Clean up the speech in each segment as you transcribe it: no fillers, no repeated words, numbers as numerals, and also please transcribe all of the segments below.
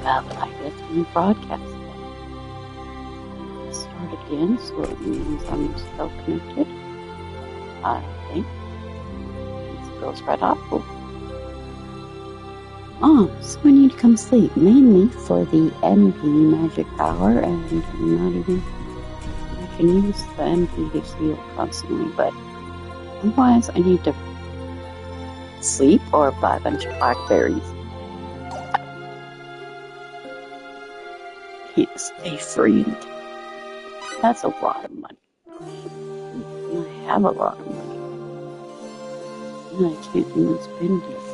Well, I guess my broadcast start again, so it means I'm still connected. I think. It goes right off. Oh, so I need to come sleep, mainly for the MP magic power, and not even. I can use the MP to heal constantly, but otherwise I need to sleep or buy a bunch of blackberries. Can't stay free. That's a lot of money. And I have a lot of money. And I can't even spend it.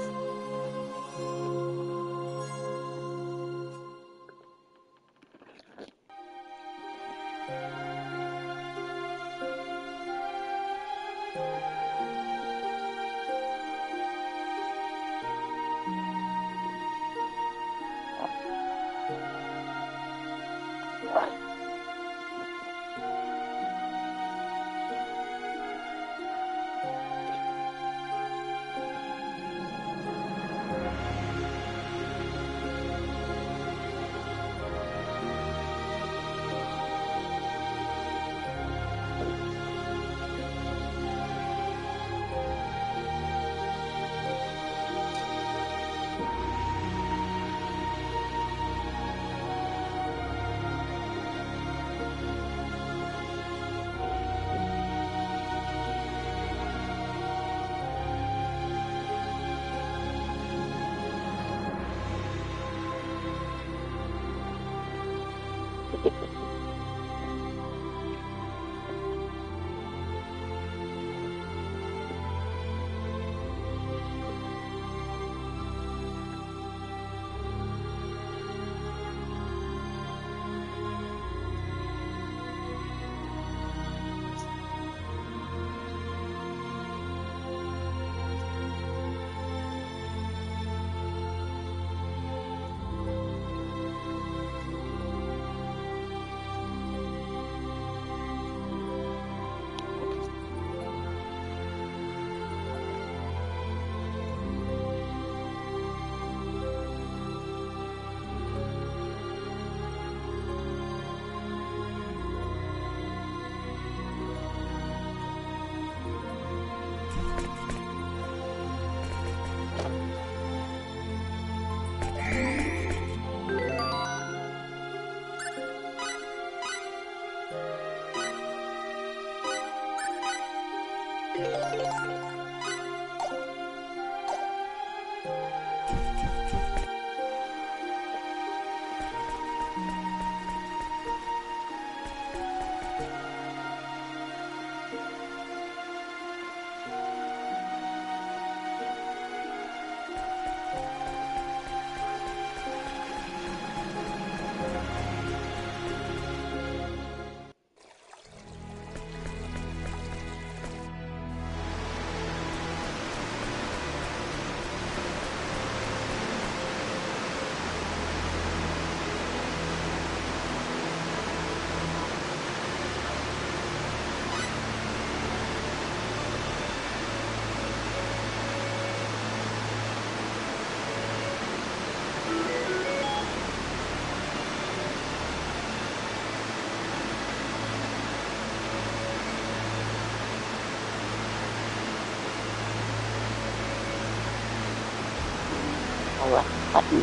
Button.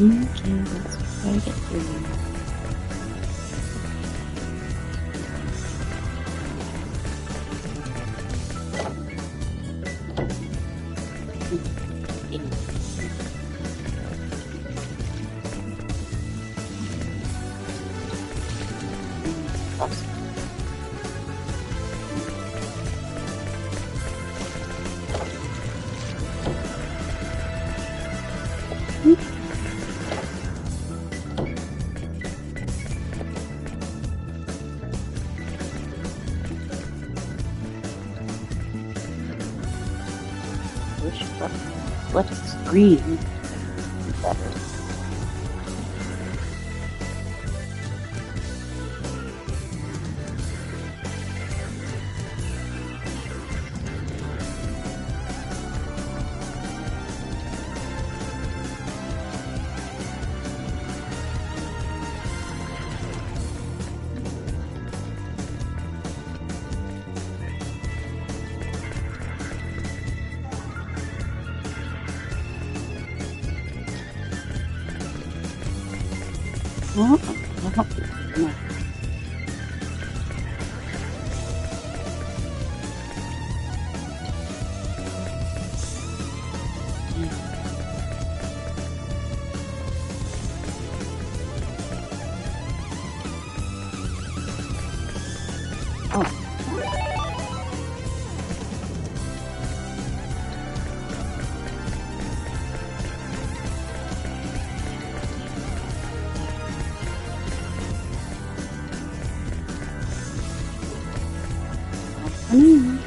Okay, let's try to get through. Let it scream better. Well, I'll help you. No. Oh. Mm.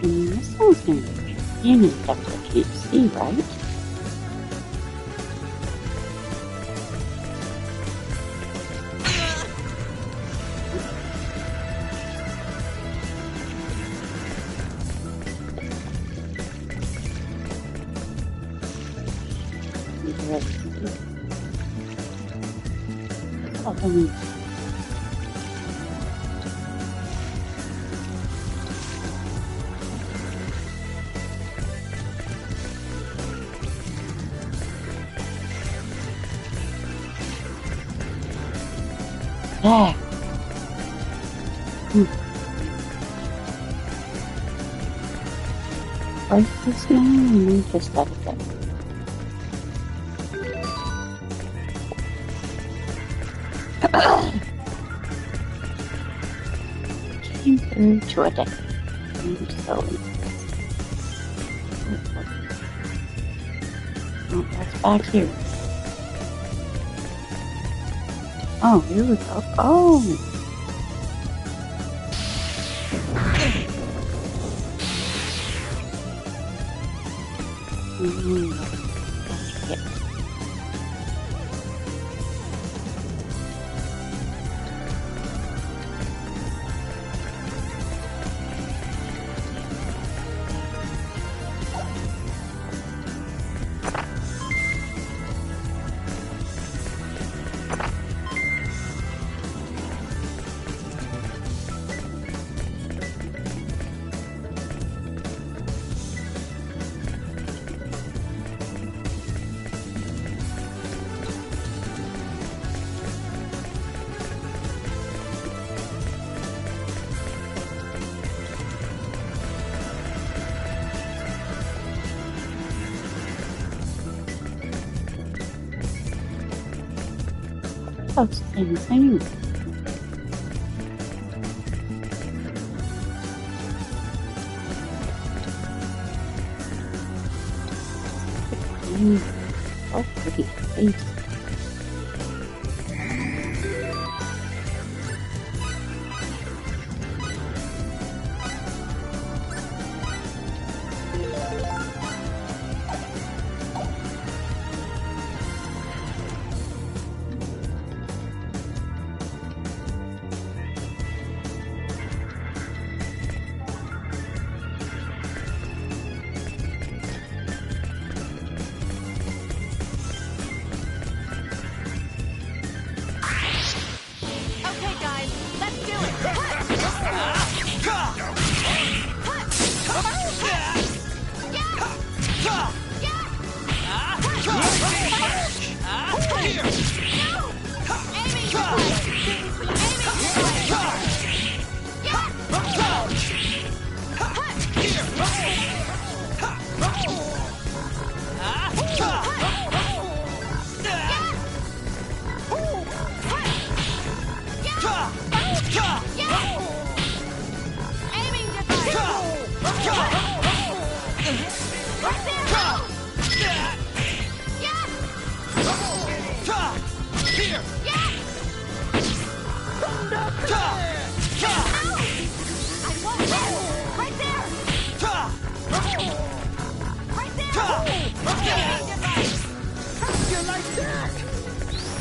This one's going to be in it up I can't see, right? There. Like this now, and then just let it go. Came through to a deck. And slowly. Oh, that's back here. Oh, here we go. Oh! Yeah. That's the same thing. Oh, pretty face.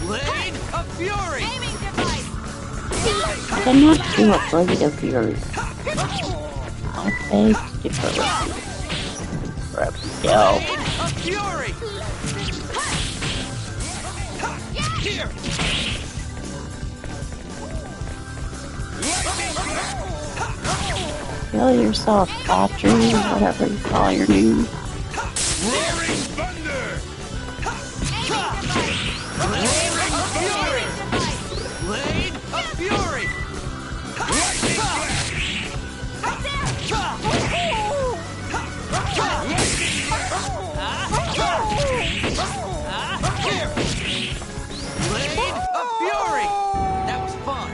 Blade of Fury! I'm not too afraid of fury. I beg to differ. Go. Blade of Fury! Here! Kill yourself, Patrick, whatever you call your name. Roaring thunder! Blade of Fury! Lightning flash! Blade of Fury! That was fun.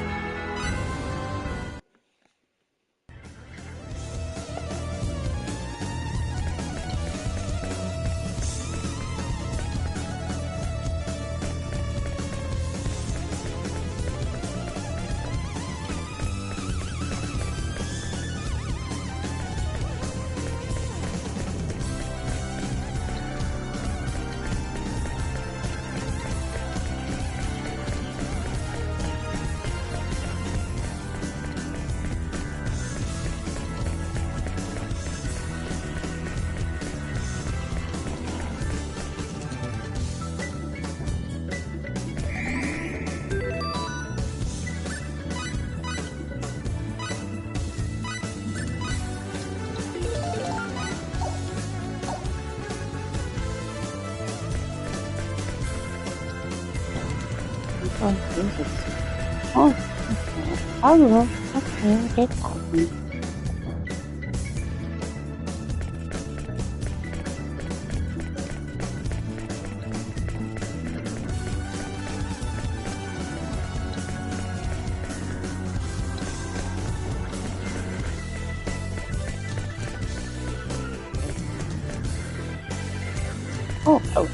Oh, Jesus. Oh, okay. I will. Okay, I'll get that one. Oh, oh.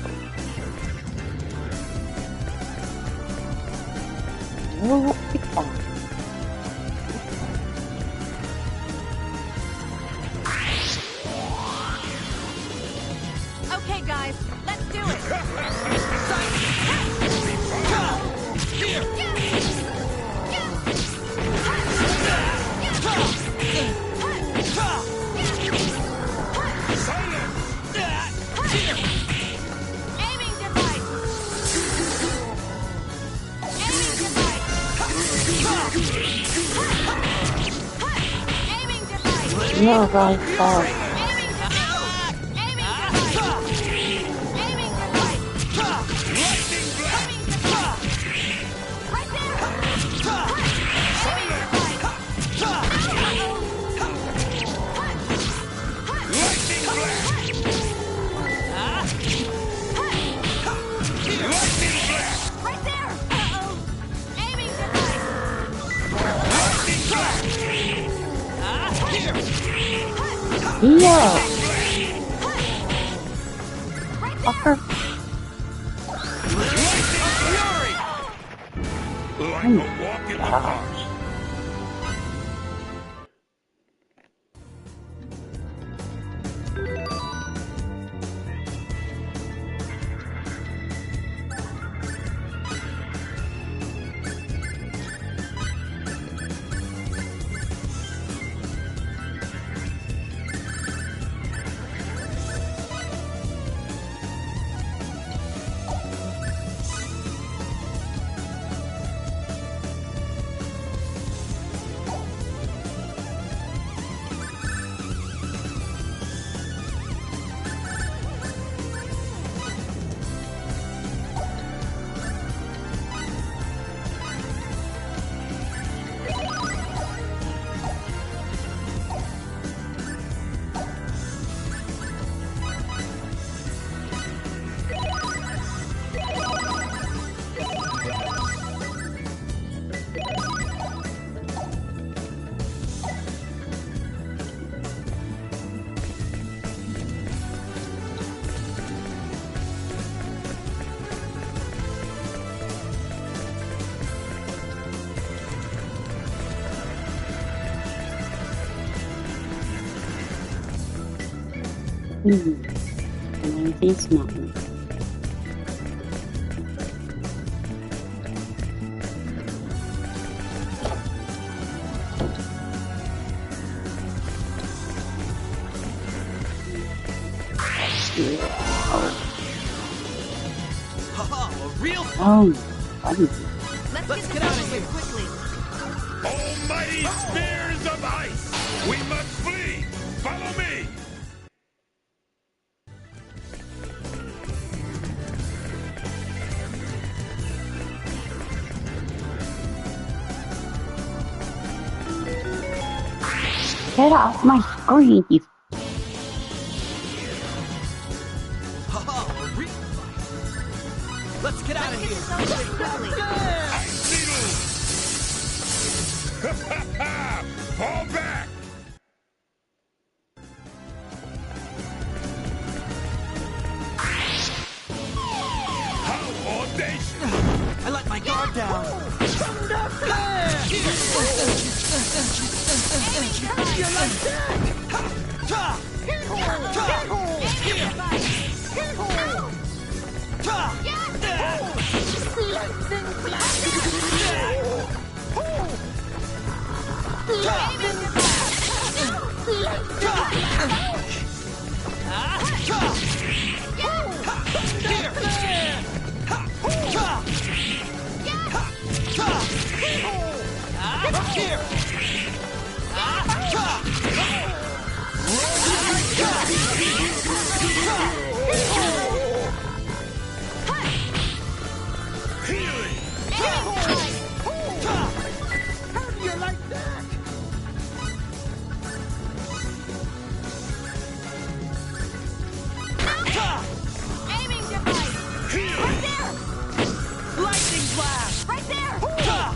Oh, it's that. Okay, guys, let's do it. Aiming device. Aiming device. Aiming device. You're right, Bob. Aiming device. Aiming device. Aiming device. Lightning blast! Aiming device. Right there. Aiming device. Lightning blast! Lightning blast! Right there. Uh-oh. Aiming device. Lightning blast! Yeah. Right there. Fucker. Fury! Like a walk in the park. One of these mountains. Oh, a real Oh, funny. Let's get out of here quickly. Almighty spears of ice! We must flee! Follow me! Get off my screen, you Oh, a real Let's get out of here. Ice needles! Fall back! How audacious! I let my guard down. You like that? Aiming device. Right there. Lightning blast. Right there! Yeah.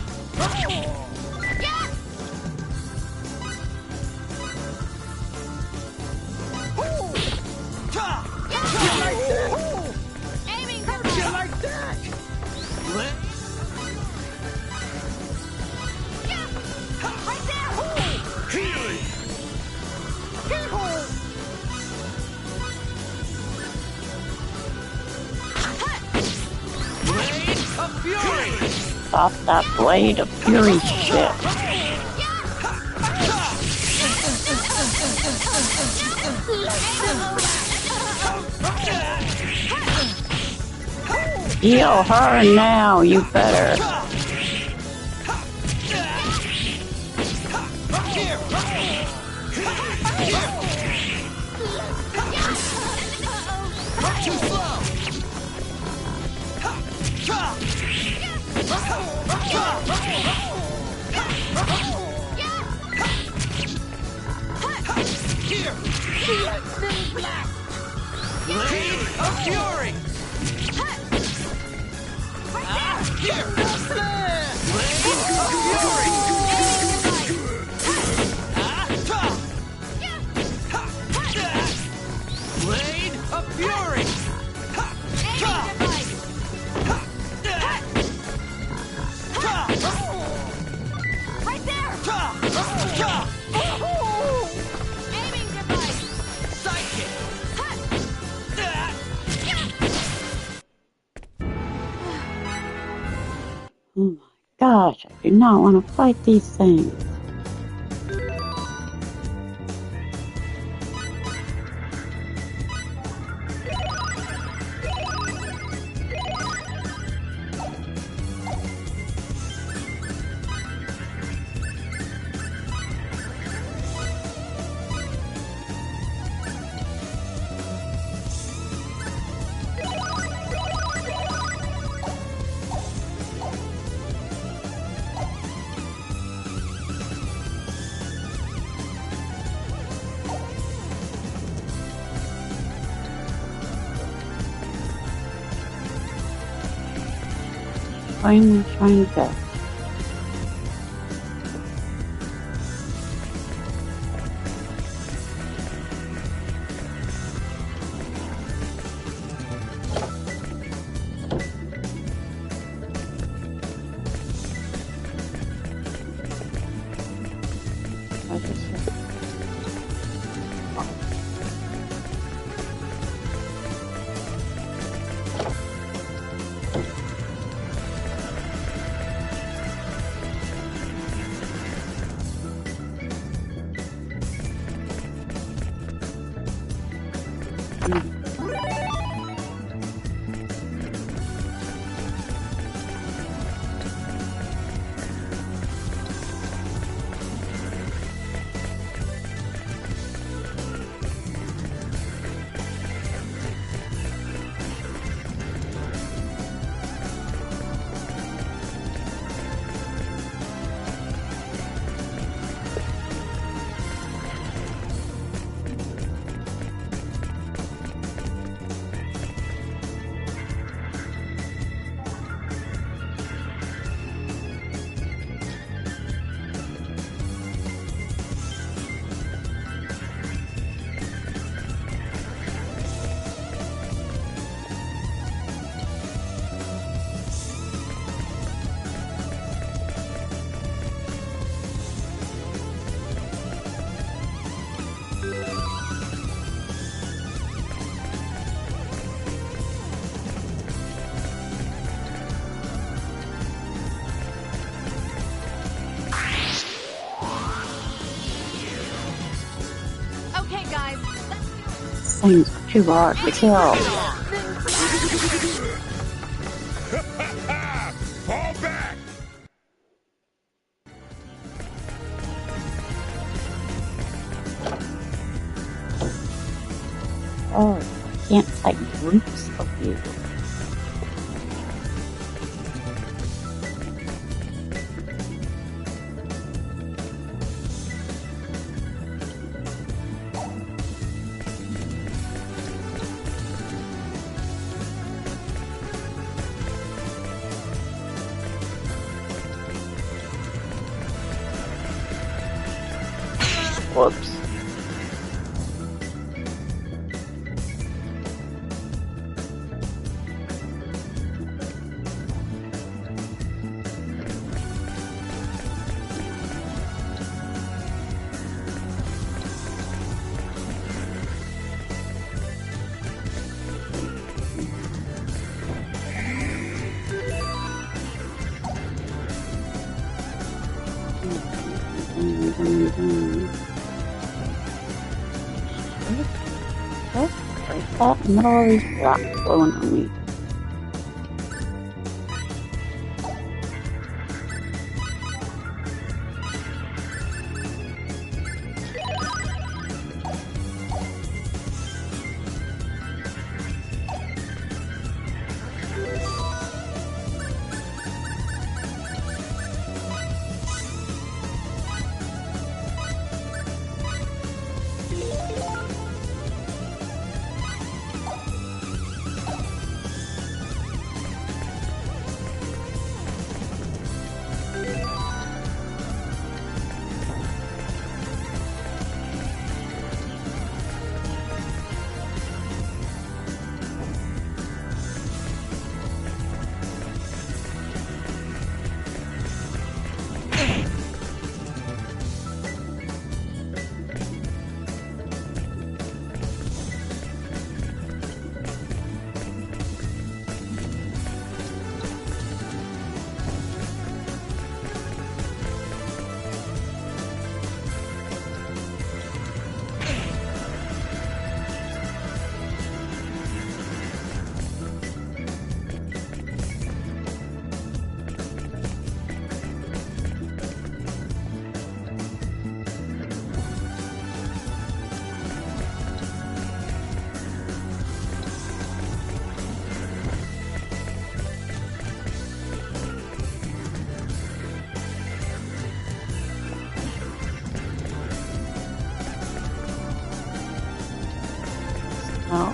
Aiming device! like that? Right there! Healing! Blade of Fury. stop that blade of fury shit. Heal her now, you better. Too slow. Here. Blade of Fury. Here. Blade of Fury. Blade of Fury. Right there! Aiming device! Sidekick. Oh my gosh, I do not want to fight these things. I'm trying to go. I just Okay, guys, let's do it. Things are too hard to kill. Fall back! Oh, I can't fight groups of you. Whoops. Right up in the middle of these rocks blowing on me. No.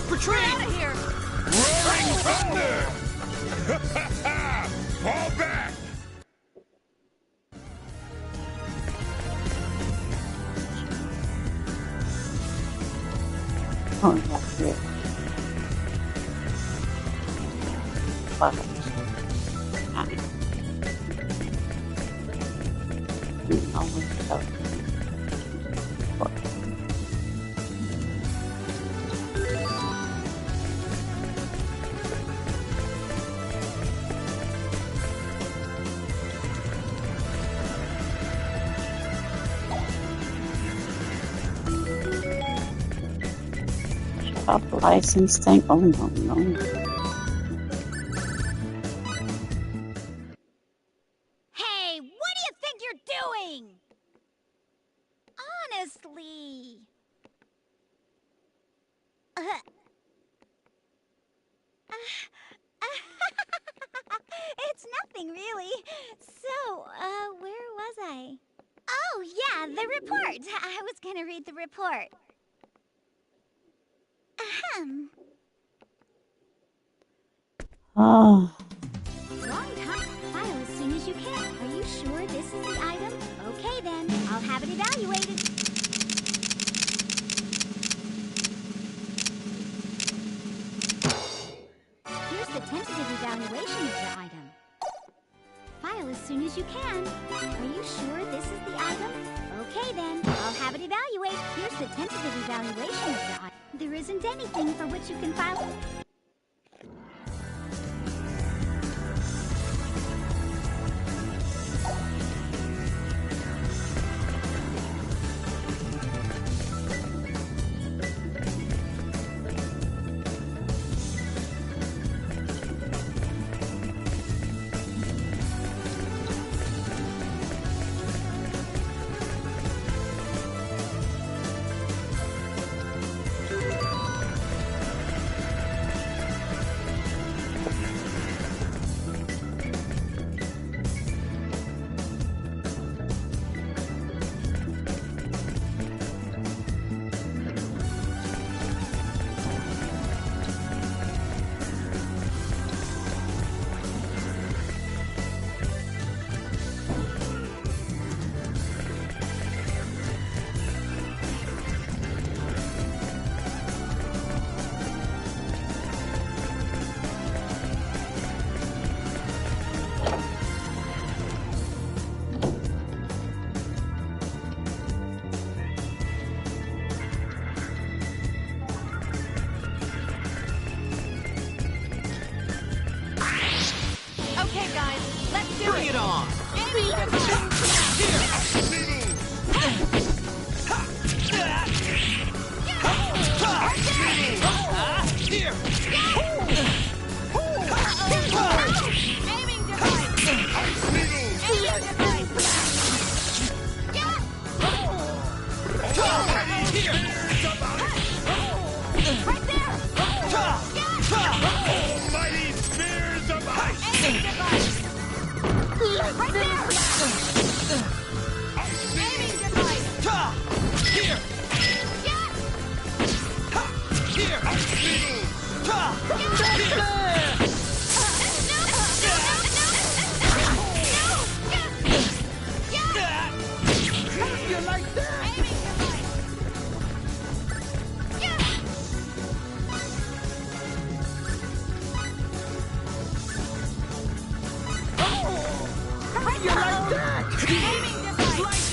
Retreat! Out of here! Roaring thunder! Fall back! Oh, that's it. But, always so. Shop license thing. Oh no, no. Hey, what do you think you're doing? Honestly. It's nothing really. So, where was I? Oh, yeah, the report. I was gonna read the report. Ahem. Oh, Wrong time. File as soon as you can. Are you sure this is the item? Okay then, I'll have it evaluated. Here's the tentative evaluation of the item. File as soon as you can. Are you sure this is the item? Okay then, I'll have it evaluated. Here's the tentative evaluation of the item. There isn't anything for which you can file. Okay, guys, let's do Bring it on! Here! Aiming device! Aiming device! Right there! Almighty spears of ice! Aiming device! Right there! Aiming device! Here! Here! You like that? Aiming device! You like that? Aiming device!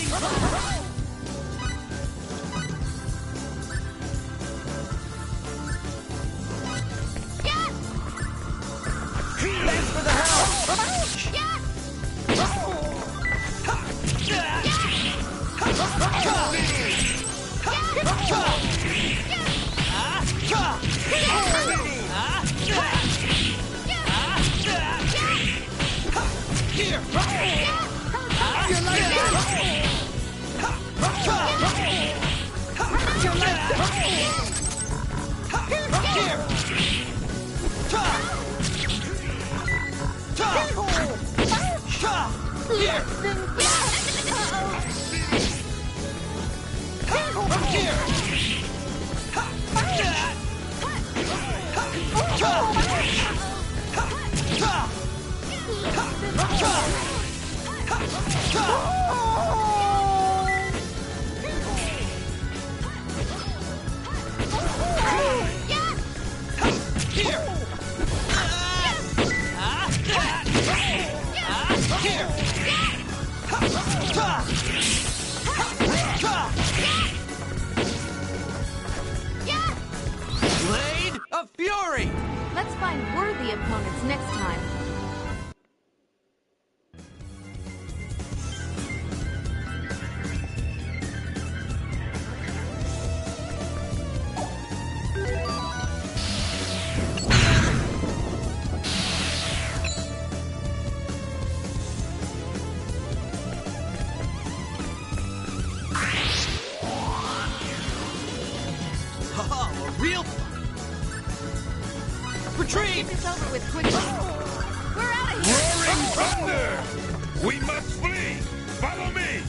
Thanks for the help! Here! Here! opponents next time. Haha, a real fight! Retreat! Get this over with quickly. We're out of here! Roaring thunder! We must flee! Follow me!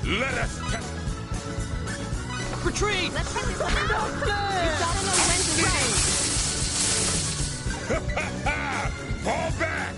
Let us Retreat! Let's get this over with. We've gotta know when to raid. fall back!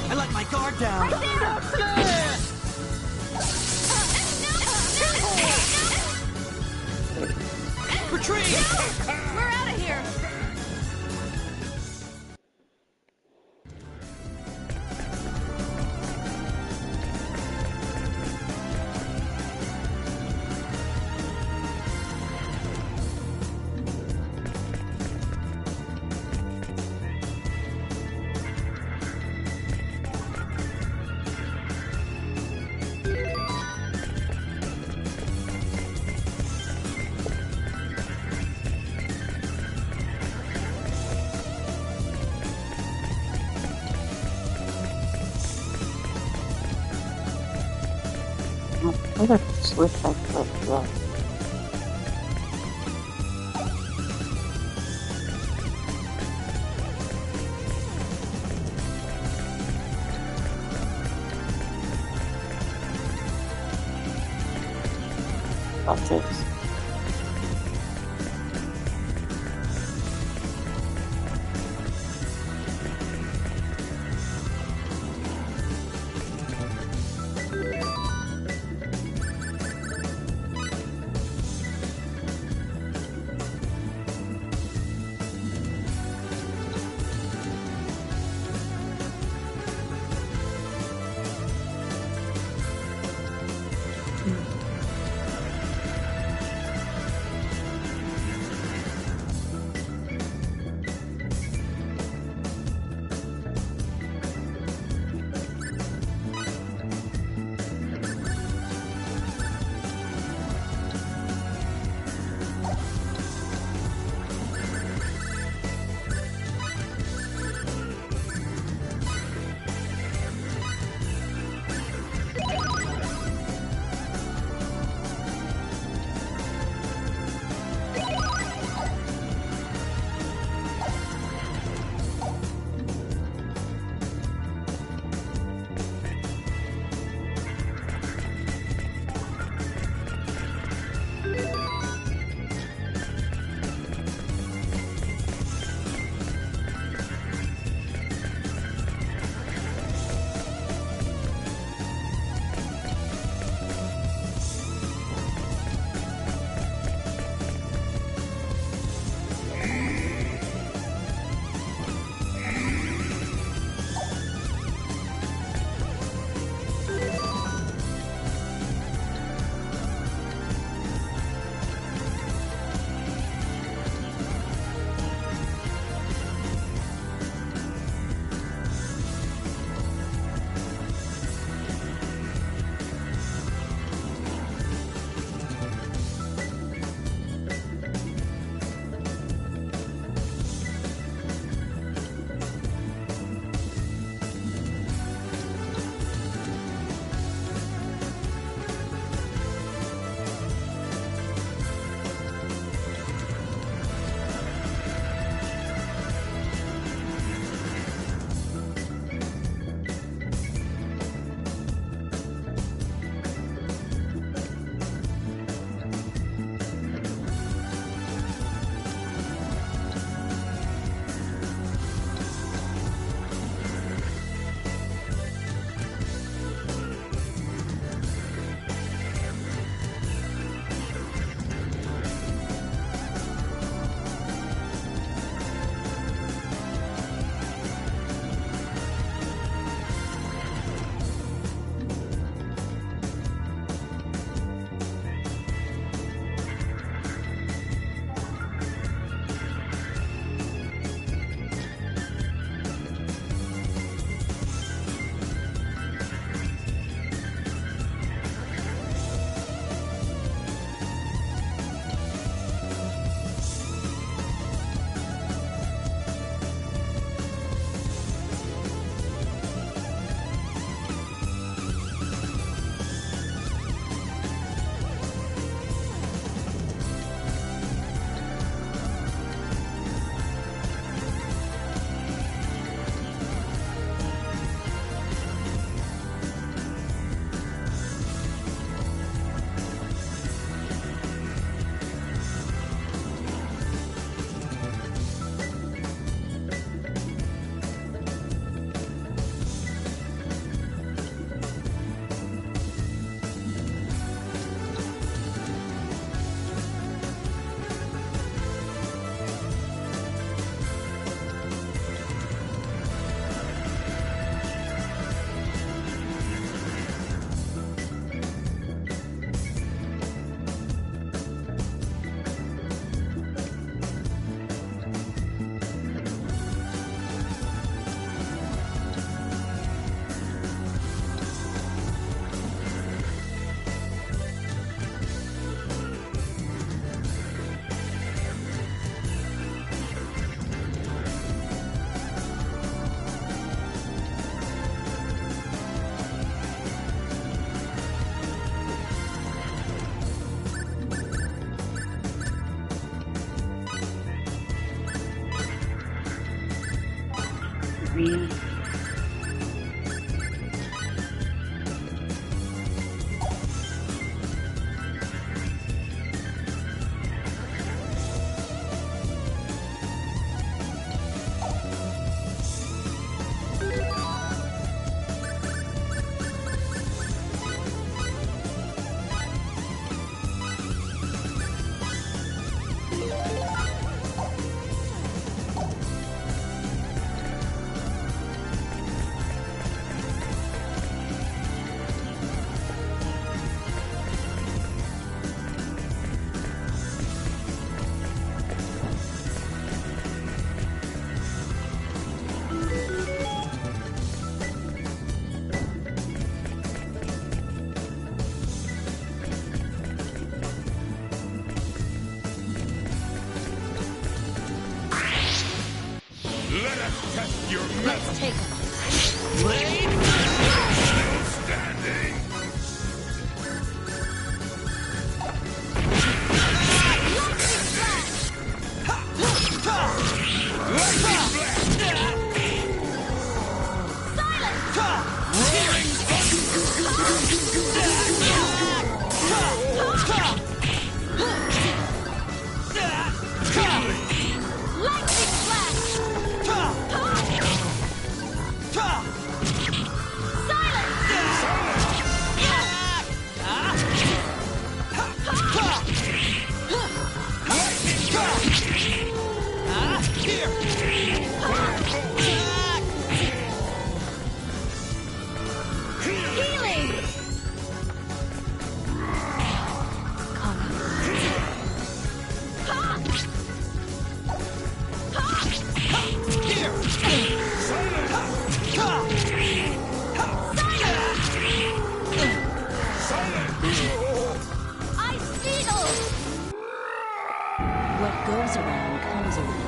I let my guard down. Right there! Retreat! We're out of here! I gotta switch back to that. about this. Maria. Let's test your metal. Let's take him. Still standing. What goes around comes around.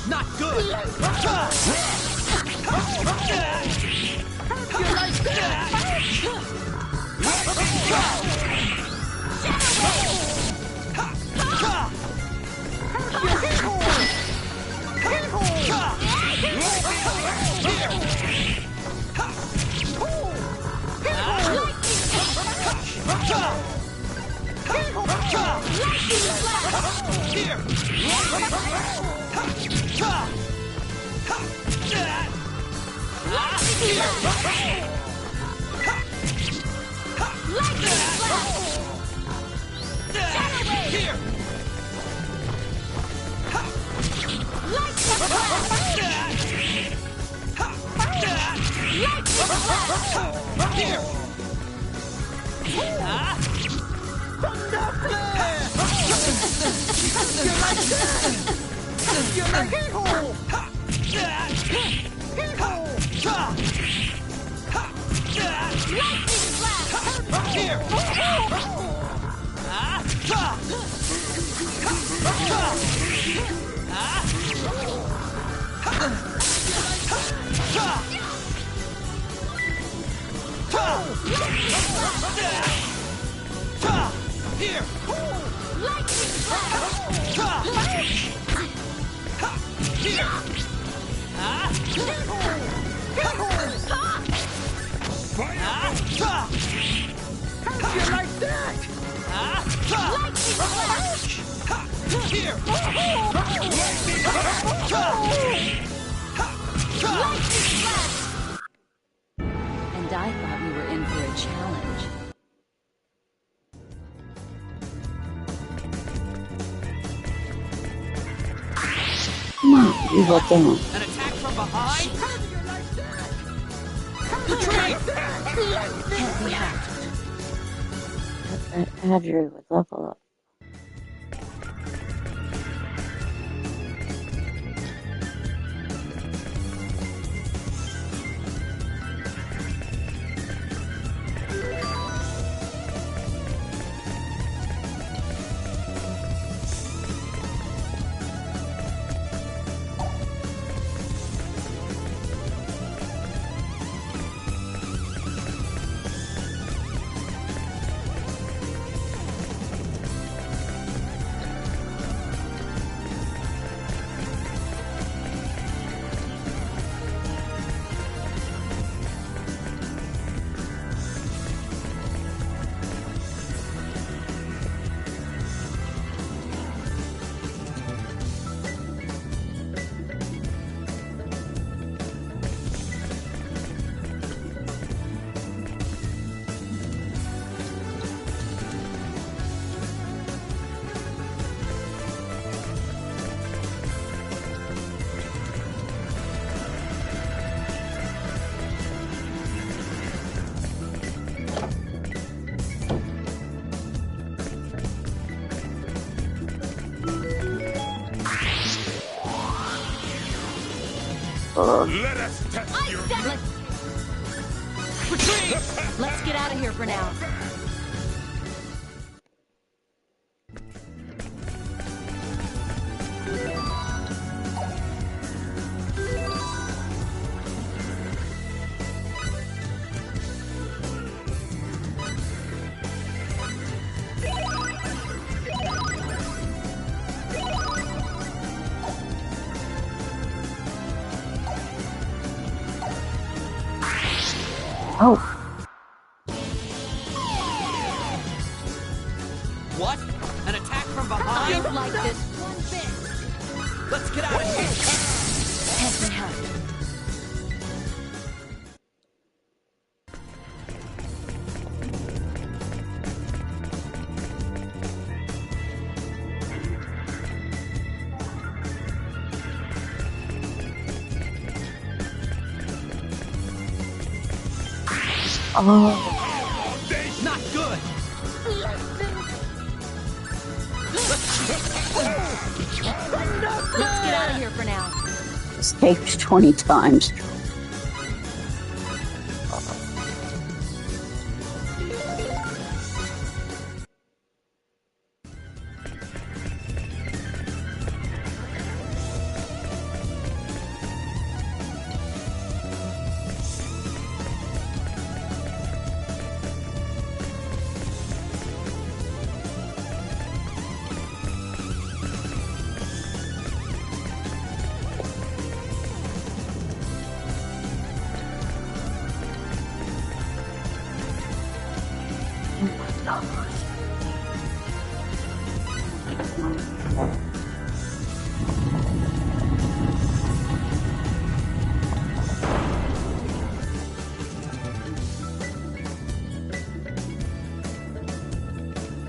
Not good! How'd you like that? Here! And I thought we were in for a challenge. Come on, you go down. An attack from behind? Retreat! Can't be hacked. Andrew would level up. Let us test your... Retreat! Let's get out of here for now. Oh, What? An attack from behind? I don't like this one bit. Let's get out of here! Can't be hacked. oh, Not good! Let's get out of here for now. escaped 20 times.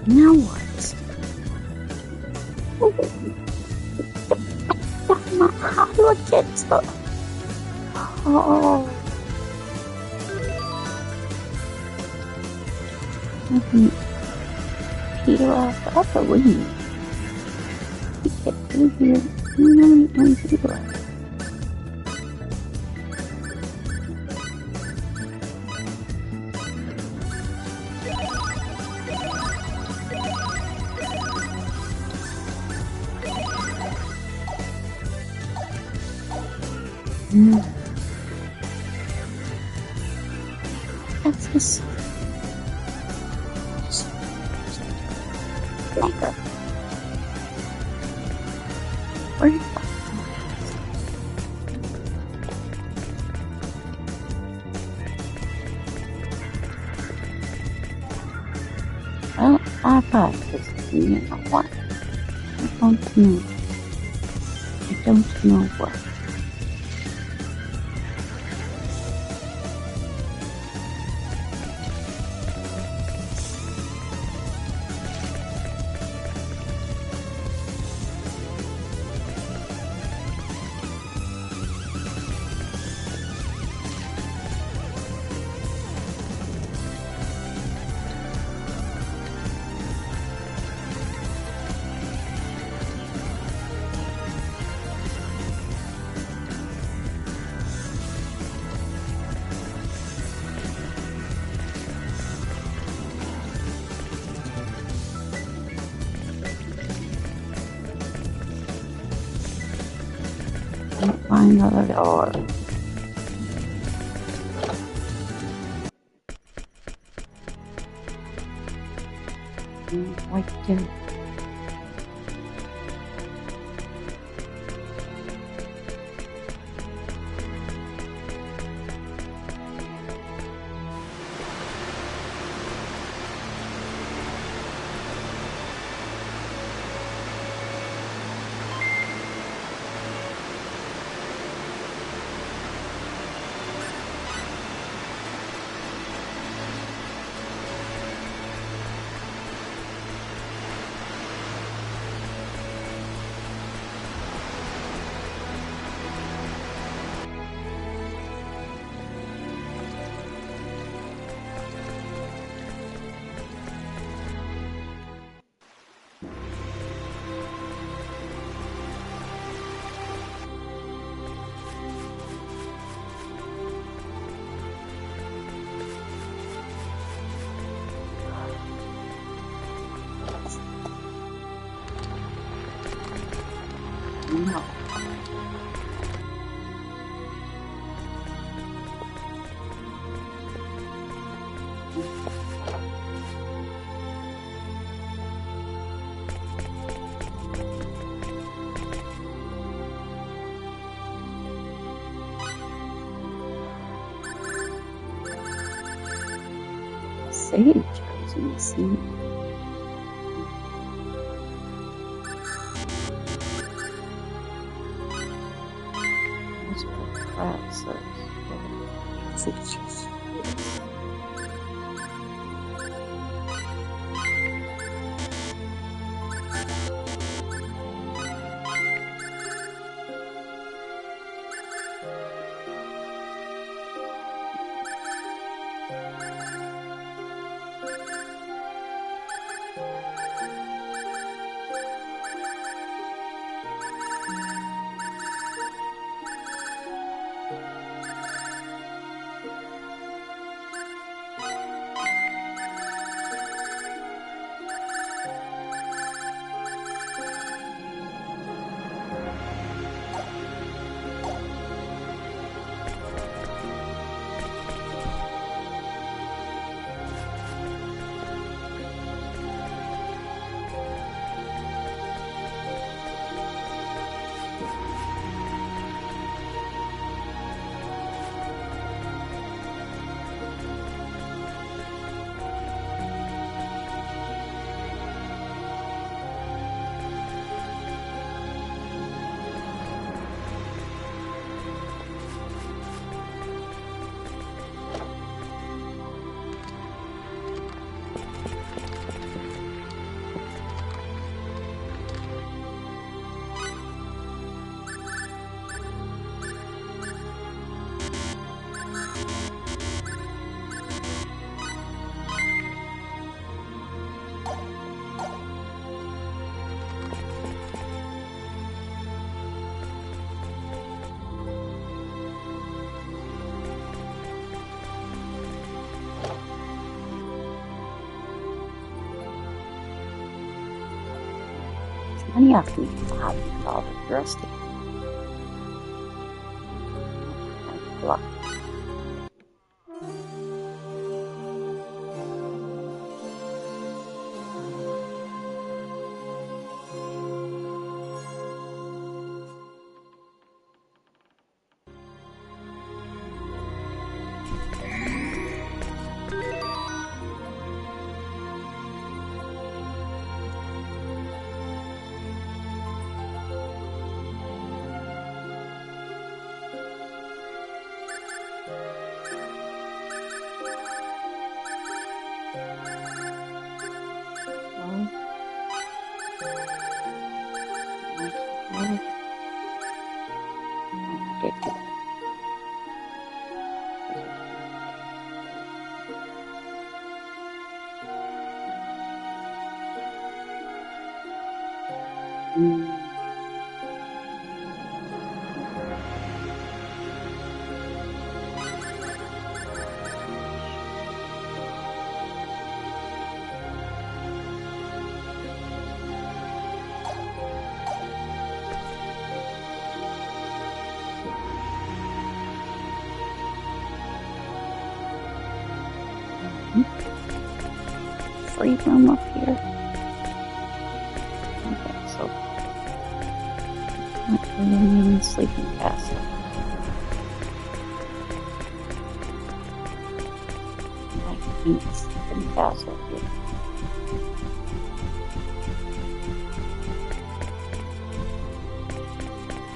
Now what? How do I get to... Oh. Peel off, I believe. You get through here. No, peel off. No. That's just... Sniper. Where did try, because you know what? I don't know. I don't know what. Can't find another door. What to do? No. Sage goes missing. Those are crabs. Sages. Many of them have all the rusty. Luck. Free room up here. Okay, so not really in sleeping castle. I can sleeping castle here.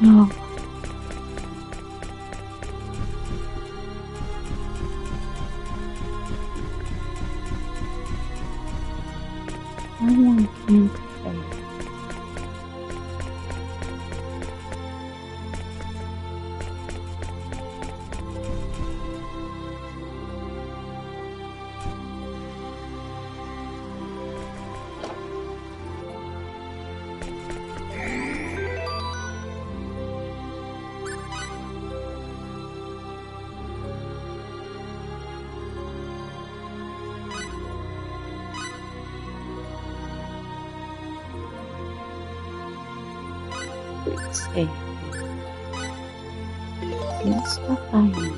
Oh. I want him to play. Let's see. What stuff I need.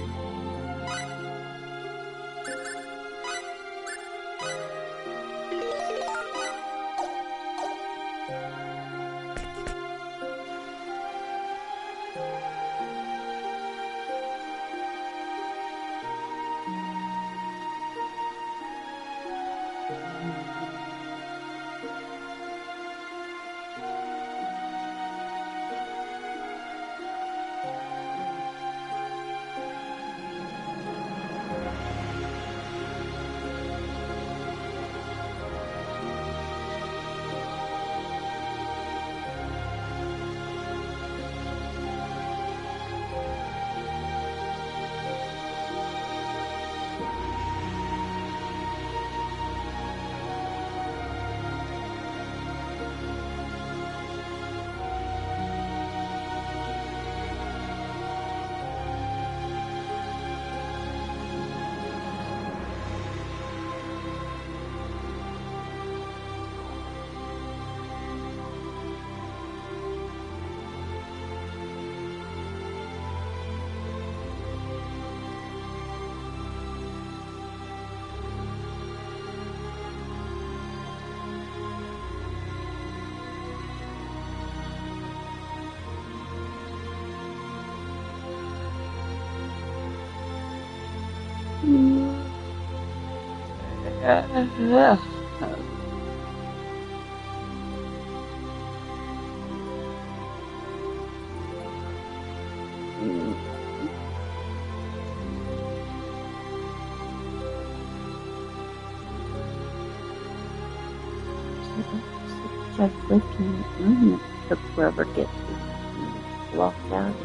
Just lifting the room that took forever to get to. Locked out.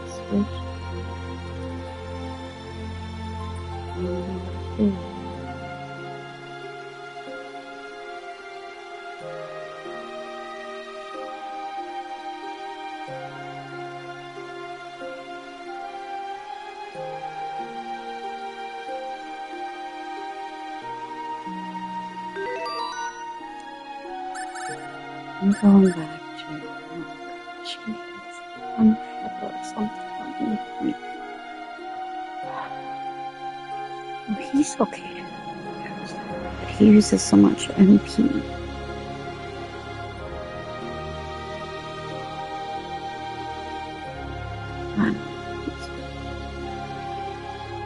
Switch. I'm going back to cheese. I'm sure something. Oh, he's okay. But he uses so much MP.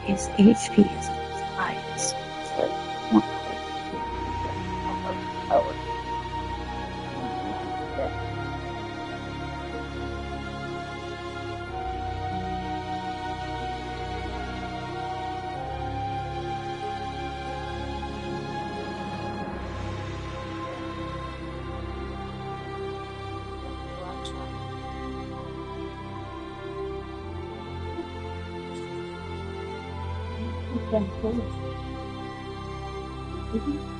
His HP is his highest. So more power. Yeah, cool. Mhm.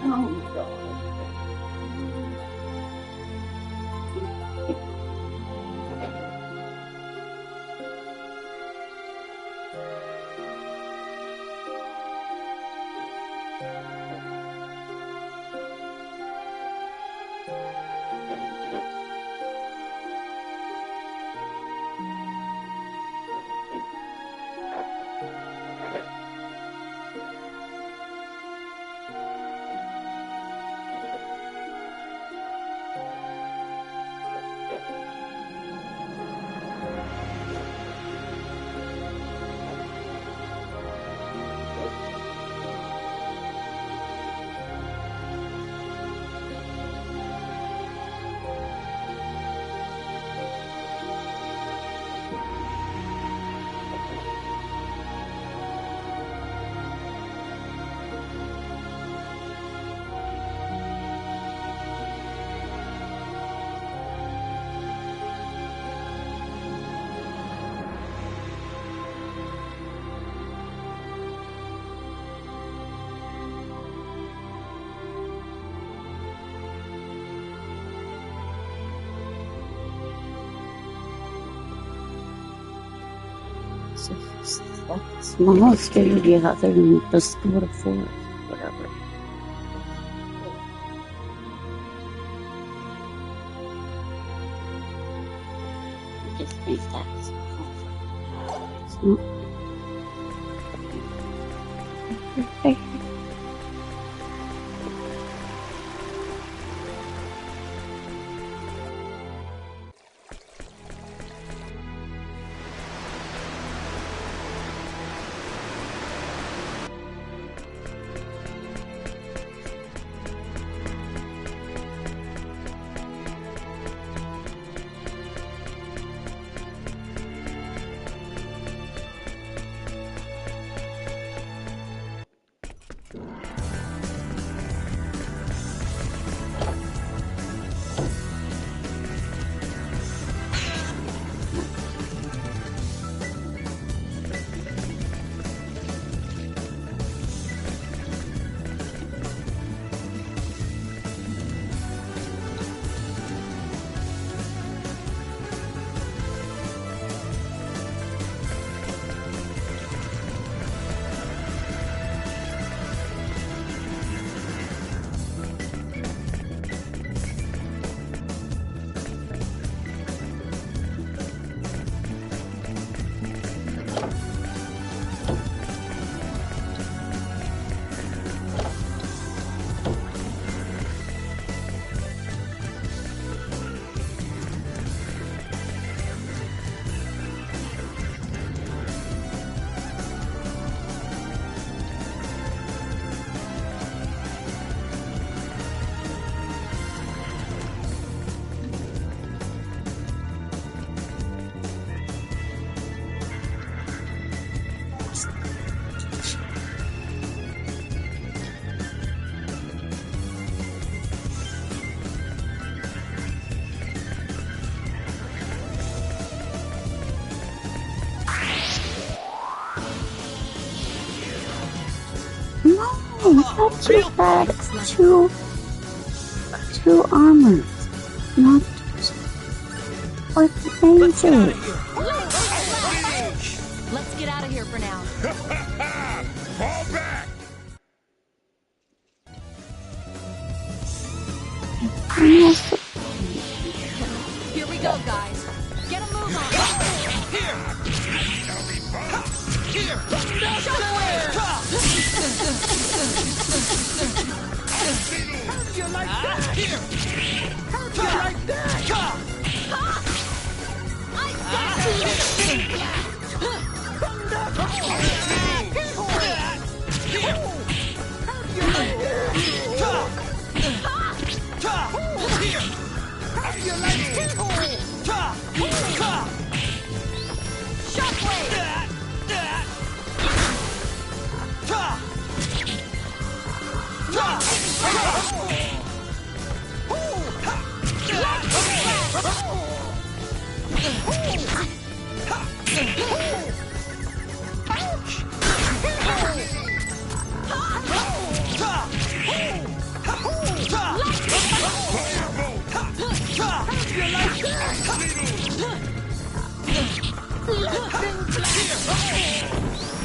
Oh God. So it's like the smallest area other than the Florida forest, whatever. I just think that's small. It's not fair. I thought you had two armors, not what Let's get out of mages. here. Let's get out of here for now. Fall back! Here we go, guys. Get a move on. Here. Shall be fun! Here. How'd you like that? Here. How'd you like that?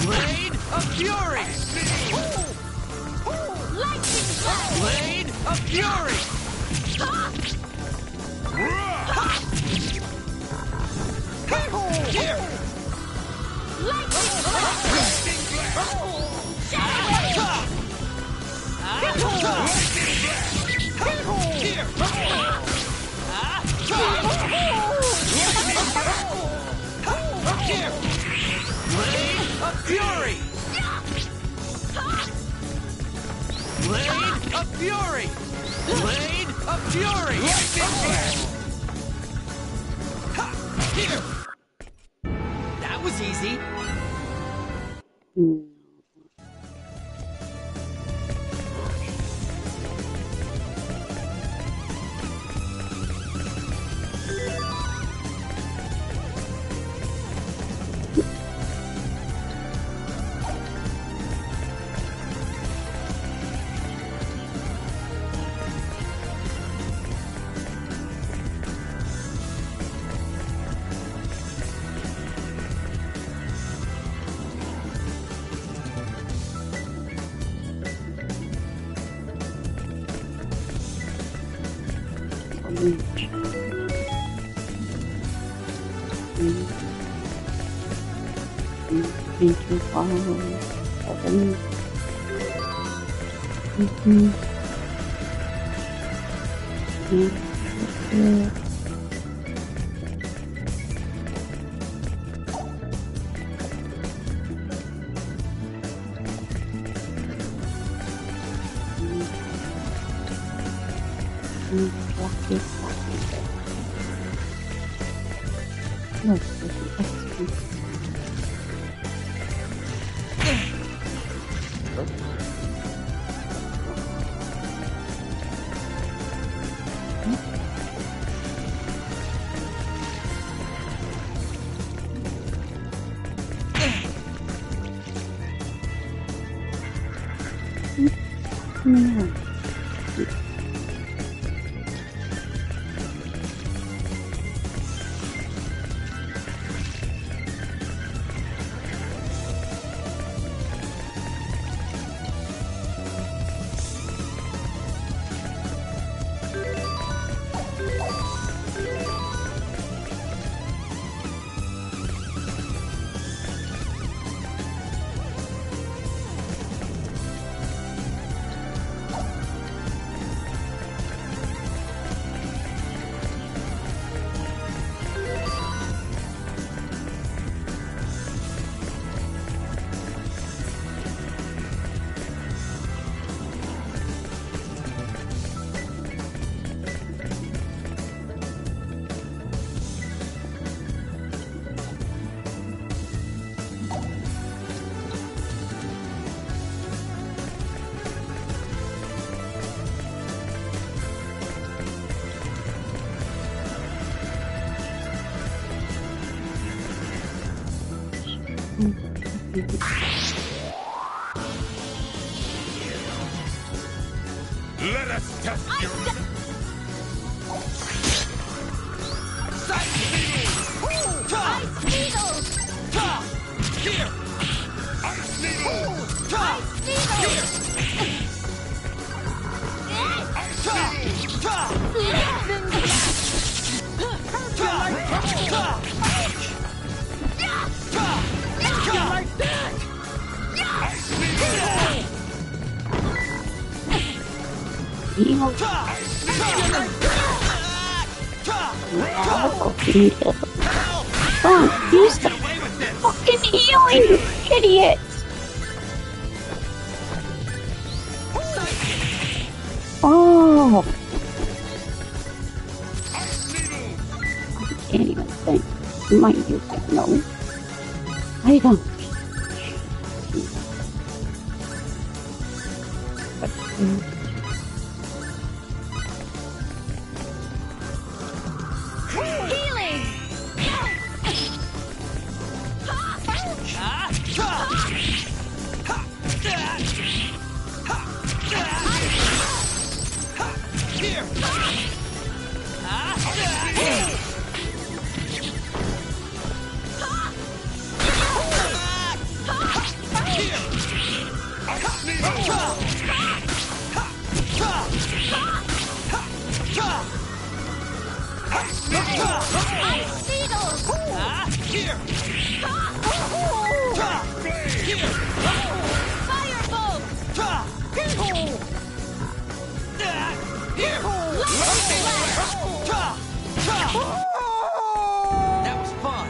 Blade of Fury! Blade of Fury! Here! Here! Here! Blade of Fury! Blade of Fury! Blade of Fury! Here! That was easy. Thank you, Father. Heaven. Look, Let us test your... Ice Needle! Here! Ice Needle! Ice Needle! Here! Ice Needle! Like that! Ice Needle! Heal. Heal. Come on, use the fucking healing, you idiot! Oh! I can't even think. You might use it. No. I don't. But, Healing! Here! Ice Needle! Here! Firebolt! That was fun.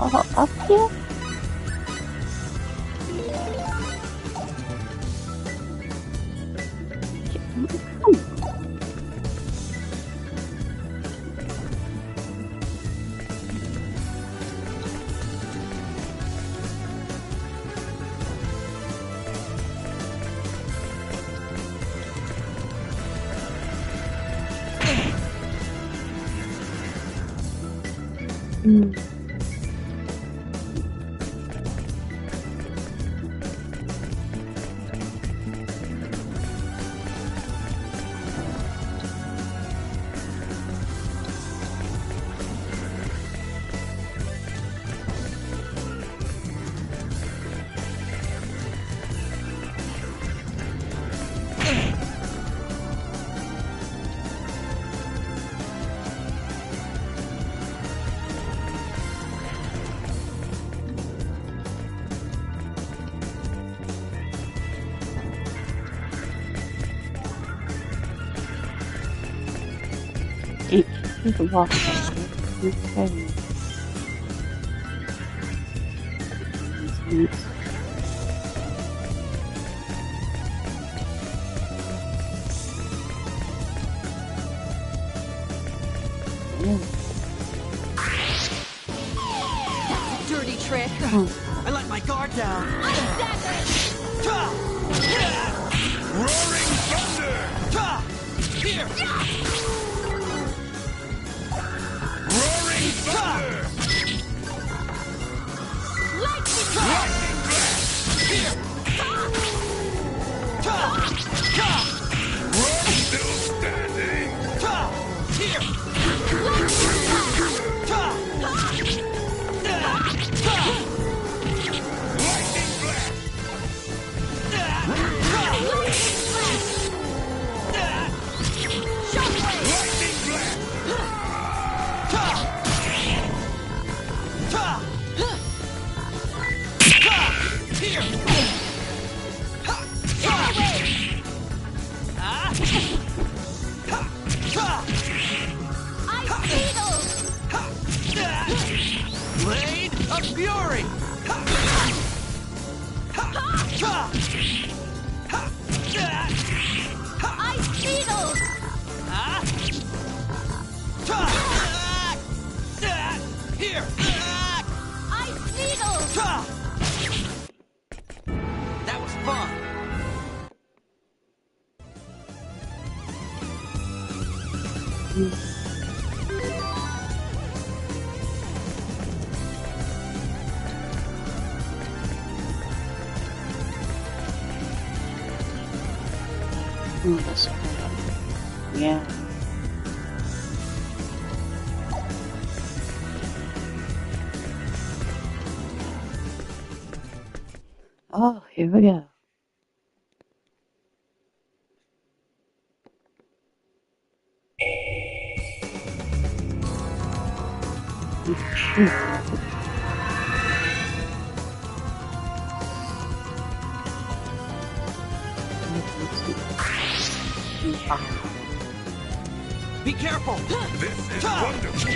oh, up here? Mm. It's a walk. Okay. Dirty trick. I let my guard down. Roaring thunder! Here! Roaring thunder! Lightning! Blade of Fury! Ice Beetles! Here! Ice Beetles! That was fun! Oh, this one. Yeah. Oh, here we go. Be careful! This is wonderful.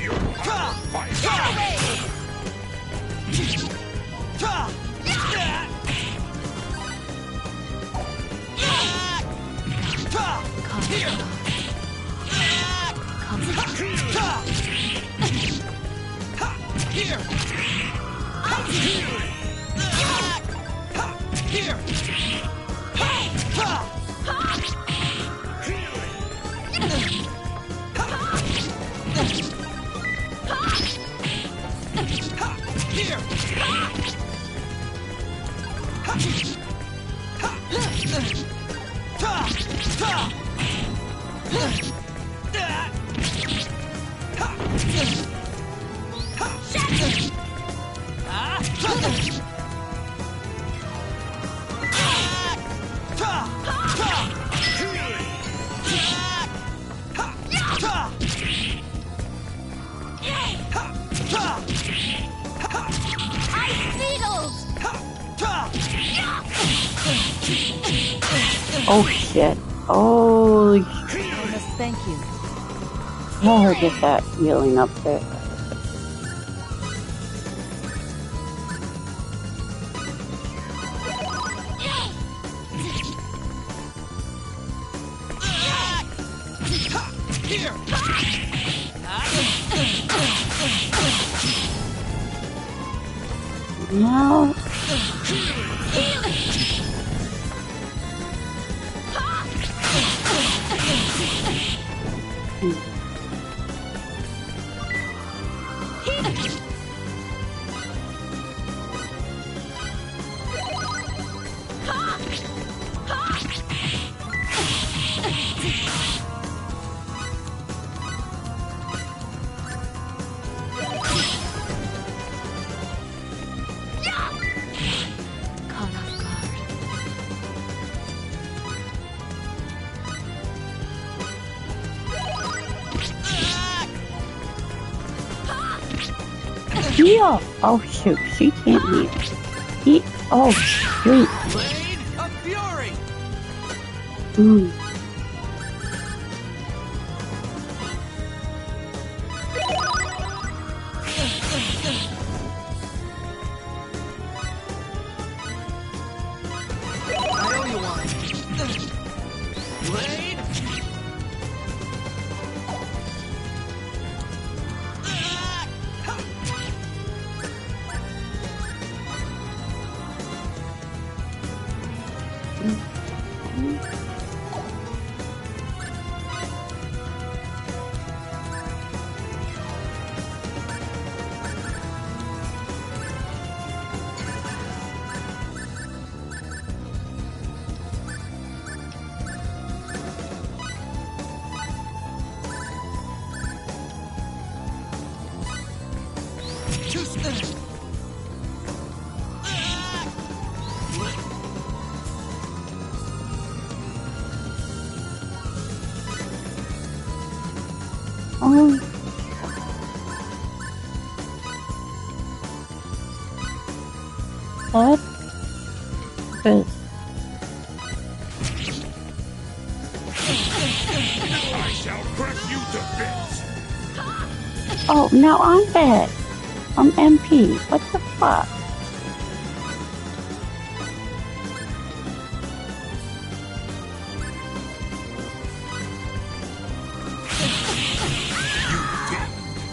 Your power fight. Here! Here! Here! Ice Beetles! Oh shit. Holy I must thank you. hell, get that healing up there. Here! No. Caught off guard. Heal. Oh shoot, she can't heal. Oh shoot. Blade of Fury! Mm. I owe you one. Blade! Oh, what? But, I shall crush you to bits. oh, now I'm bad. I'm MP. What the fuck?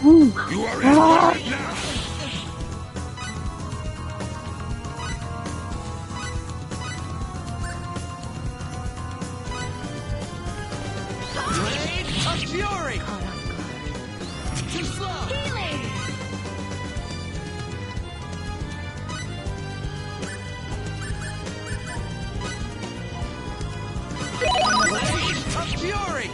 Oh, You are God. invited now. Blade of Fury! Too slow! Healing! Blade of Fury!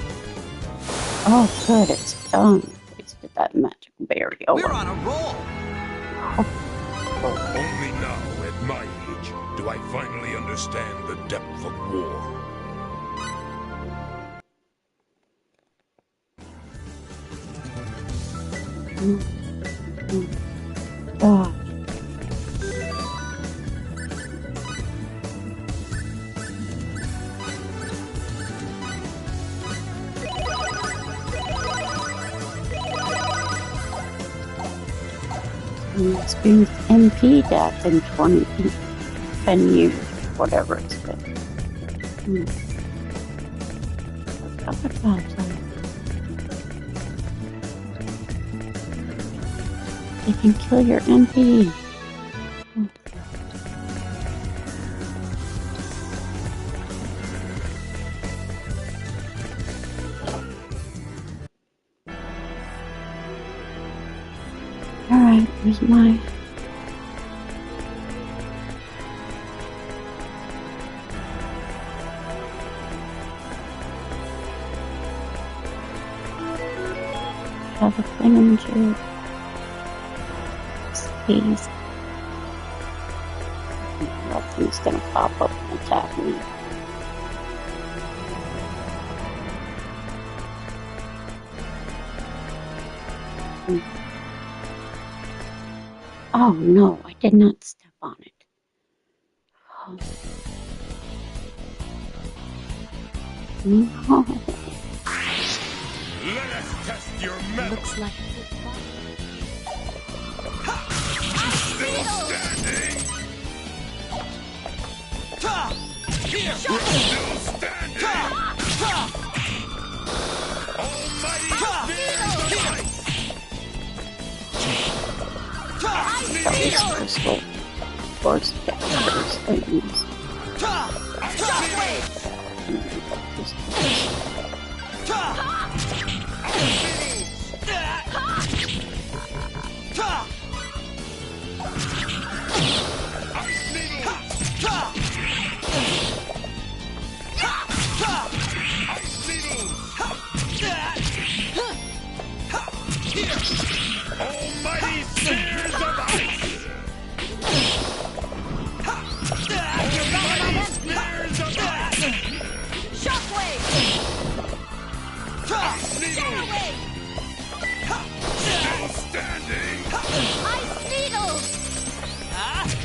Oh, good, it's done. Wasted that magic berry. Oh, We're on a roll! Only now, at my age, do I finally understand the depth of war. God. Experienced MP death in 10 years, whatever it's been. Forgot about that. They can kill your MP. Alright, where's my... have a thing in jail. Please. Nothing's gonna pop up and attack me. Oh no, I did not step on it. Oh. No. Let us test your metal. Looks like Still standing. Here! We're still standing. Almighty Spears of Ice. Crystal. Force captures things. Almighty Spears of Ice. Almighty Spears of Ice. Shockwave! Ice Needles. Still standing. Ice needles!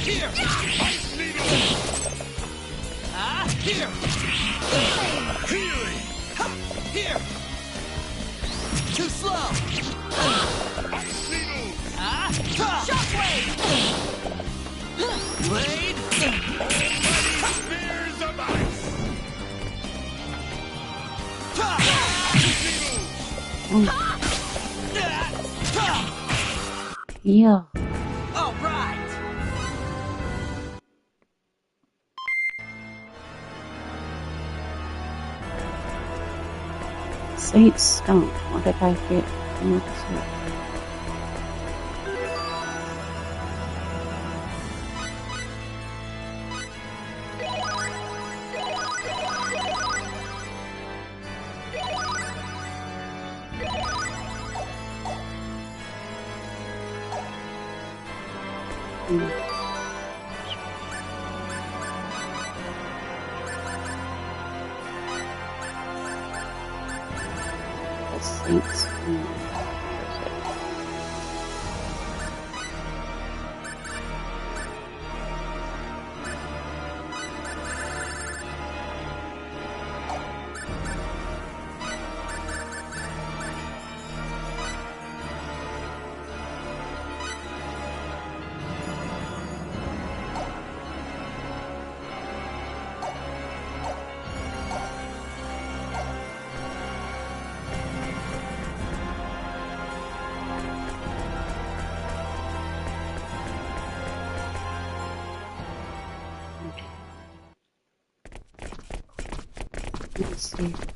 Here! Ice Needles. Here! Healing. Here! Too slow! Ice Needles. Shockwave! Blade! Almighty Spears of Ice. Yeah. All right! Saint Stone. What did I get? What's it? The Saints. Let's see.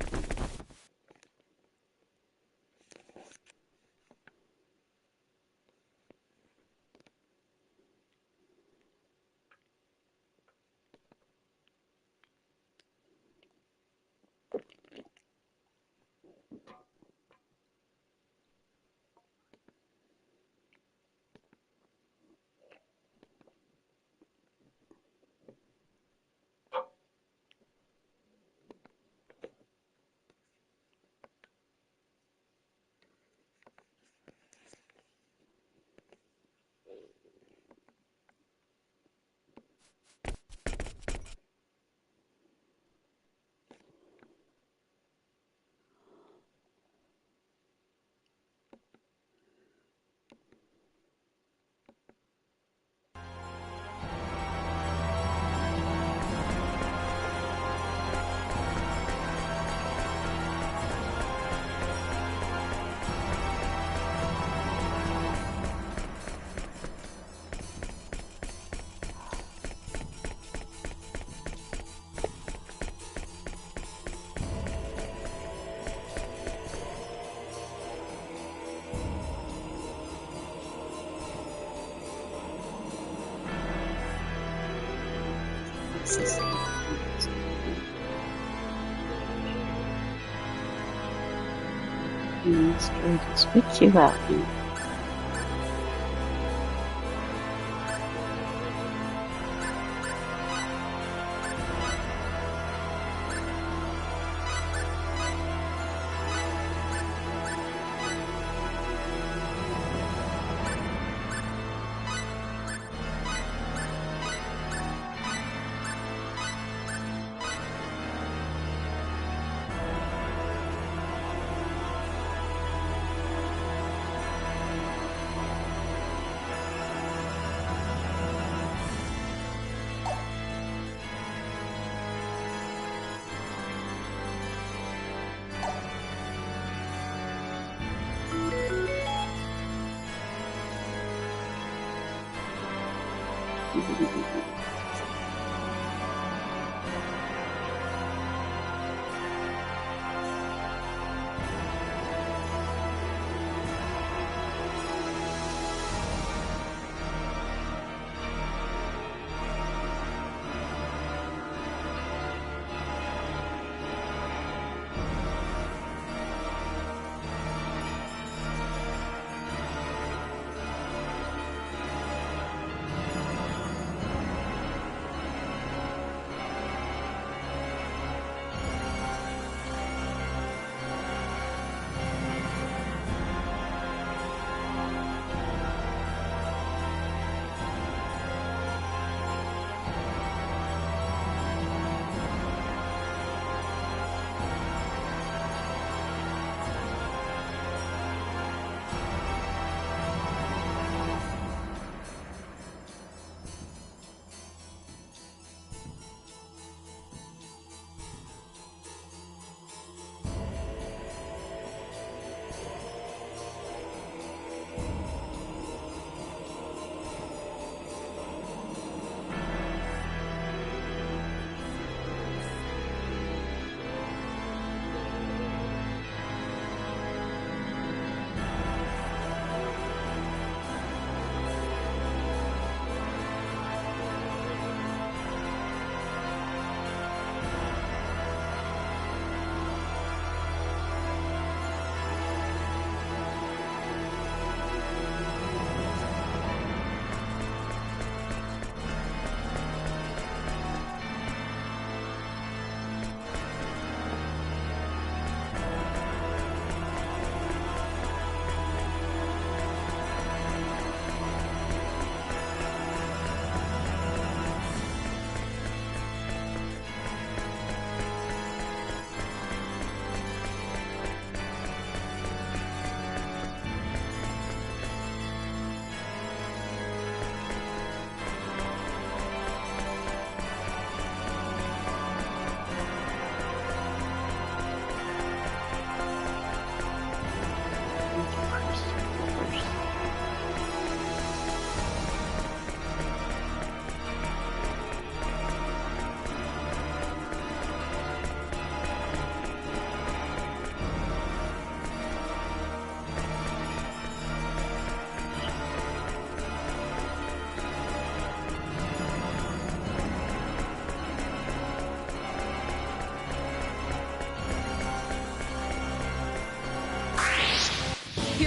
Let's try to switch you out here.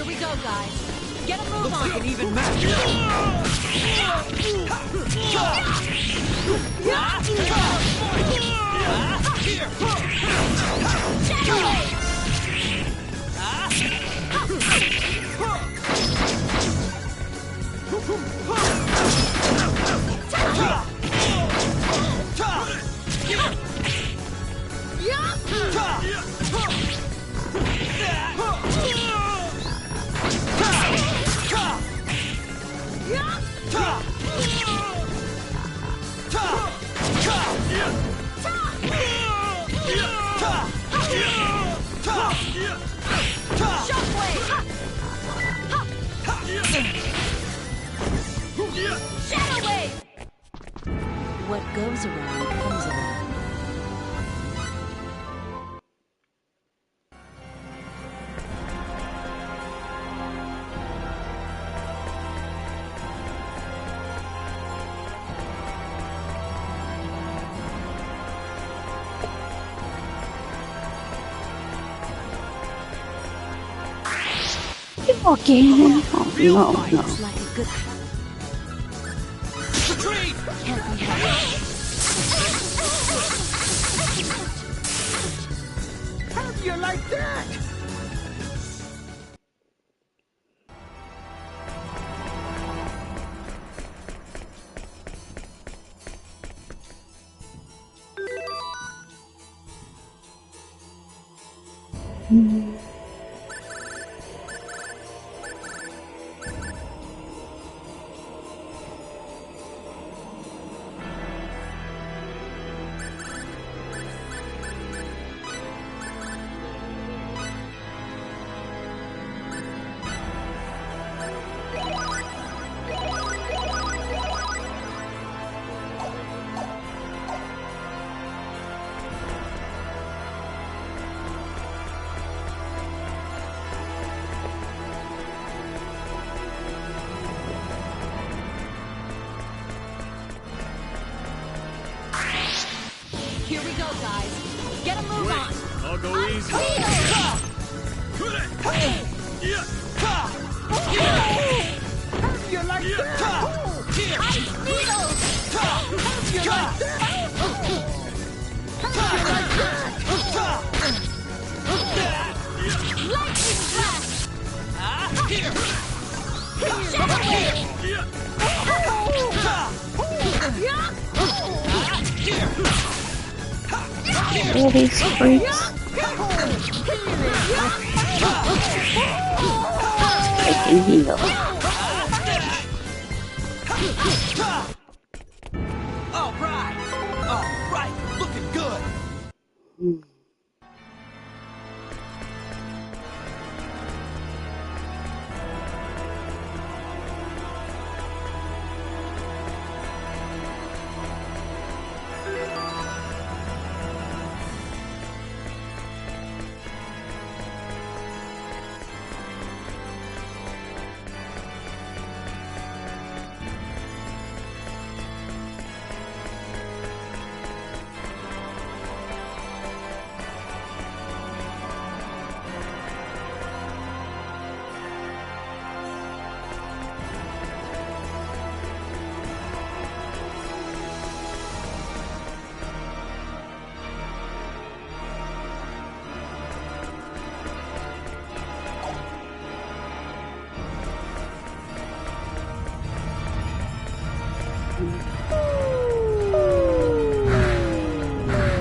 Here we go, guys. Get a move Looks on. like an even match. What goes around comes around. Again? Oh, no, no. Looks like a good Retreat! Can't be helped. How do you like that? Here we go, guys. Get a move on. I'll go easy. You like that? Ice needles. You like that? Lightning blast. All these freaks. I can heal. All right, looking good.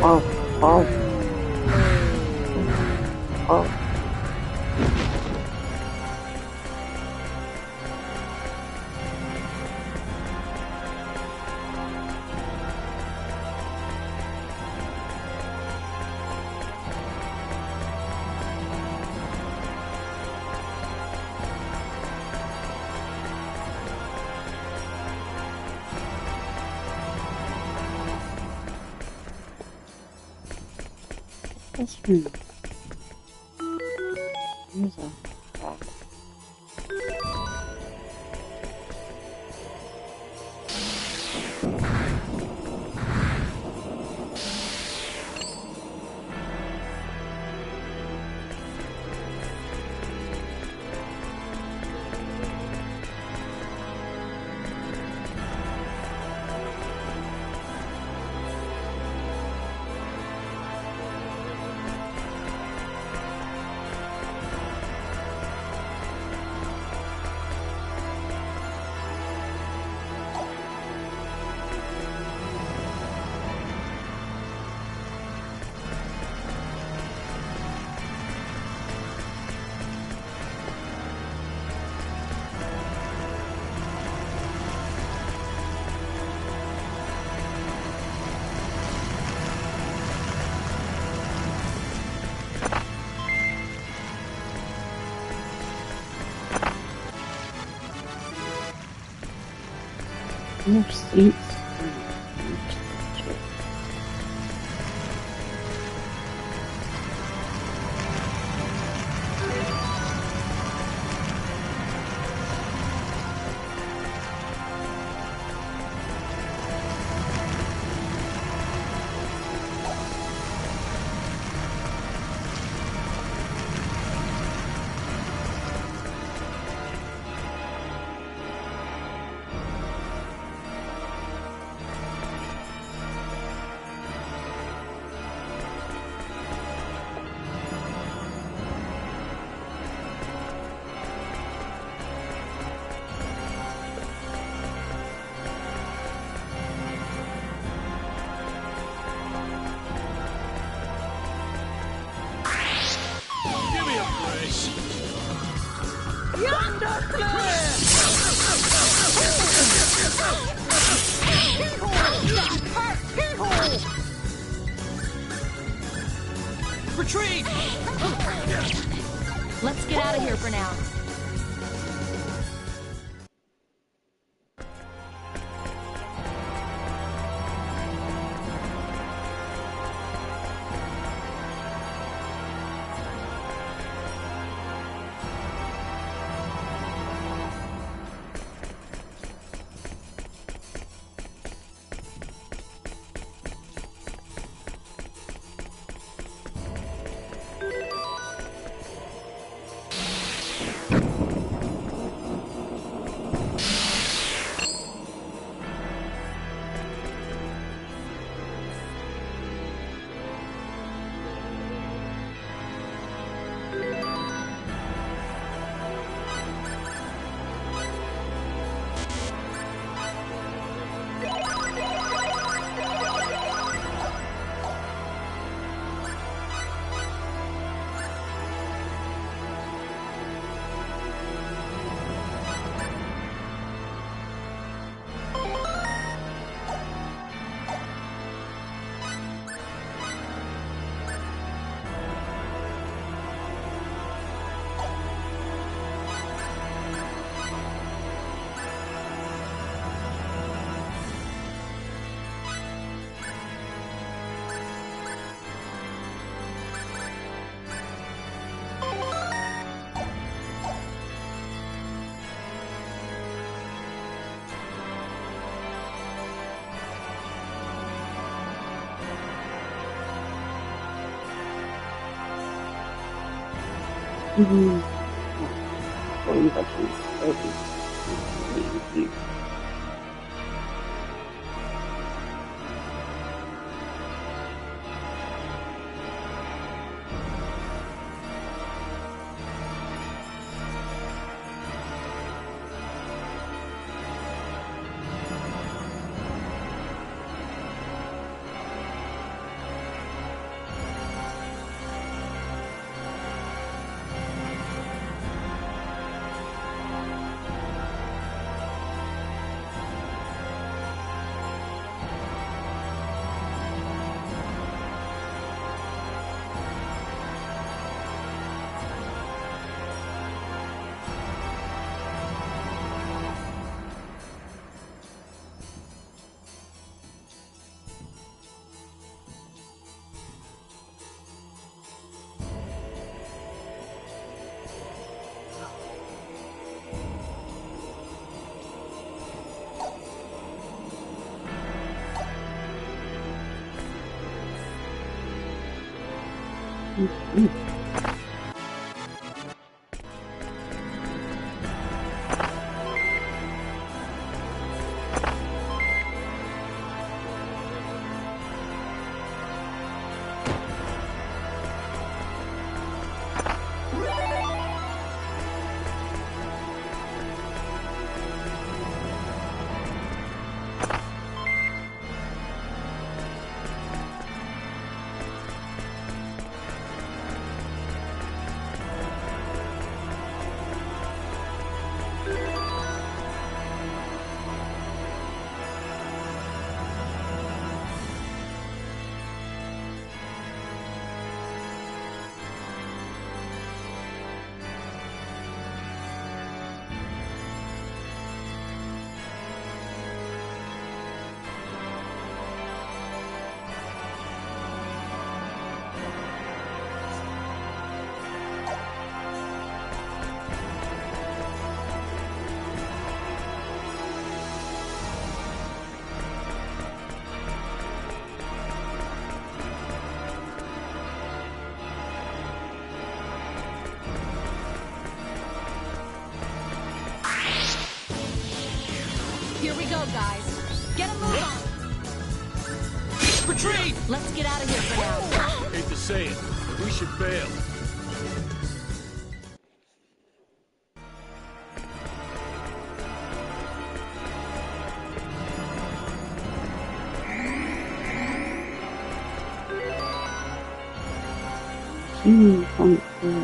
Oh, oh. Oh. This one. Here's a crack. Your seats. Give me a break. Retreat! Let's get out of here for now. Mm-hmm. I believe I can stay here. Mm-hmm. go, guys. Get a move on. Retreat! Let's get out of here for now. Hate to say it, but we should bail. Point two.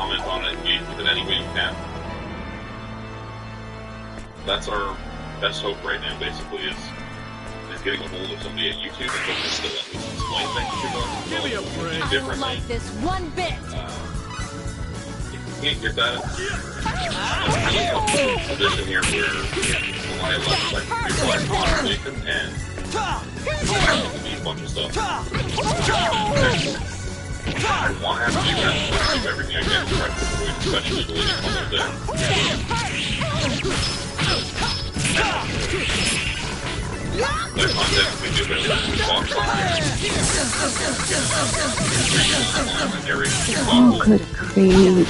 comment on it, engage with it any way you can. That's our best hope right now, basically, is getting a hold of somebody at YouTube and hoping to at least explain things to them. Give me a break. I don't like this one bit. If you can't get that, I'm in a position here where I left like realize conversation and I need a bunch of stuff. I want to have to do that, so I do everything I can to try to avoid especially deleting content there. The content we do is Oh, good grief.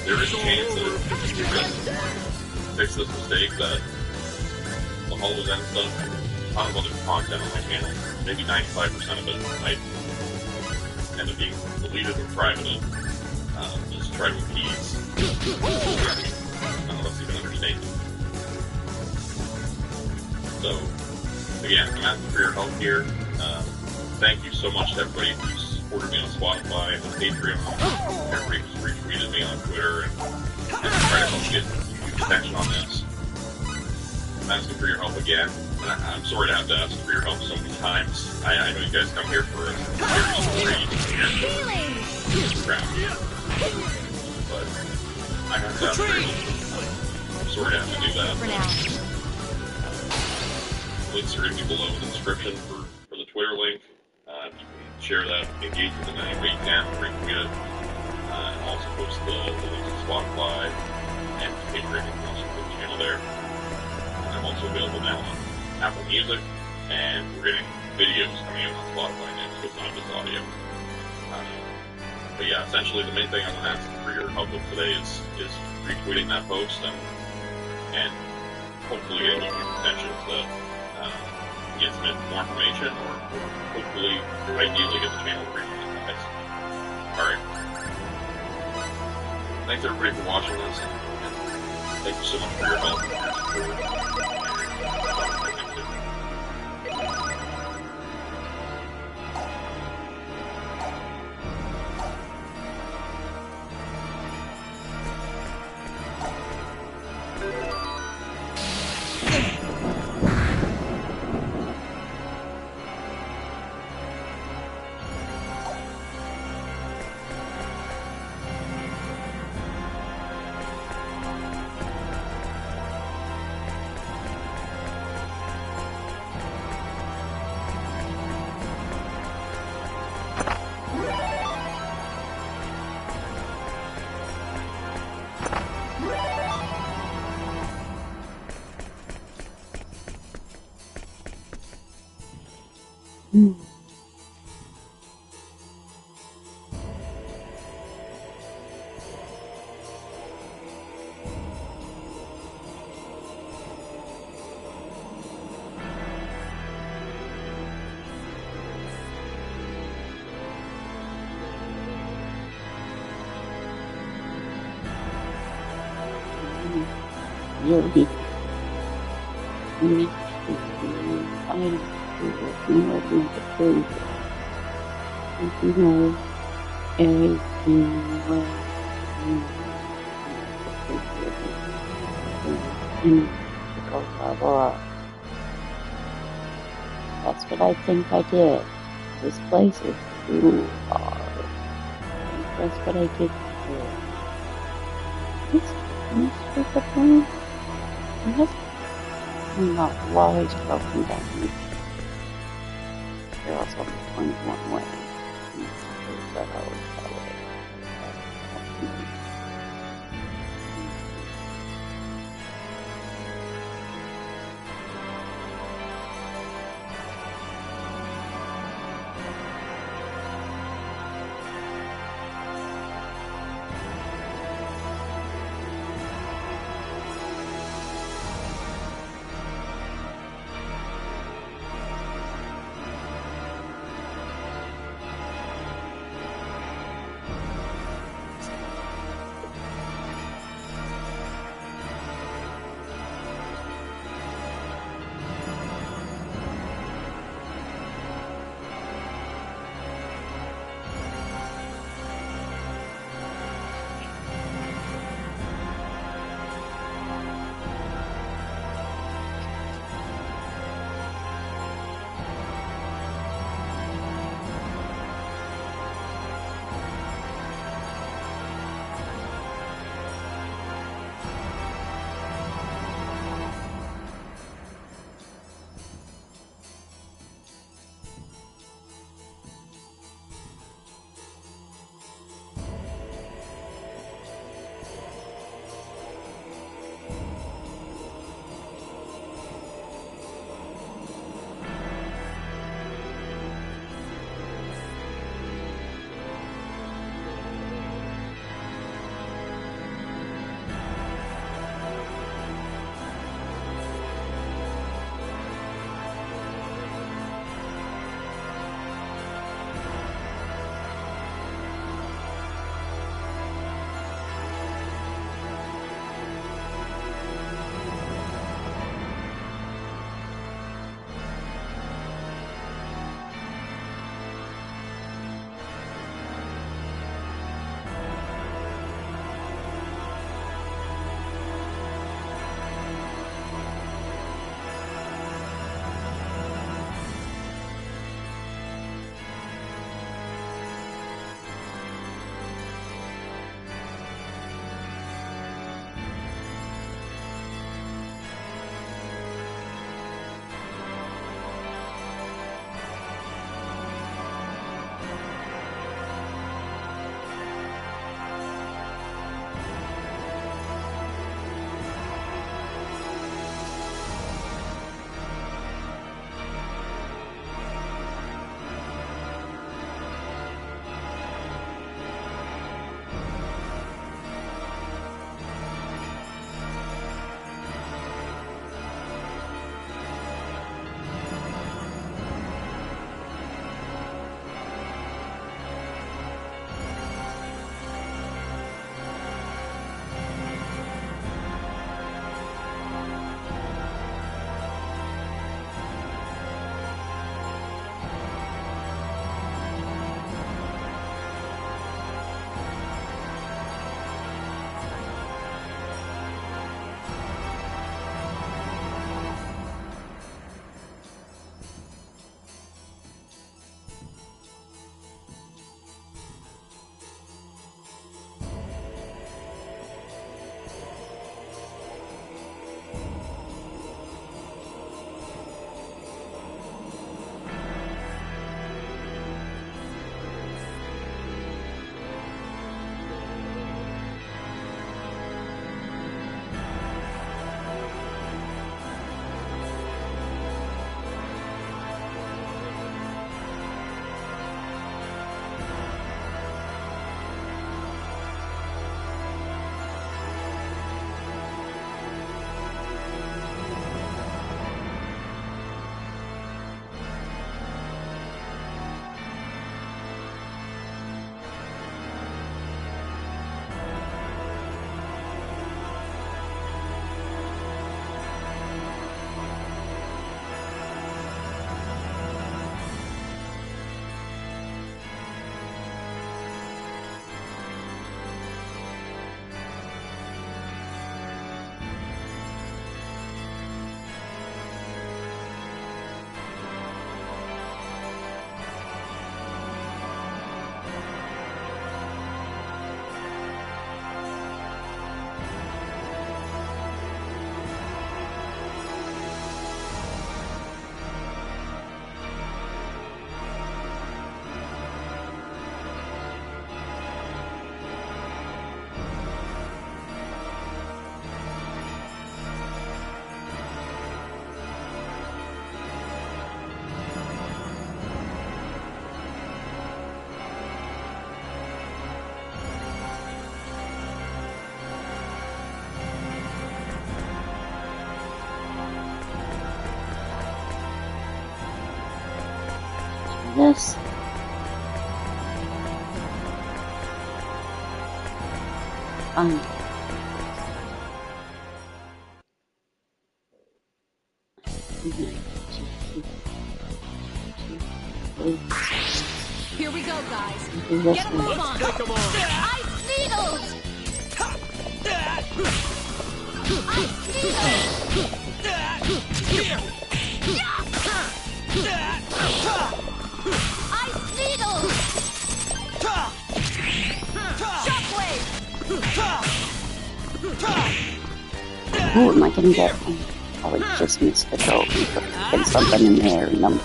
There is a chance that if we just fix this mistake that the Hollows End stuff, a ton of other content on my channel, maybe 95% of it might end up being deleted or privated, just try to appease. None of us even understand. So, again, I'm asking for your help here. Thank you so much to everybody who's supported me on Spotify and Patreon. Everybody who's retweeted me on Twitter and tried to help get YouTube attention on this. I'm asking for your help again. And I'm sorry to have to ask for your help so many times. I know you guys come here for a very crap. But I have to ask for your help. I'm sorry to have to do that. For now. Links are going to be below in the description for the Twitter link. You can share that, engage with it in any way you can, retweet it, and also post the link to Spotify and Patreon. You can also put the channel there. And I'm also available now on Apple Music, and we're getting videos coming out on Spotify now, so it's not just audio. But yeah, essentially the main thing I'm asking for your help with today is retweeting that post and hopefully getting YouTube attention to get some more information, or hopefully, ideally, get the channel remonetized. Alright. Thanks everybody for watching this, and thank you so much for your help. Really need to find people who know the truth. And who know everything well. And go level up. That's what I think I did. This place is too hard. That's what I did before. This was the plan. I'm not wise broken down. There are also only one way. And that I always follow it. this? Fine. Here we go, guys. Do this Get a one. move on. Take them on. Ice needles! Ice needles! Ice needles! Shockwave! Who am I gonna get? Oh, it just missed the goal. Get something in there. Number.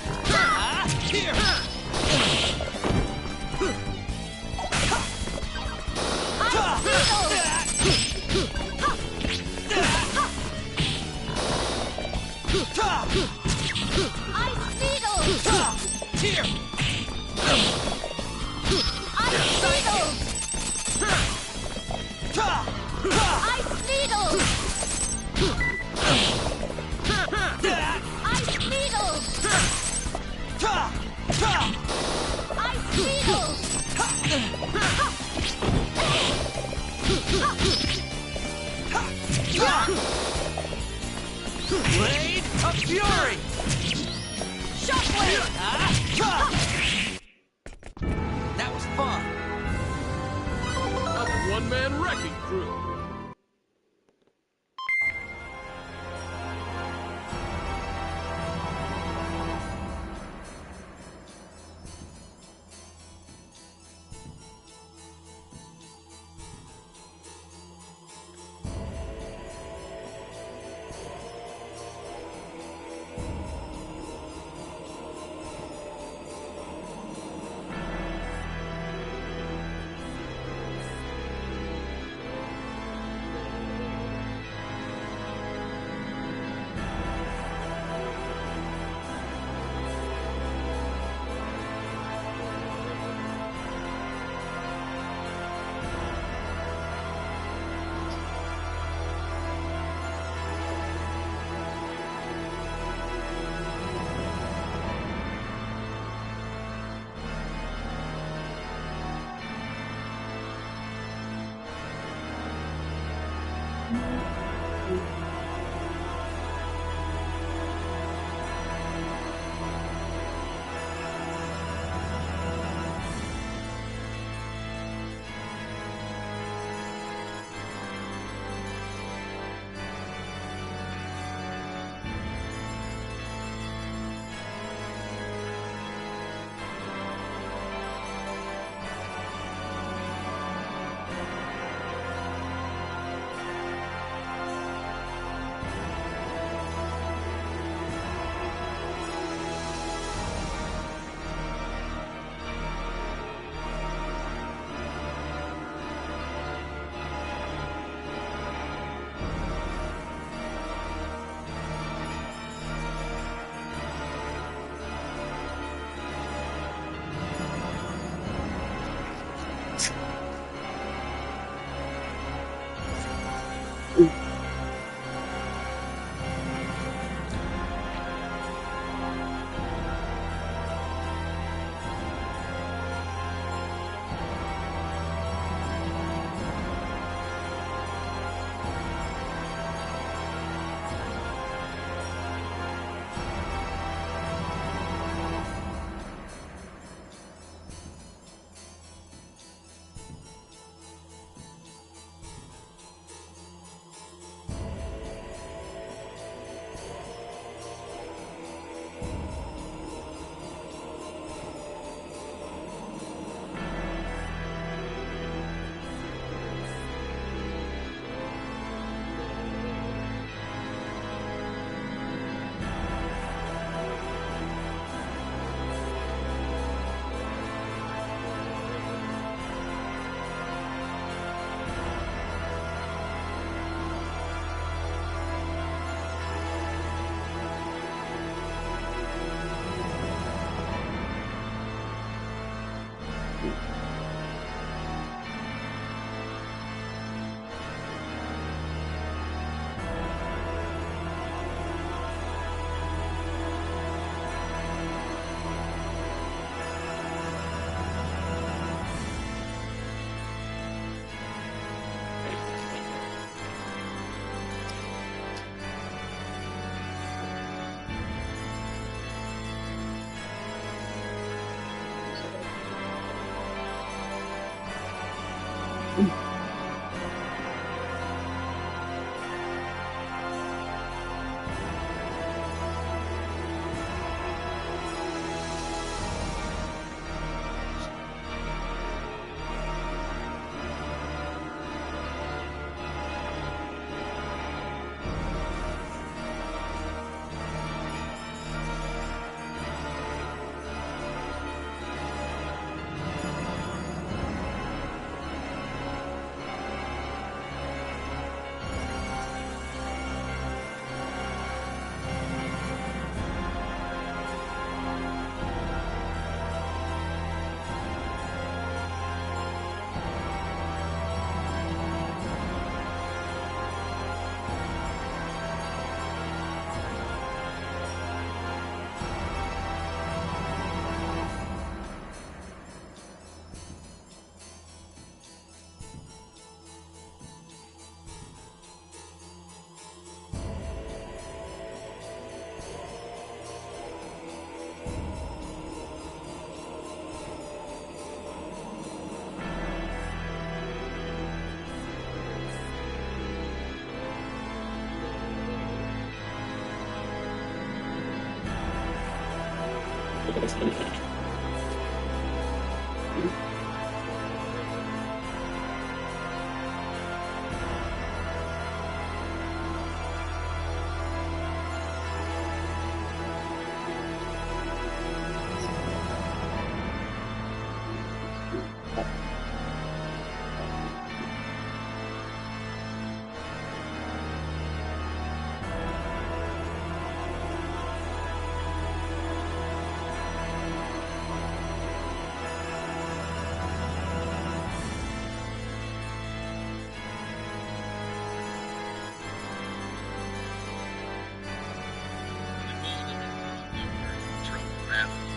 Blade of Fury! Shockwave! That was fun. A one-man wrecking crew.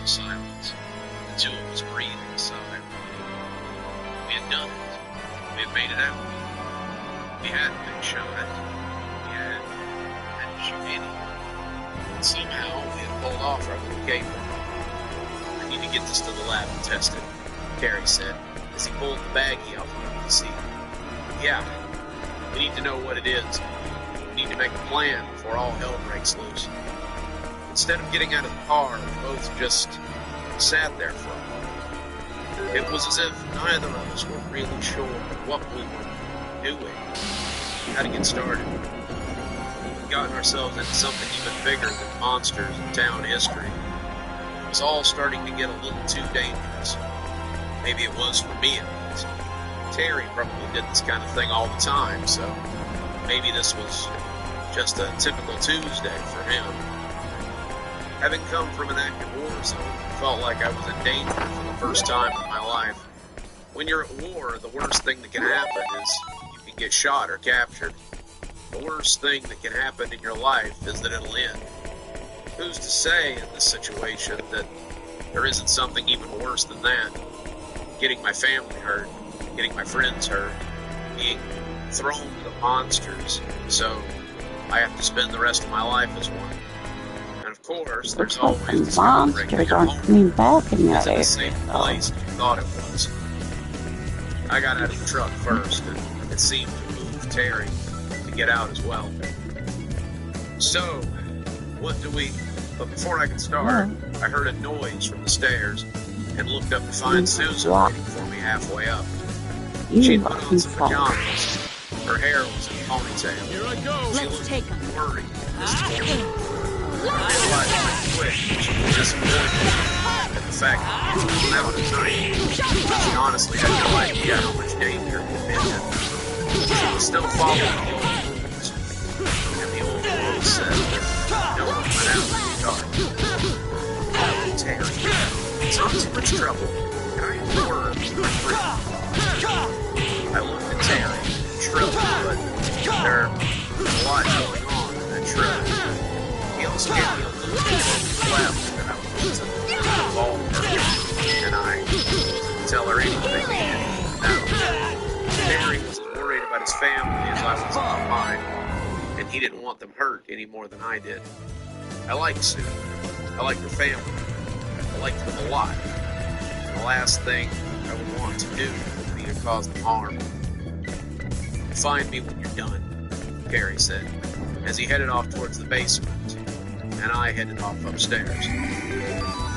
Silence. The two of us breathed a sigh. We had done it. We had made it out. We hadn't been shot. We hadn't shoot any. And somehow we had pulled off our little caper. I need to get this to the lab and test it, Terry said, as he pulled the baggie off of the seat. Yeah, we need to know what it is. We need to make a plan before all hell breaks loose. Instead of getting out of the car, we both just sat there for a moment. It was as if neither of us were really sure what we were doing, how to get started. We'd gotten ourselves into something even bigger than monsters in town history. It was all starting to get a little too dangerous. Maybe it was for me at least. Terry probably did this kind of thing all the time, so maybe this was just a typical Tuesday for him. Having come from an active war zone, I felt like I was in danger for the first time in my life. When you're at war, the worst thing that can happen is you can get shot or captured. The worst thing that can happen in your life is that it'll end. Who's to say in this situation that there isn't something even worse than that? Getting my family hurt, getting my friends hurt, being thrown to monsters, so I have to spend the rest of my life as one. Of course, there's always this monsters aren't coming back in that area. The same place you thought it was. I got out of the truck first, and it seemed to move Terry to get out as well. So, what do we... But before I could start, I heard a noise from the stairs and looked up to find Susan waiting for me halfway up. She'd put on some pajamas. Her hair was in a ponytail. Here I go. She looked worried. I realized pretty quick she was disappointed at the fact that we were out at night. She honestly had no idea how much danger had been in. She was still following the old rules, and the old rules said that no one went out in the dark. Terry, it's not too much trouble. Can I have a word with my friend? I looked at Terry, shriveled, but there was a lot going on in that shrivel. He also gave me a little bit of left that I wasn't involved with, and I didn't tell her anything. No. Terry was as worried about his family as I was about mine, and he didn't want them hurt any more than I did. I liked Sue. I liked her family. I liked them a lot. And the last thing I would want to do would be to cause them harm. Find me when you're done, Terry said, as he headed off towards the basement, and I headed off upstairs.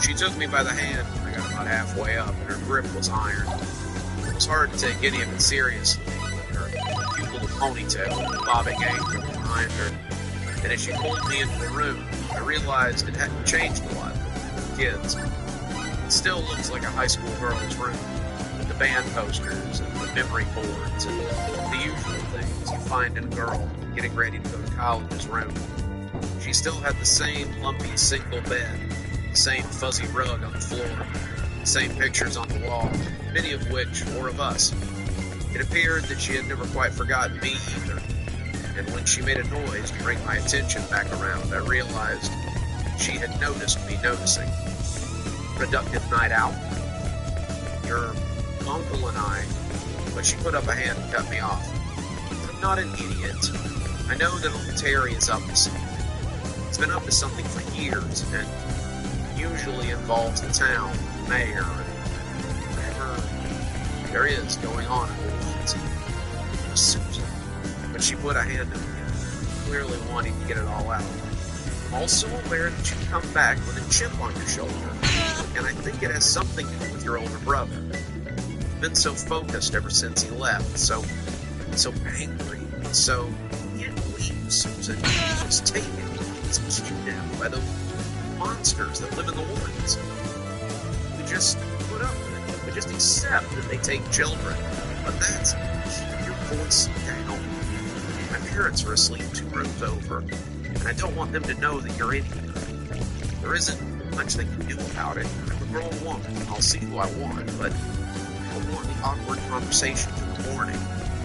She took me by the hand when I got about halfway up, and her grip was iron. It was hard to take any of it seriously, her cute little ponytail bobbing angrily behind her. And as she pulled me into the room, I realized it hadn't changed a lot for kids. It still looks like a high school girl's room, with the band posters and the memory boards and the usual things you find in a girl getting ready to go to college's room. She still had the same lumpy single bed, the same fuzzy rug on the floor, the same pictures on the wall, many of which were of us. It appeared that she had never quite forgotten me either, and when she made a noise to bring my attention back around, I realized she had noticed me noticing. Productive night out? Your uncle and I... But she put up a hand and cut me off. I'm not an idiot. I know that Uncle Terry is up to something. He's been up to something for years, and usually involves the town, the mayor, and whatever there is going on in the woods. Susan. But she put a hand up again, clearly wanting to get it all out. I'm also aware that you come back with a chip on your shoulder, and I think it has something to do with your older brother. You've been so focused ever since he left, so angry, so he can't believe Susan was taken. He's kidnapped by those monsters that live in the woods. We just put up with it. We just accept that they take children. But that's keep your voice down. My parents are asleep 2 rooms over, and I don't want them to know that you're in here. There isn't much they can do about it. I'm a grown woman. I'll see who I want, but I don't want the awkward conversations in the morning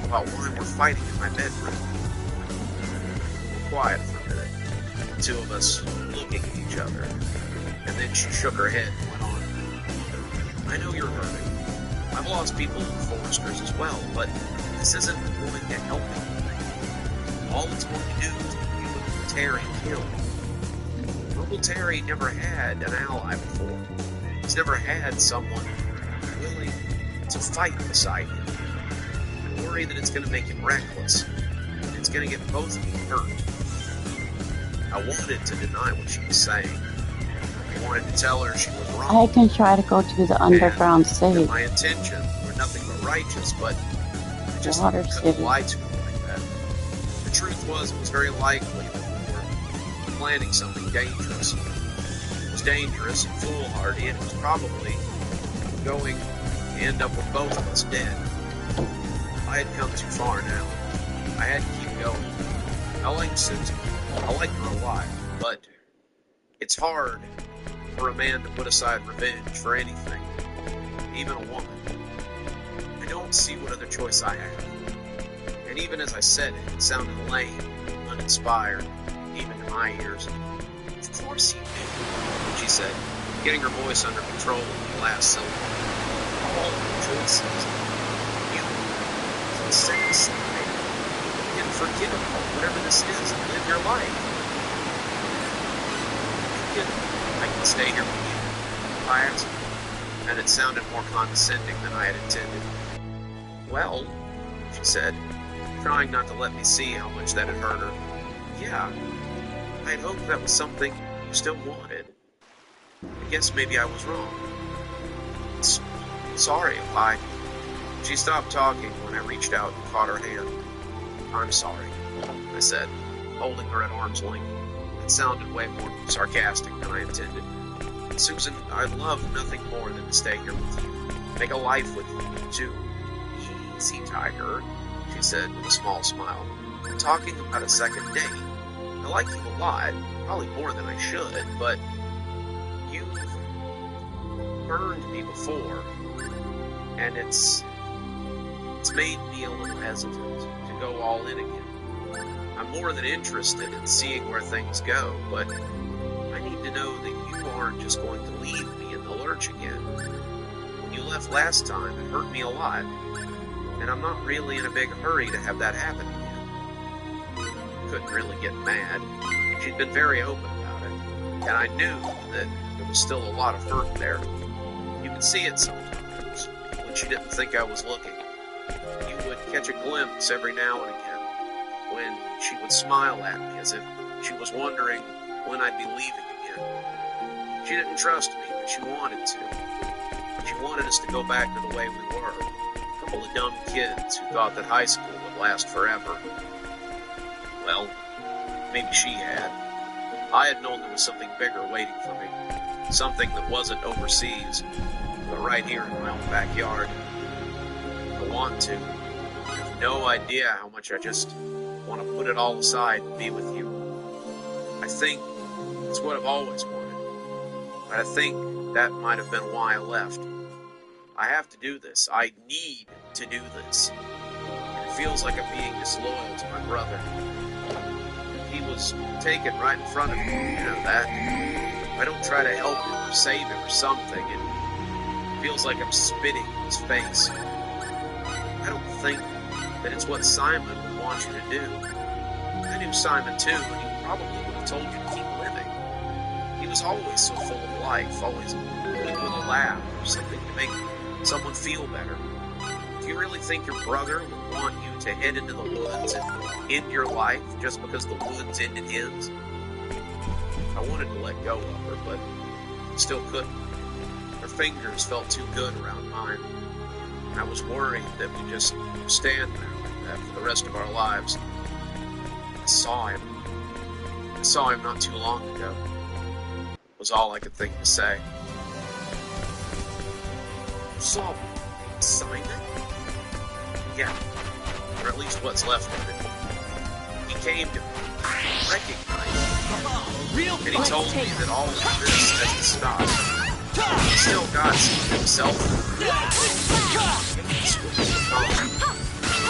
about why we're fighting in my bedroom. We're quiet for a minute. The two of us looking at each other. And then she shook her head and went on. I know you're hurting. I've lost people in Foresters as well, but this isn't going to help anything. All it's going to do is get you and Terry killed. Uncle Terry never had an ally before. He's never had someone willing to fight beside him. I worry that it's going to make him reckless. It's going to get both of you hurt. I wanted to deny what she was saying. I wanted to tell her she was wrong. I can try to go to the underground safe. My intentions were nothing but righteous, but I just Water couldn't City. lie to her like that. The truth was, it was very likely that we were planning something dangerous. It was dangerous and foolhardy, and it was probably going to end up with both of us dead. I had come too far now. I had to keep going. I liked Susan. I liked her a lot, but it's hard for a man to put aside revenge for anything, even a woman. I don't see what other choice I have. And even as I said it, it sounded lame, uninspired, even to my ears. Of course you do, she said, getting her voice under control in the last syllable. All choices. You can set aside and forget about whatever this is and live your life. I can stay here with you, I asked, and it sounded more condescending than I had intended. Well, she said, trying not to let me see how much that had hurt her. Yeah, I'd hoped that was something you still wanted. I guess maybe I was wrong. Sorry if I... She stopped talking when I reached out and caught her hand. I'm sorry, I said, holding her at arm's length. It sounded way more sarcastic than I intended. Susan, I'd love nothing more than to stay here with you. Make a life with you, too. Easy, Tiger, she said with a small smile. I'm talking about a second date. I like you a lot, probably more than I should, but you've burned me before, and it's made me a little hesitant to go all in again. I'm more than interested in seeing where things go, but I need to know that you aren't just going to leave me in the lurch again. When you left last time, it hurt me a lot, and I'm not really in a big hurry to have that happen again. Couldn't really get mad. She'd been very open about it, and I knew that there was still a lot of hurt there. You could see it sometimes, when she didn't think I was looking. You would catch a glimpse every now and again, when she would smile at me as if she was wondering when I'd be leaving again. She didn't trust me, but she wanted to. She wanted us to go back to the way we were. A couple of dumb kids who thought that high school would last forever. Well, maybe she had. I had known there was something bigger waiting for me. Something that wasn't overseas, but right here in my own backyard. I want to. I have no idea how much I just want to put it all aside and be with you. I think it's what I've always wanted. But I think that might have been why I left. I have to do this. I need to do this. It feels like I'm being disloyal to my brother. He was taken right in front of me, you know that. I don't try to help him or save him or something, it feels like I'm spitting in his face. I don't think that it's what Simon would want you to do. I knew Simon too, and he probably would have told you to keep living. He was always so full of life, always good with a laugh or something to make someone feel better. Do you really think your brother would want you to head into the woods and end your life just because the woods ended his? I wanted to let go of her, but still couldn't. Her fingers felt too good around mine. I was worried that we'd just stand there like that for the rest of our lives. I saw him. I saw him not too long ago. Was all I could think to say. You saw Simon? Yeah, or at least what's left of it. He came to me, recognized me, and he told me that all of this has to stop. He still got some of himself.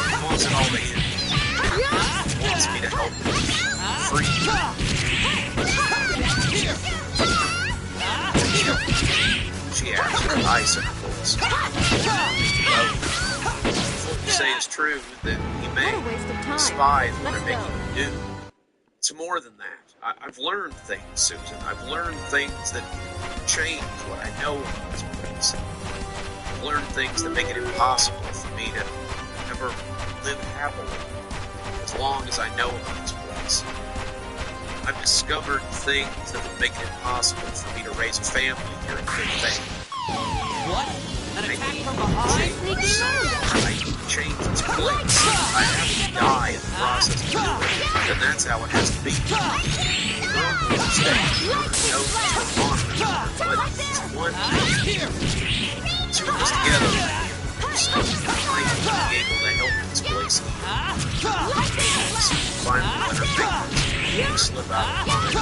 He wants it all to end. He wants me to help him. Free. She asked with ice in her voice. If what you say is true, then he may despise what I'm making him do. It's more than that. I've learned things, Susan. I've learned things that change what I know about this place. I've learned things that make it impossible for me to ever live happily as long as I know about this place. I've discovered things that would make it impossible for me to raise a family here in good faith. What? An attack from behind? I need to change its place. I have to die in the process of doing it, and that's how it has to be. Her own mistake. No honor, but it's one thing. Two of us together, something might be able to help this place. Finally, let her fingers slip out of mine.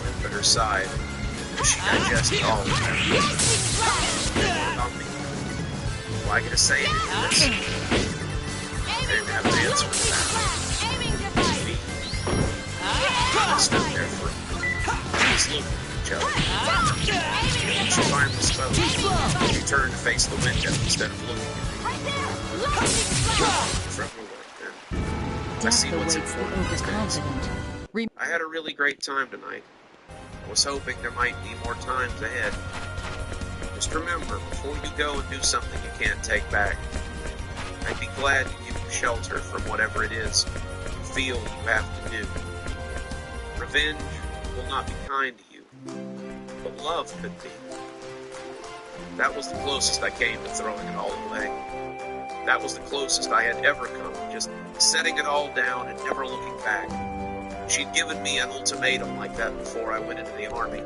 Limp at her side. She digested all of that. Well, I gotta say it to this. I didn't have an answer for that. I stood there for a minute, just looking at each other. When she finally spoke, she turned to face the window instead of looking at me. From her work, then. I see what's important these days. I had a really great time tonight. I was hoping there might be more times ahead. Just remember, before you go and do something you can't take back, I'd be glad to give you shelter from whatever it is you feel you have to do. Revenge will not be kind to you, but love could be. That was the closest I came to throwing it all away. That was the closest I had ever come, just setting it all down and never looking back. She'd given me an ultimatum like that before I went into the army.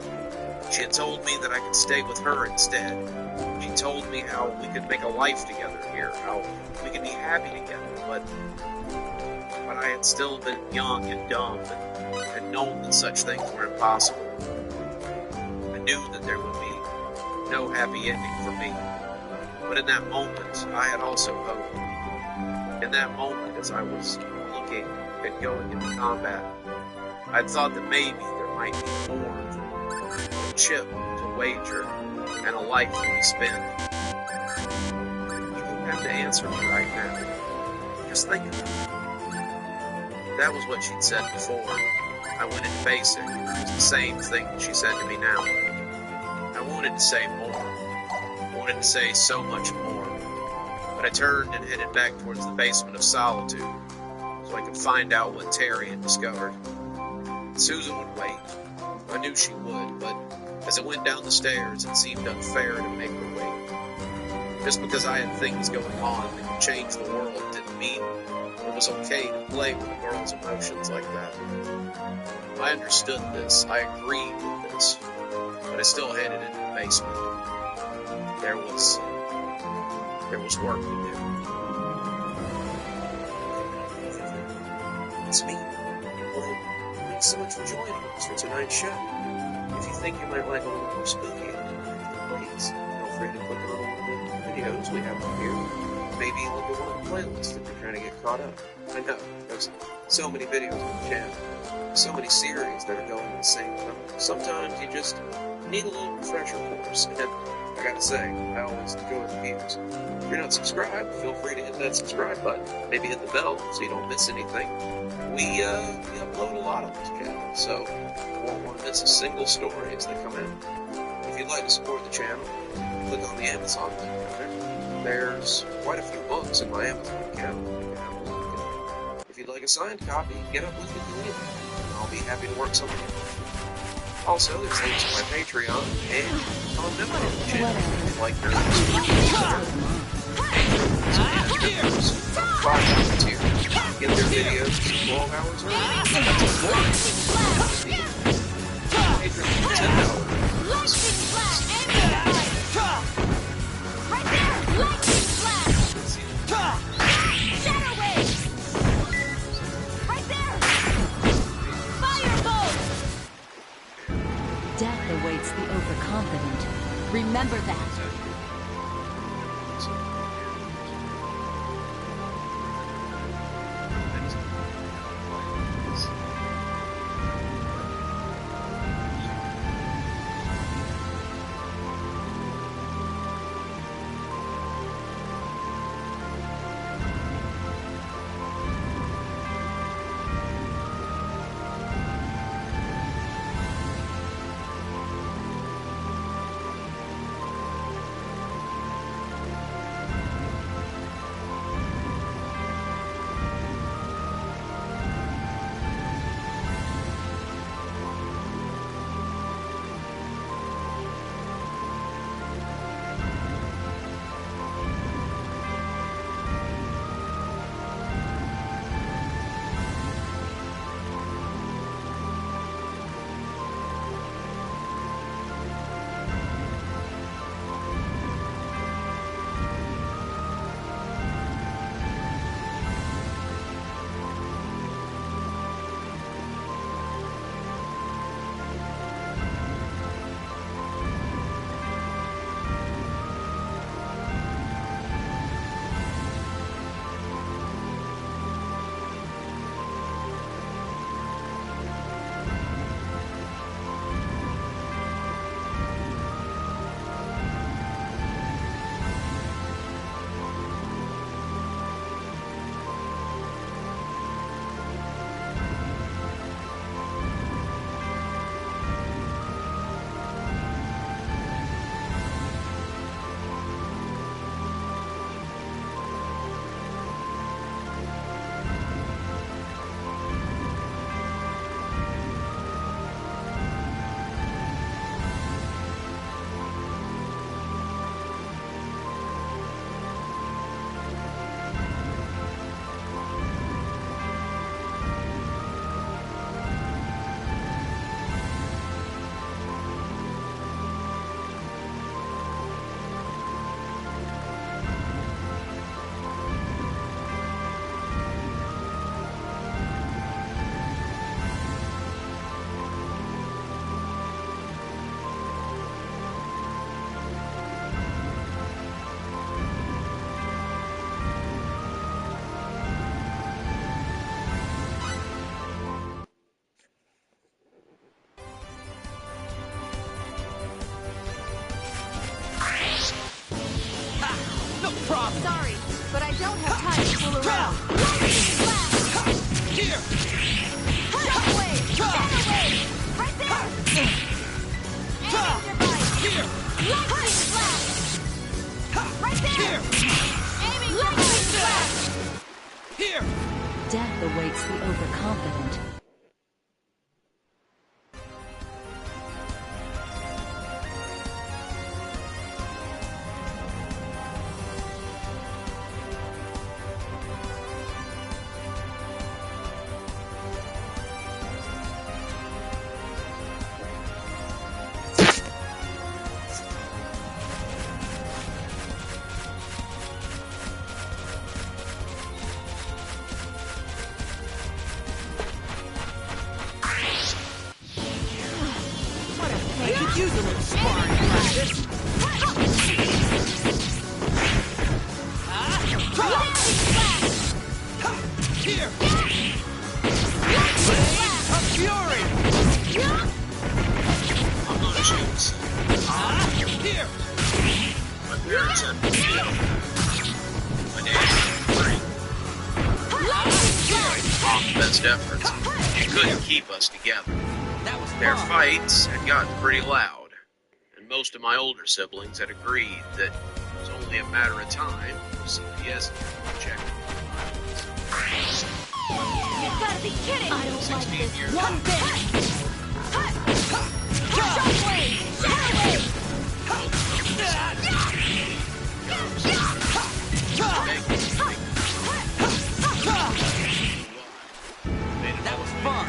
She had told me that I could stay with her instead. She told me how we could make a life together here, how we could be happy together, but I had still been young and dumb and had known that such things were impossible. I knew that there would be no happy ending for me. But in that moment, I had also hope. In that moment, as I was looking and going into combat, I thought that maybe there might be more than a chip to wager and a life to be spent. You don't have to answer me right now. Just think about it. That was what she'd said before. I went into basic. It was the same thing that she said to me now. I wanted to say more. I wanted to say so much more. But I turned and headed back towards the basement of Solitude so I could find out what Terry had discovered. Susan would wait. I knew she would, but as I went down the stairs, it seemed unfair to make her wait. Just because I had things going on that could change the world didn't mean it was okay to play with a girl's emotions like that. I understood this. I agreed with this. But I still headed into the basement. There was work to do. It's me. Well, thanks so much for joining us for tonight's show. If you think you might like a little more spooky, please feel free to click on one of the videos we have up here. Maybe look at one of the playlists if you're trying to get caught up. I know, there's so many videos on the channel, so many series that are going at the same time. Sometimes you just need a little refresher course, and I gotta say, I always enjoy the views. If you're not subscribed, feel free to hit that subscribe button. Maybe hit the bell so you don't miss anything. We upload a lot on this channel, so you won't want to miss a single story as they come out. If you'd like to support the channel, click on the Amazon link down there. There's quite a few books in my Amazon account. You can have a look. If you'd like a signed copy, get up with me to leave. I'll be happy to work something out. Also, there's links to my Patreon and on the channel if you'd like their get their videos 12 hours early. Death awaits the overconfident. Remember that. Sorry, but I don't have time to fool around. Here! Jump away! Stand away! Right there! Aiming device! Here! Lightning flash! Right there! Here! Aiming lightning flash! Here! Death awaits the overconfident. I could use a little sparring practice. Here! Blade of Fury! I'm gonna choose. Here! My parents had me ill. My dad free. Mom's best efforts. She couldn't keep us together. That was Their fun. fights had gotten pretty loud, and most of my older siblings had agreed that it was only a matter of time before CPS would check. You gotta be kidding! I don't like 16 this years. one bit! Shockwave! Shockwave! That was fun.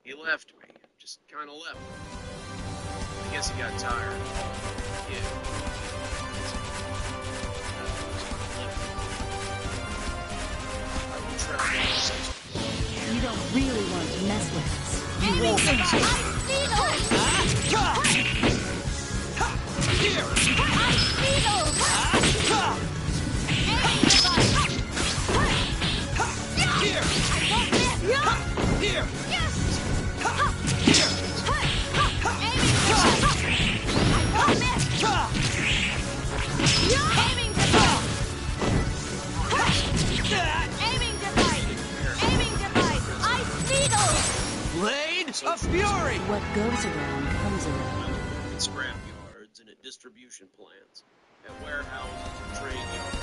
He left me. Just kind of left me. I guess he got tired. Yeah. I will travel. You don't really want to mess with us. Aiming device! Ice Here! needles! Aiming device! Here! I won't miss! Here! Yes! Here! Aiming device! I won't miss! Aiming device! Aiming device! Aiming device! Ice needles! Blade of Fury! What goes around comes around. In scrap yards and at distribution plants, at warehouses and trade yards.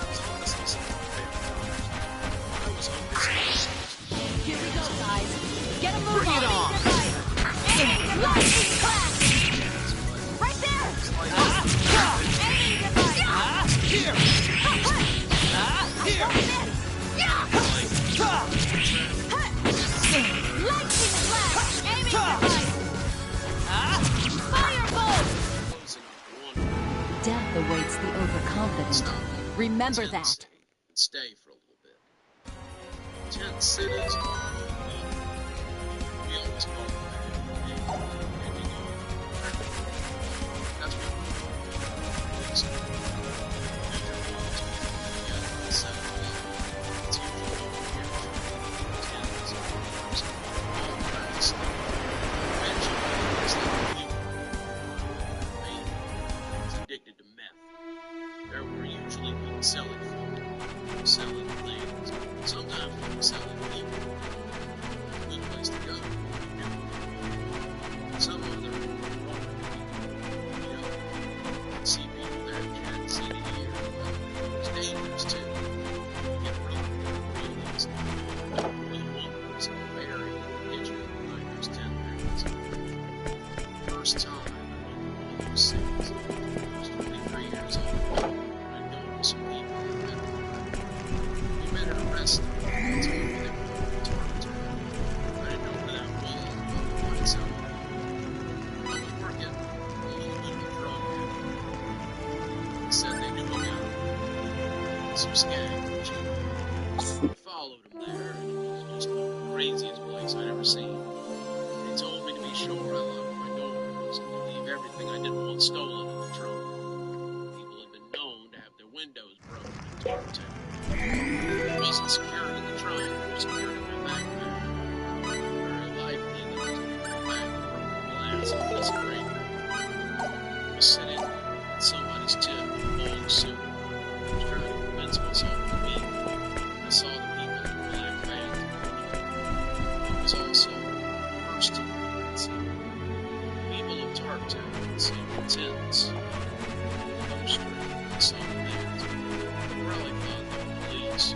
I was hopeless to see my family members. I was hopeless to see Here we go, guys. Get a move Bring it on! Aiming device! Clash! Right there! Aiming device! Here! Here! Lightning flash! Aiming device! Firebolt! closing up one Death awaits the overconfident. stop. Remember Tent that. stay and stay for a little bit. Tent cities. We always call them that. That's what we do. It's usually tents, all kinds of stuff. Eventually, it's like you. He's addicted to meth. There were usually people selling food, selling things, sometimes people selling people. A good place to go. Some other see people there that you hadn't seen in years. It's dangerous too. You get feelings. We want was buried in the kitchen behind those 10 barrels. First time I went to one of those cities. I was 23 years old. I know some people we met at a restaurant. They told me they were from Toronto. I didn't know where that was, but I might sound I was working a little bit of a drug habit. They said they knew a guy, some skag, cheap. I followed him there, and it was just the craziest place I'd ever seen. They told me to be sure I locked my doors and to leave everything I didn't want stolen in the trunk. People had been known to have their windows broken in Toronto. It wasn't secured in the trunk, it was secured in my backpack. Very likely that was in my bag of broken glass and piece of paper. I was sitting in somebody's tip in a long suit. I was trying to convince myself to meet. I saw the people in the black van. I was also first to see people of Tarktown, seeing the tents, the street, and some things. I probably thought they were police,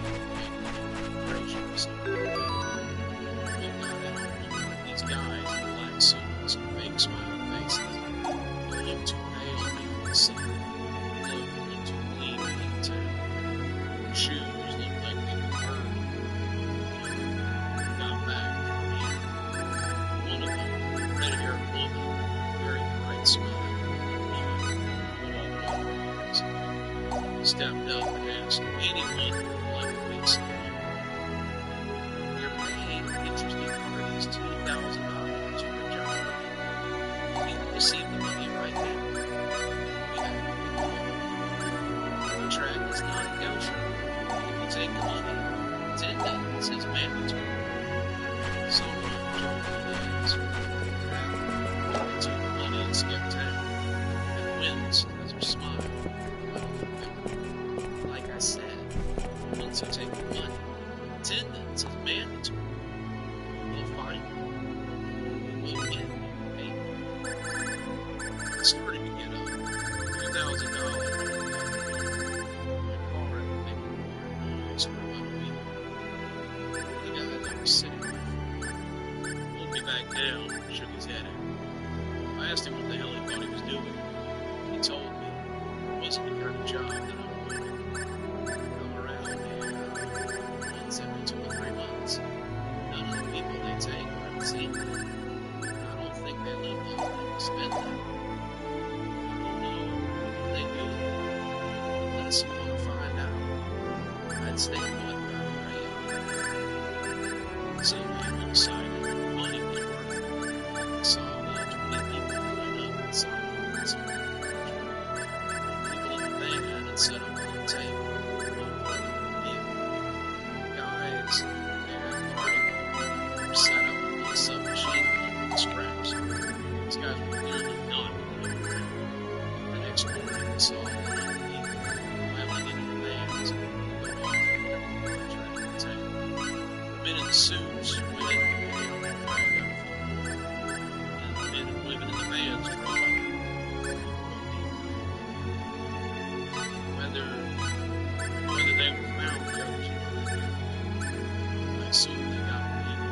immigration or something. But not that. These guys in black suits and fake smiling faces. They looked too pale to be from the city. They looked too clean to be in town. Shoes looked like they were burned. Got back from here. One of them, red-haired woman, very bright smile. Stepped up and asked anyone who would like to meet someone. Your main interesting part is $2,000 for a job. You can receive the money right now. We have the contract is non-negotiable. If you take the money, 10 days is mandatory. So much days. You take the money and skip town. And wins as her smile. Like I said, back down and shook his head at me. I asked him what the hell he thought he was doing. He told me it wasn't the kind of job that I would do. Come around here once every 2 or 3 months. None of the people they take were ever seen. I don't think they live long enough to spend that. I don't know what they do. Unless you want to find out, I'd stay put right where I am. Some people decided money was worth it. I saw about 20 people line up inside the people in the van had set up on the table. Guys and were set up with a submachine gun and scraps. These guys were clearly not moving around. The next morning, we saw them underneath, climbing into the vans and going off and trying to table. The men in the suits went in and dragged out and the men and women in the vans drove up. Whether they were found guilty, I assume they got people in the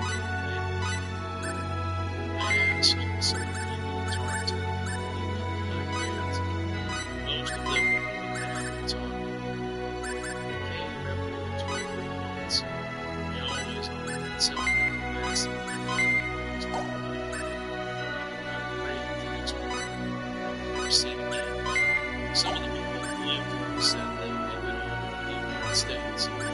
vans and some of the people in Tarleton, most of them were moving back to talk. They came every 2 or 3 months. We always offered something massive. Seen again. Some of the people who lived here said that they've been all over the United States. People who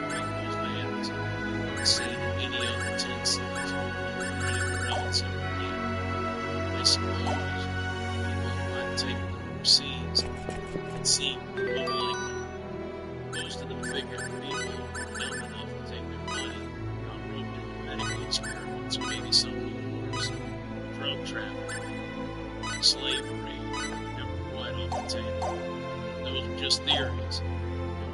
make those vans haven't seen any other tent cities or anywhere else ever again. They suppose people might take them overseas and see people like them. Most of them figured people were dumb enough to take their money, got roped into medical experiments, or maybe something worse, drug trafficking, slavery, never quite off the table. Those were just theories.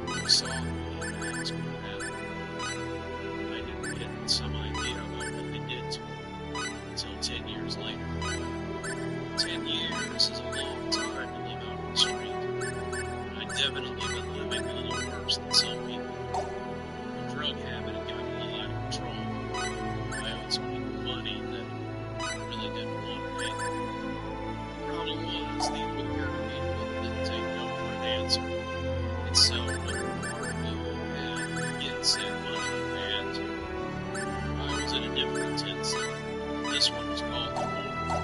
When we saw them, we asked what happened. I didn't get some idea about what they did to them until 10 years later. 10 years is a long time to live out on the street. I'd definitely been living a little worse than some people. The drug habit had gotten a little out of control. I owed some people money that I really didn't want to pay. Problem was, these were the kind of people that didn't take no for an answer. And so, when the part of me had get sent money in bad to, I was in a different tent city. This one was called the War.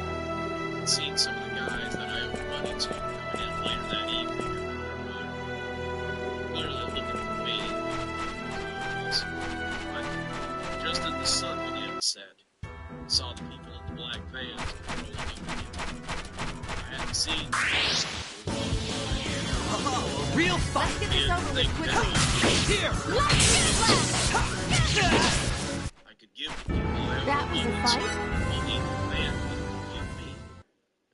I'd seen some of the guys that I owed money to coming in later that evening in the neighborhood. Clearly looking for me. But just as the sun began to set, I saw the people in the black vans rolling up again. I hadn't seen those people. Oh, a real fight! Let's get this over with quickly. Here! I could give the people I owed That was a money fight? to money the van wouldn't give me.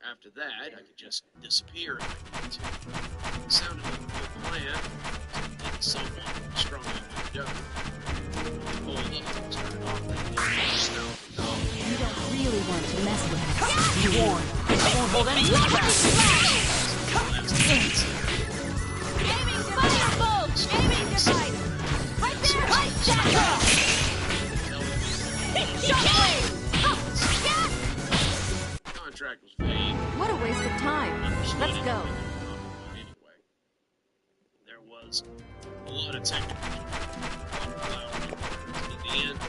After that, I could just disappear if I needed to. It sounded like a good plan until someone strung out my dough. Oh, look, turn it off that damn You don't really want to mess with us. You warned. I won't hold any back. Aiming firebolt! Aiming device! Right there! Right there! Shockwave! Contract was vague. What a waste of time. Let's go. Anyway, there was a lot of technical and at the end,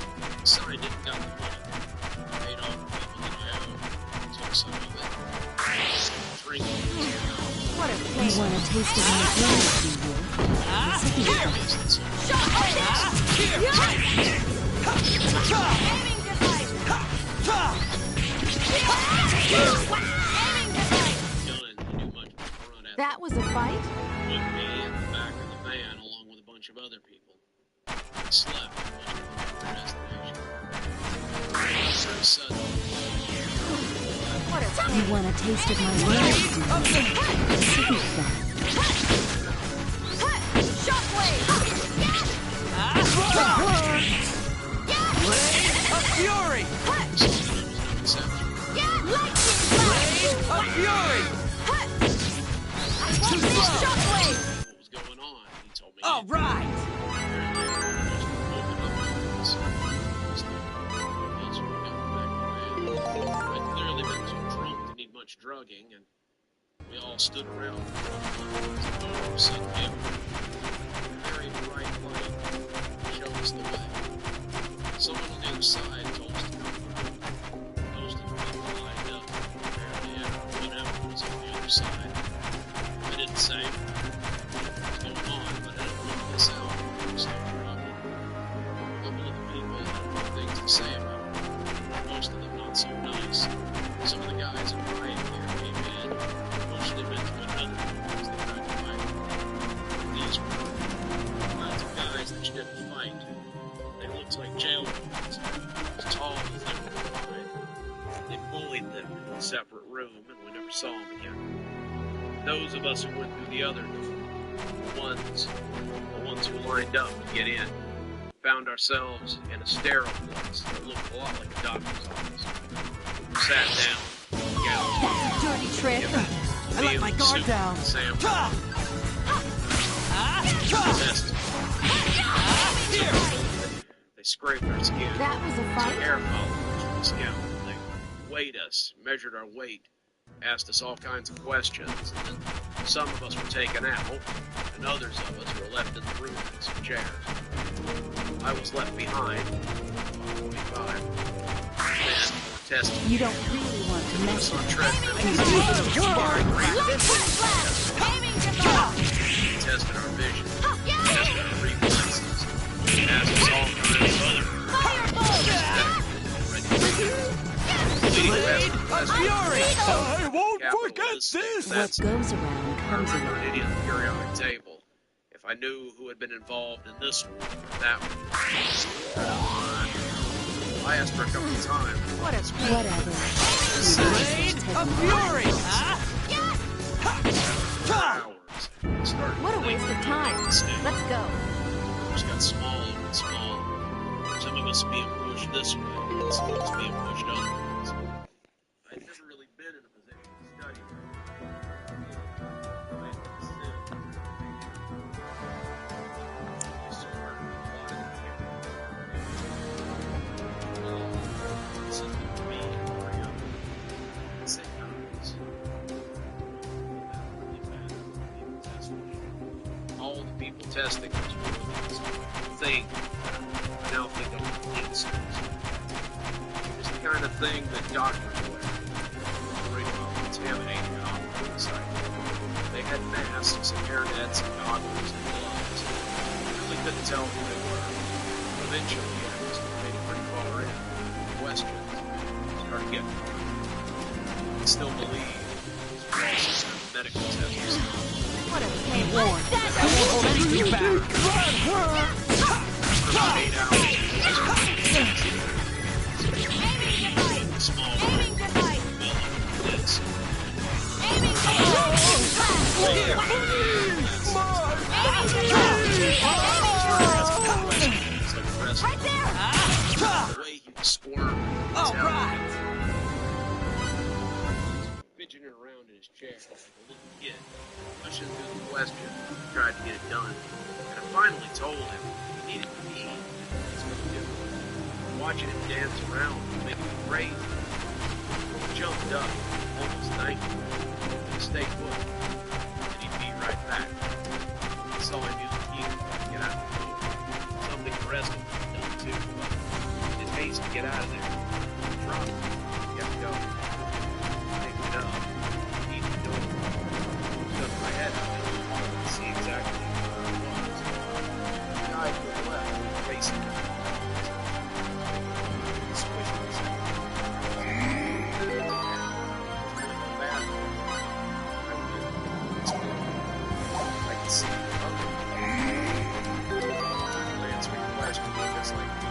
signed it, got the money. Paid off the people that I owed. Took some of it. Drinking. What a You pain. want a taste of my Dynasty, you will? Shockwave! Aiming device! Aiming device! That was a fight? With me in the back of the van along with a bunch of other people. I slept most of our destination. Very suddenly. What a You want a taste of my Dynasty, you will? Shockwave! Of fury! Lightning blast! Of fury! Shockwave! What was going on? He told me. All right! hugging, and we all stood around. Suddenly, a very bright light showed us the way. Someone on the other side told us to come around. Most of the people lined up there and whatever was on the other side. I didn't say what's going on, but I didn't want to miss out. So a couple of the people had things to say about it. Most of them not so nice. Some of the guys in riot gear came in and pushed them into another as they tried to fight. These were lots of guys that you didn't fight. They looked like jailbirds, as tall as they were fine. They bullied them in a separate room, and we never saw them again. Those of us who went through the other door, the ones who lined up to get in, found ourselves in a sterile place that looked a lot like a doctor's office. We sat down, gouged. That's a dirty trick. I let my guard down. They scraped our skin. That was a fight? Hair followers from the scalp. They weighed us, measured our weight, asked us all kinds of questions, and then some of us were taken out, and others of us were left in the room in some chairs. I was left behind, about 45. Then tested. You don't really want to mess on with treadmill. Tested our vision. Tested our reflexes. Asked us all kinds of other I won't forget this! what goes around comes I remembered around. it on the periodic table. If I knew who had been involved in this one or that one. I asked her a couple of times. Whatever. Blade of Fury! What a waste of time. Let's go. Just got smaller and smaller. Some of us being pushed this way, and some of us being pushed other ways. I'd never really been in a position to study her. All the people testing this thing I now think of as it's the kind of thing that doctors wear. Worried about contaminating an operating site. They had masks and hairnets and goggles and gloves. You really couldn't tell who they were. Eventually, I was getting pretty far in. Questions started getting hard. I still believe these were also some medical tests. What a Be warned. I won't hold anything back. Right there! The way he squirmed. All right. Fidgeting around in his chair like a little kid, pushing through the question, tried to get it done. And I finally told him he needed me. That's what he did. Watching him dance around was making me crazy. He jumped up, almost thanked me. He stayed put, and he'd be right back. I saw him use the key to get out of the door. Something the rest of them had done too. In his haste to get out of there, he dropped it. He kept going. Picked it up. He didn't do it. Stuck my head out to see exactly where it was. The guy to the left, facing me. Squishing his head. Bad. I can see the other. Answering the question just like me.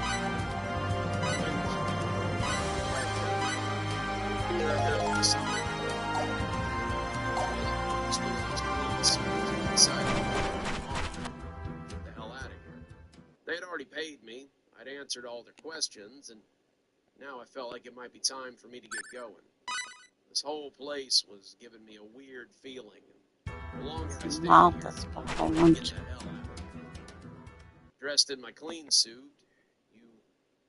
The hell out of here. They had already paid me. I'd answered all their questions, and now I felt like it might be time for me to get going. This whole place was giving me a weird feeling, and the longer I stayed Not here, the spot I the more want get to. the hell out of here. Dressed in my clean suit, you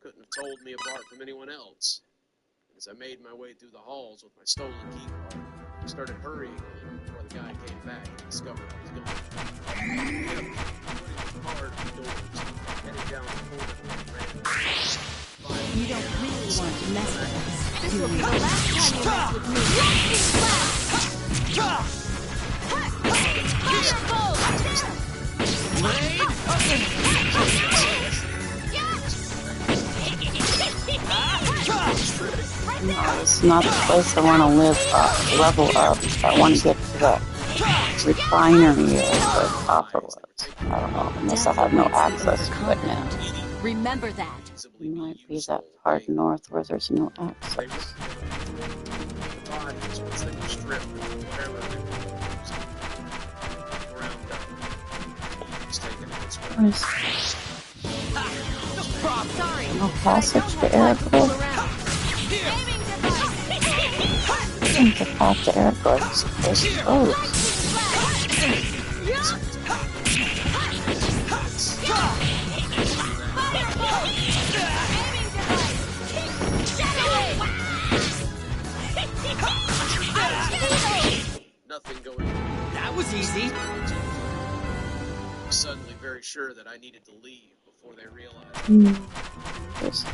couldn't have told me apart from anyone else. As I made my way through the halls with my stolen key card, Started hurrying before the guy came back and discovered I was gone. Putting the car to the doors, heading down the corridor, ran. You don't really want to mess with us. This will be the last time you mess with me. Lightning flash! Firebolt! No, it's not the place I want to live up, level up. I want to get to the refinery where the copper was. I don't know, unless I have no access to it now. Remember that. It might be that part north where there's no access. Bodies, once they were stripped, wherever they were ground up, was taken in its What is Sorry. no passage to Erico? I think the path to Erico is closed. nothing going on. That was easy. I was suddenly very sure that I needed to leave before they realized. It was shut.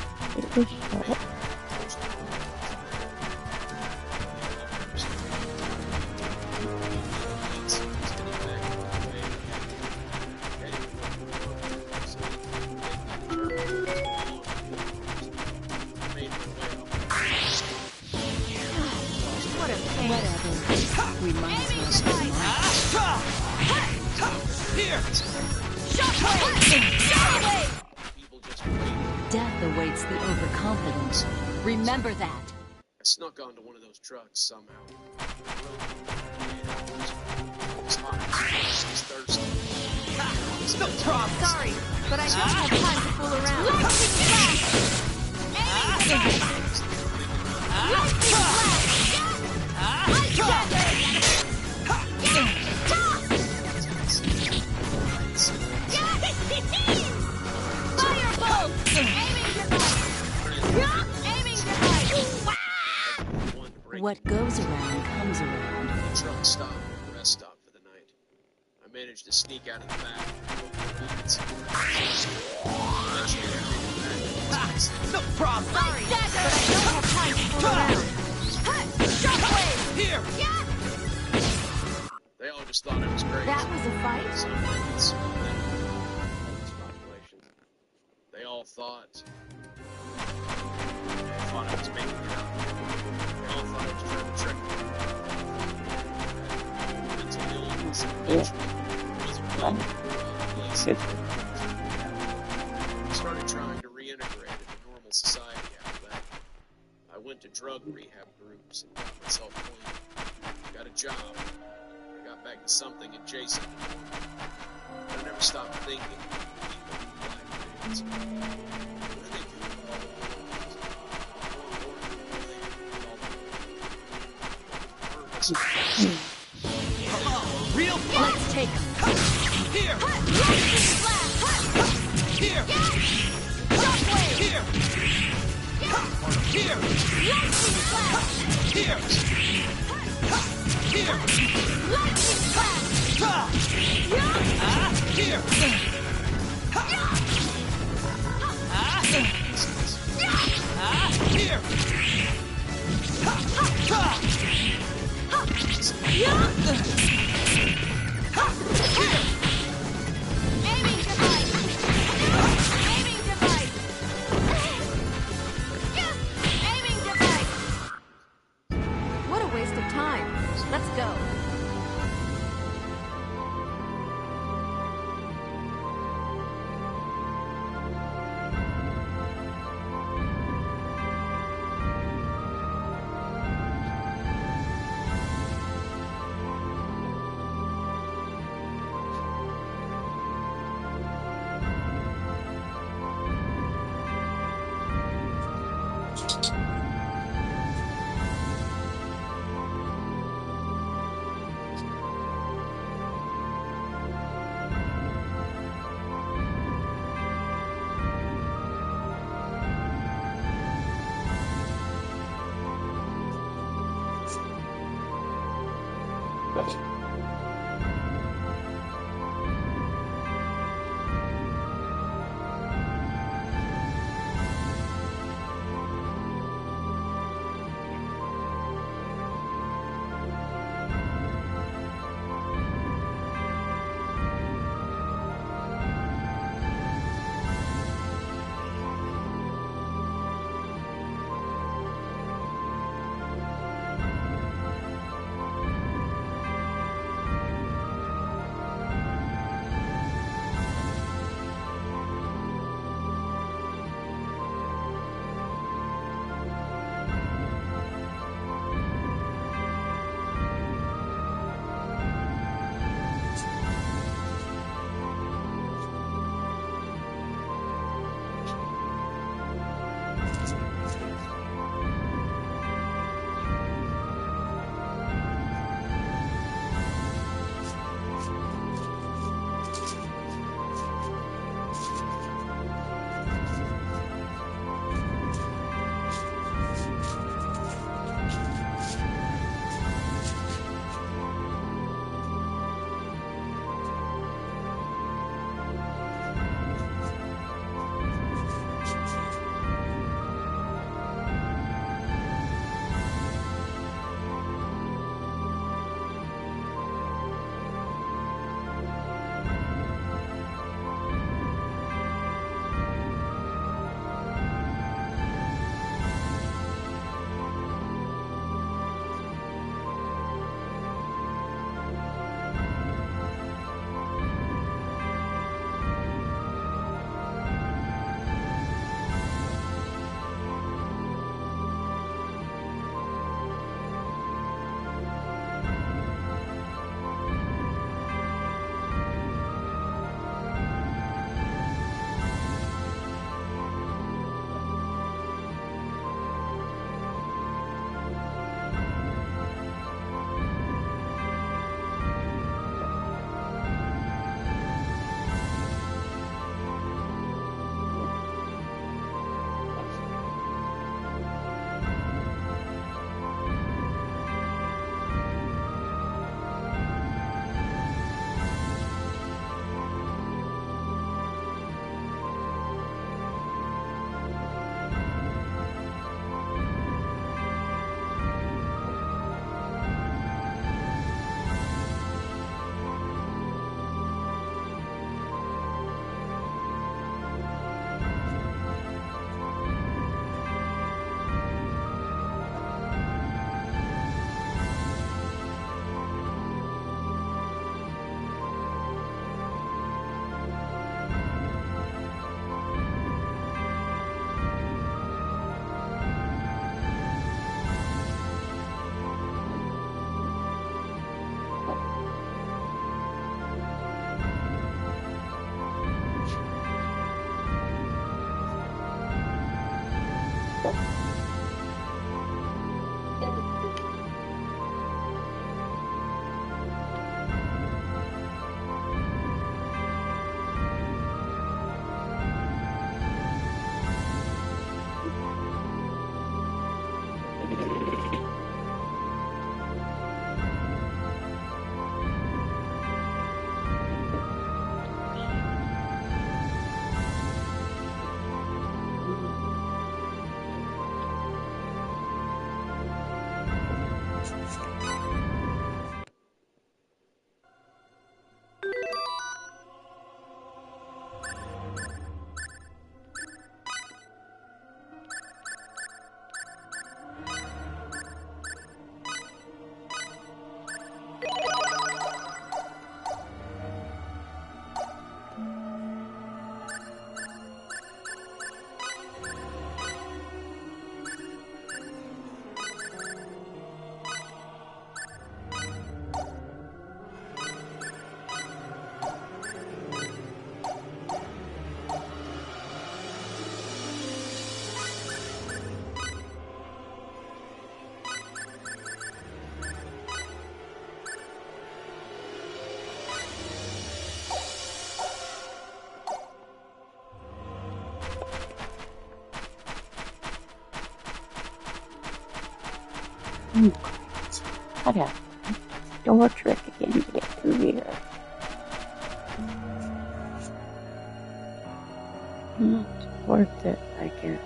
We might as well. Here! Death awaits the overconfident. Remember that. I snuck onto one of those trucks somehow. It was hot. I was thirsty. No problem. Sorry, but I don't have time to fool around. Lightning What goes around comes around. The truck stopped at the rest stop for the night. I managed to sneak out of the back. No problem. Sorry, but I don't have time to fool around. Here! They all just thought I was crazy. That was a fight? Some it's population. They all thought I was making it up. They all thought I was trying to trick me. Mental illness eventually I started trying to reintegrate into normal society after that. I went to drug rehab groups and got myself clean. Got a job. I got back to something adjacent. But I never stopped thinking about people in black bands. What do they do with all Come on, real fun! Let's take them. Here! Here! Here! Here! Here! Here! Here! Here! What a waste of time. Let's go. Oh, great. What happened? door trick again to get through here. Not worth it, I guess.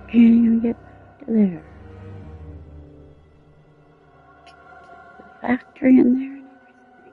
Can't even get back to there. The factory in there and everything.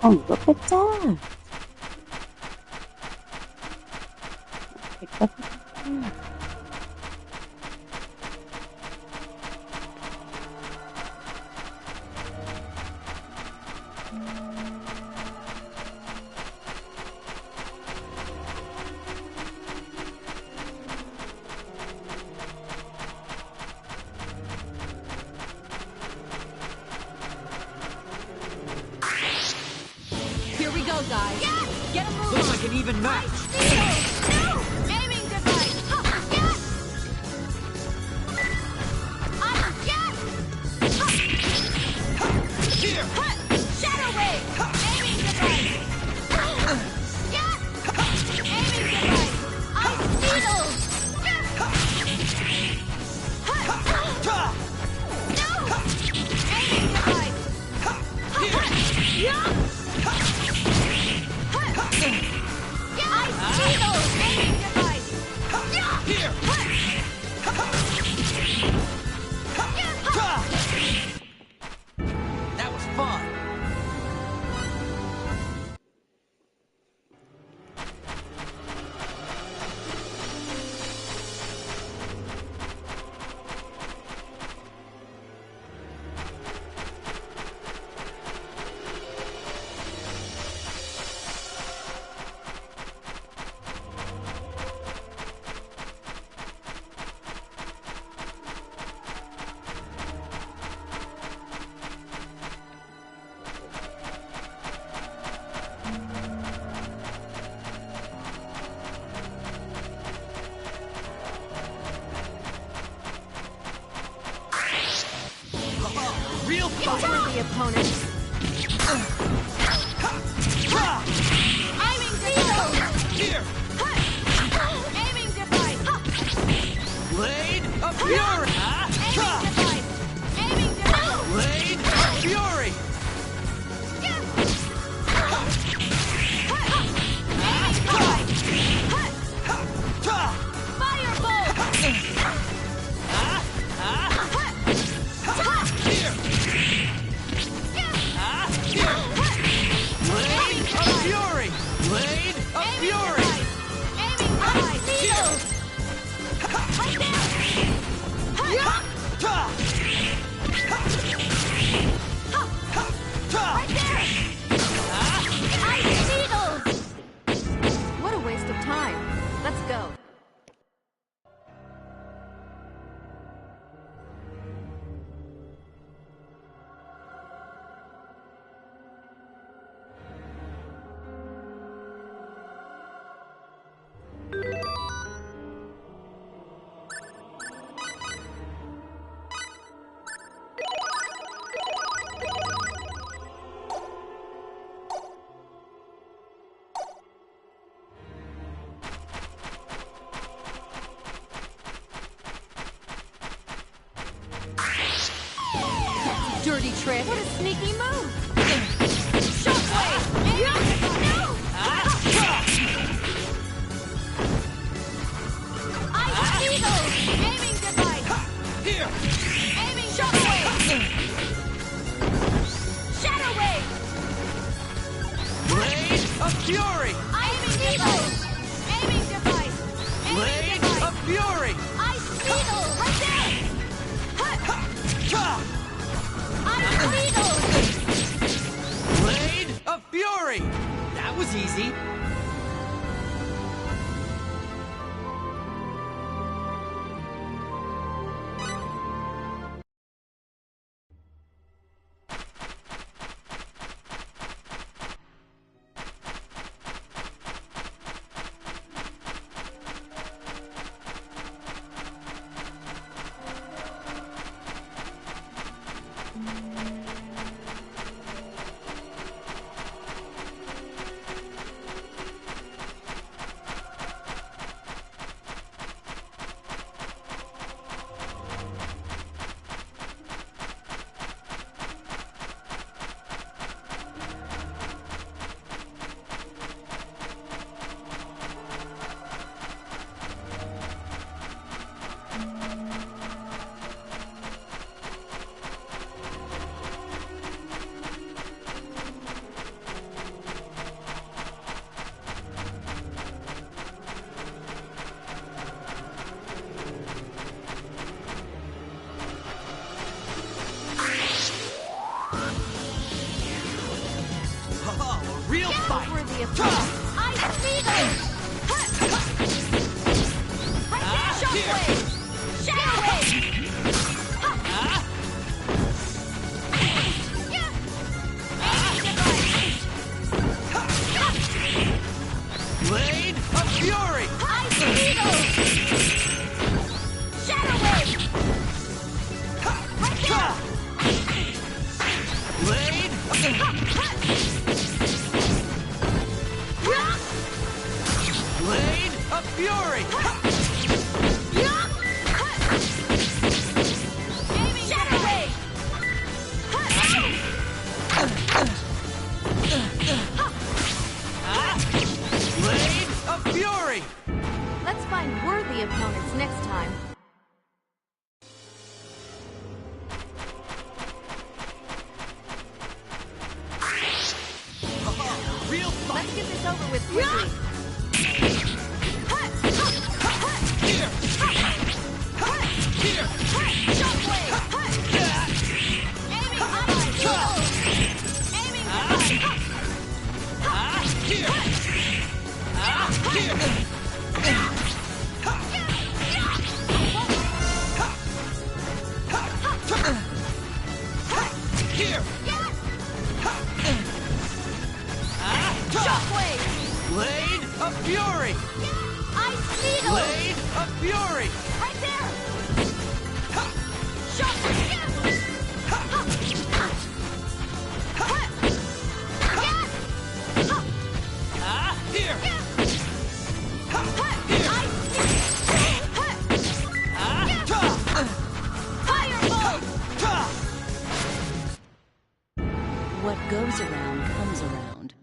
Oh, look at that! Picked up a car. Here we go, guys. Yes! Get a move Looks on. like an even match. No! Aiming device! Yes! Yes! Here! Shadow wave! Aiming device! Yes! Aiming device! Ice needles! No! Aiming device! Yeah! Ice needles! Aiming device! Here! That was fun. Real Don't fun. hurt the opponent. Aiming device! Here! Aiming device! Blade of Fury! Aiming device! Aiming device! Blade of Fury! What a waste of time. Let's go. Dirty trick. What a sneaky move! Shockwave! No! Ice needles! Aiming device! Here! Aiming shockwave! Shadow wave! Blade of fury! Ice Beetle! Aiming device! Blade of fury! Ice Beetle! Right there! Ice Beetle! Blade of fury! That was easy. Real fight! Worthy of Ice Beetle! Shockwave! Shockwave! Blade of fury! Ice Beetle! Shadow Wave! Right there! Blade Blade of fury! Aiming Shadow Wave! Blade of fury! Let's find worthy opponents next time. Real fight! Let's get this over with quickly. Here! Here! Shockwave! Aiming Ice Beetle! Aiming Here! Here! Here! Shockwave! Blade of fury! Ice Beetle! Blade of fury! Right there! Shockwave! Here! Firebolt! What goes around comes around.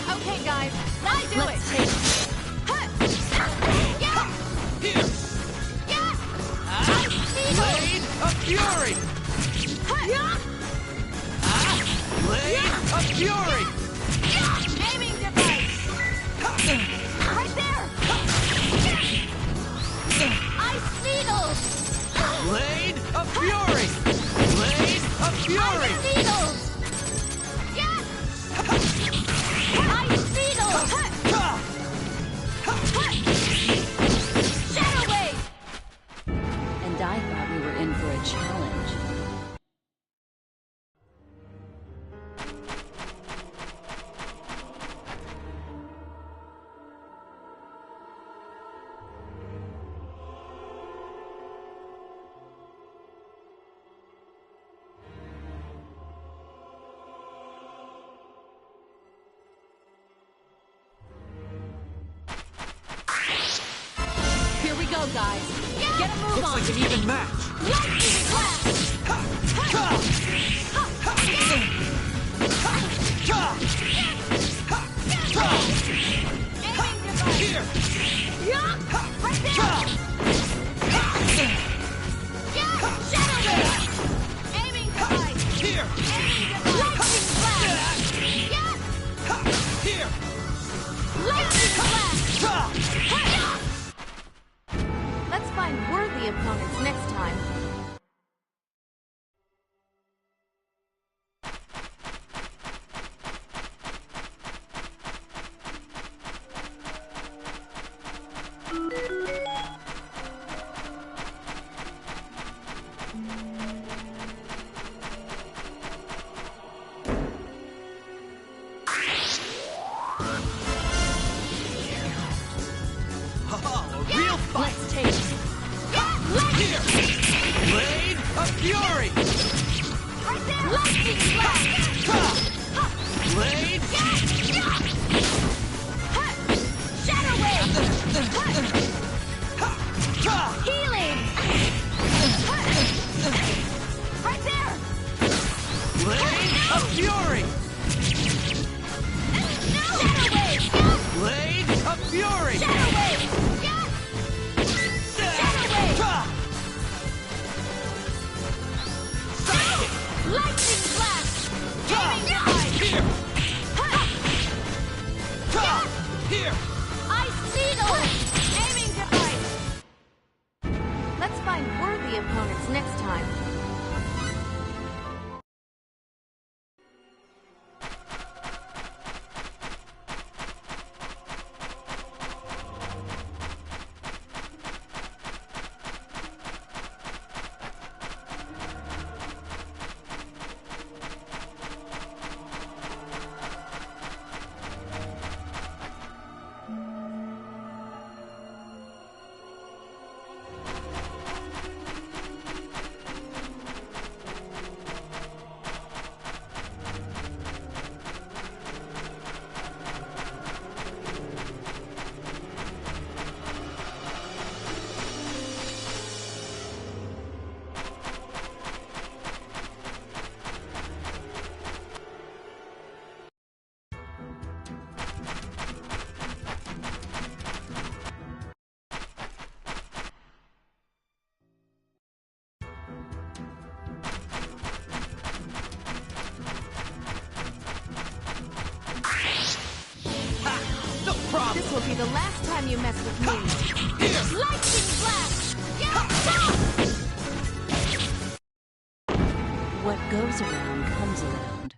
Okay, guys, let's do Let's it! take Yeah! Here! Yeah! Blade of fury! Blade of fury! Aiming device! Right there! Ice Beetle! Blade of fury! Blade of fury! Ice Beetle! Yes! Ice Beetle! Shadow Wave! And I thought we were in for a challenge. go, guys. Get a move Looks on. like an even match. Lightning blast! Aiming device. Here! Yeah! Right there! Yeah! Shadow wave! Aiming device. Here! Aiming device. Lightning blast! Yeah! Here! Lightning blast! Let's find worthy opponents next time. Haha, a real fight! Let's take it. Here! Blade of Fury! Right there! Lightning blast! Blade! Shadow wave! Healing! Right there! Blade of Fury! Shadow wave! Blade of Fury! Shadow wave! Shadow wave! Lightning blast! Aiming device! Here! Ice needle! Aiming device! Let's find worthy opponents next time. No problem! This will be the last time you mess with me. Here! Lightning blast! What goes around comes around.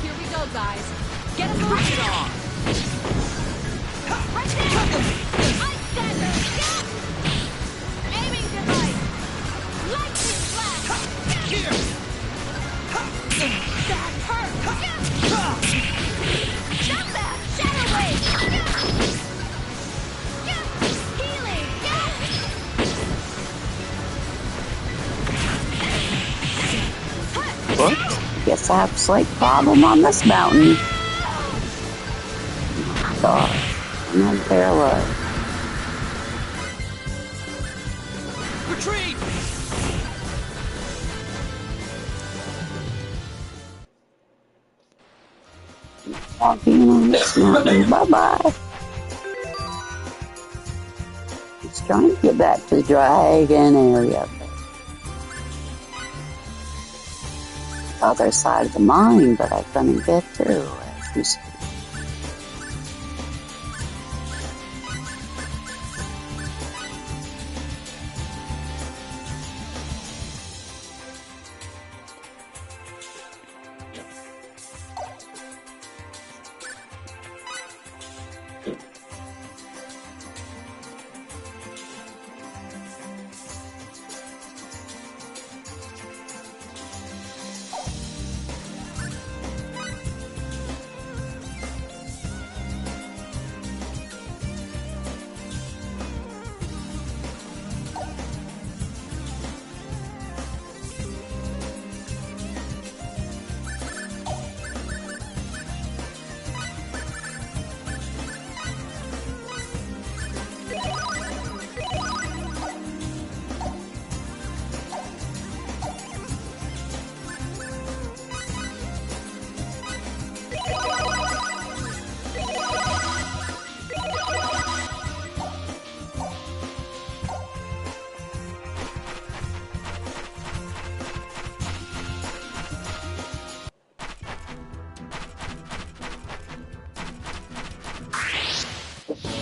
Here we go, guys. Get a move on! Right there! Ice dagger! Aiming device! Lightning blast! Here! That hurt! Stop that! Shadow wave! Healing! Whoops. Guess I have a slight problem on this mountain. God, I'm unparalleled. Retreat! walking on this mountain. Bye-bye. He's trying to get back to the dragon area. Other side of the mine, but I couldn't get through, as you see.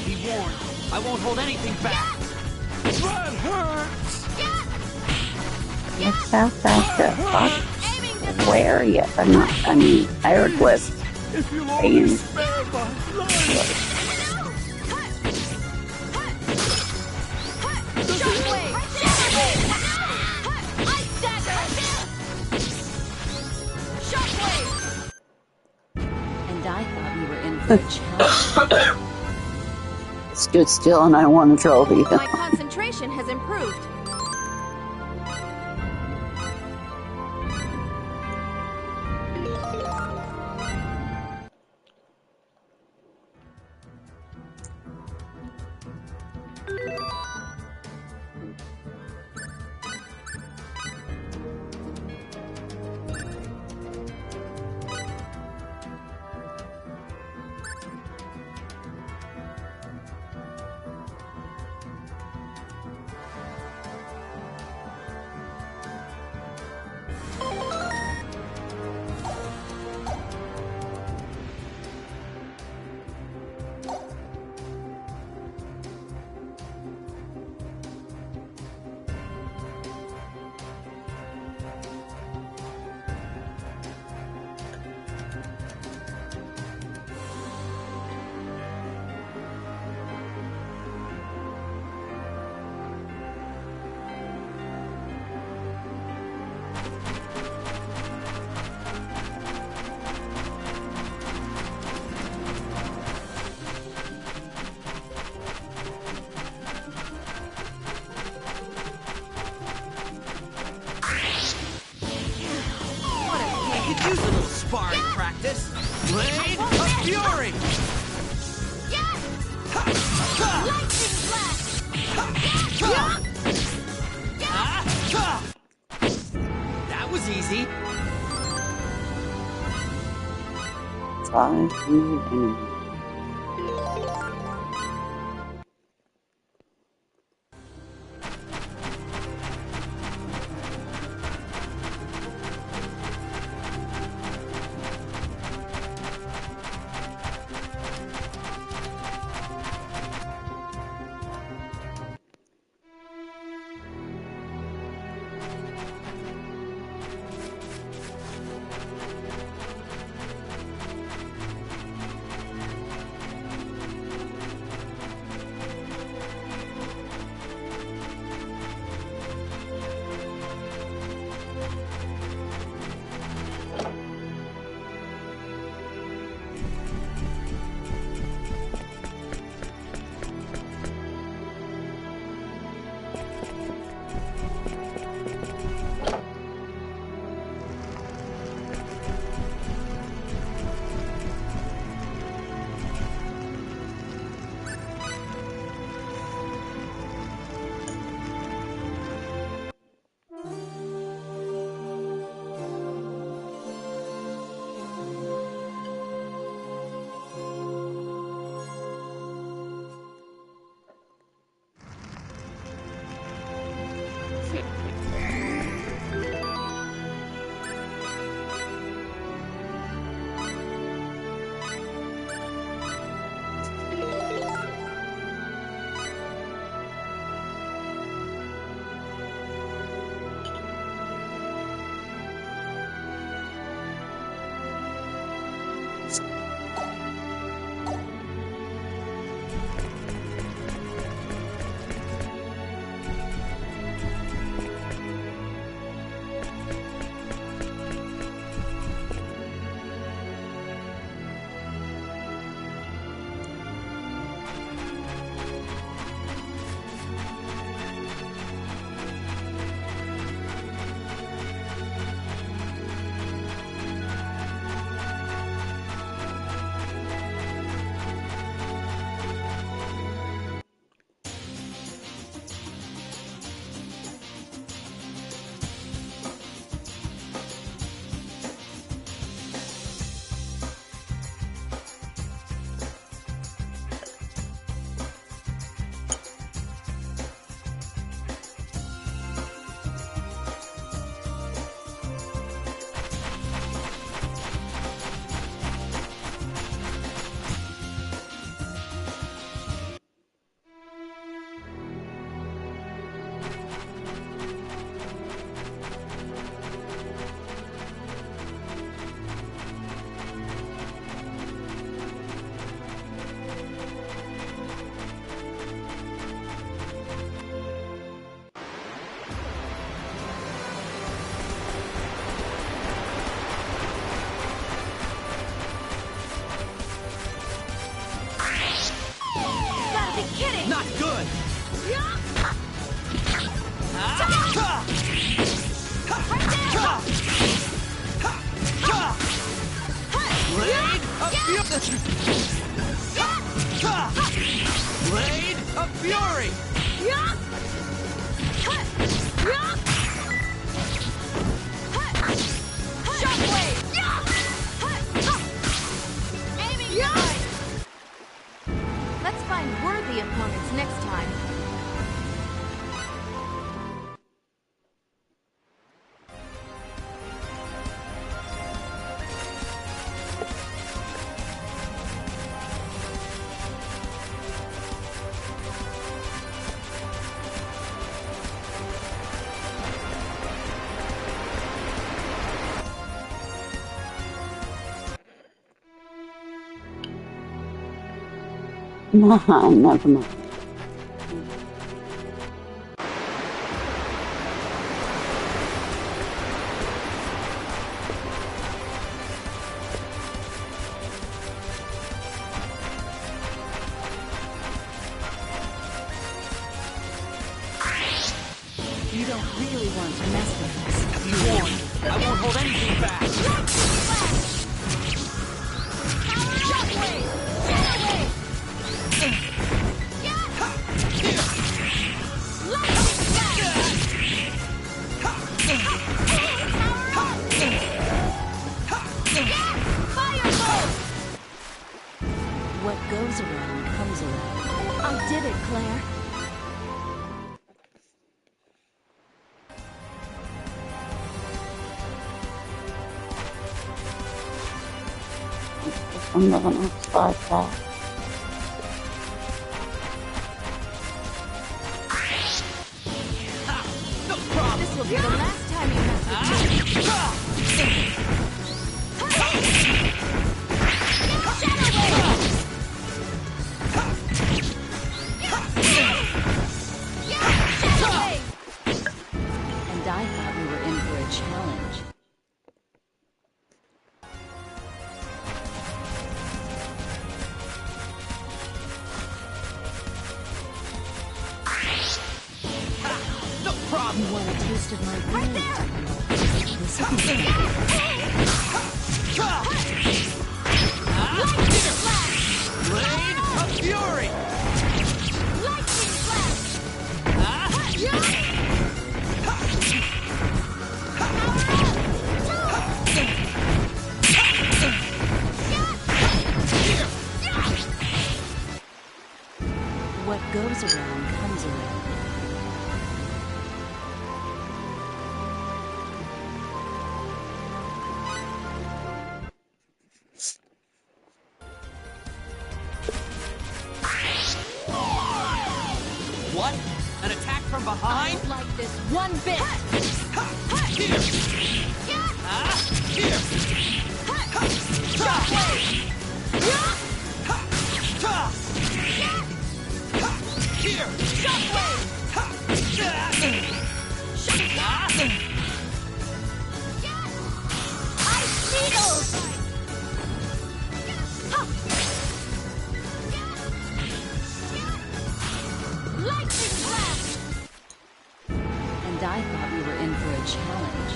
Be warned, I won't hold anything back. That hurts! Look how fast the fuck. Where are you? I'm not, I mean, Hieroglyph. If you'll only spare my life. And I thought we were in for a challenge. Stood still and I won a trophy. My concentration has improved. Use a little sparring practice. Blade of Fury! That was easy. 500 enemies. kidding! Not good! Blade of Fury! Let's find worthy opponents next time. Nah, never mind. You don't really want to mess with us. Be warned, I won't hold anything back! What goes around comes around. I did it, Claire. This one doesn't have slide back. No problem! This will be the last time you mess with me. And I thought we were in for a challenge. No problem! You want a taste of my blade? This will be Blade of Fury! What goes around comes around. What? An attack from behind? Like this one bit. Here! Here! Here! And I thought we were in for a challenge.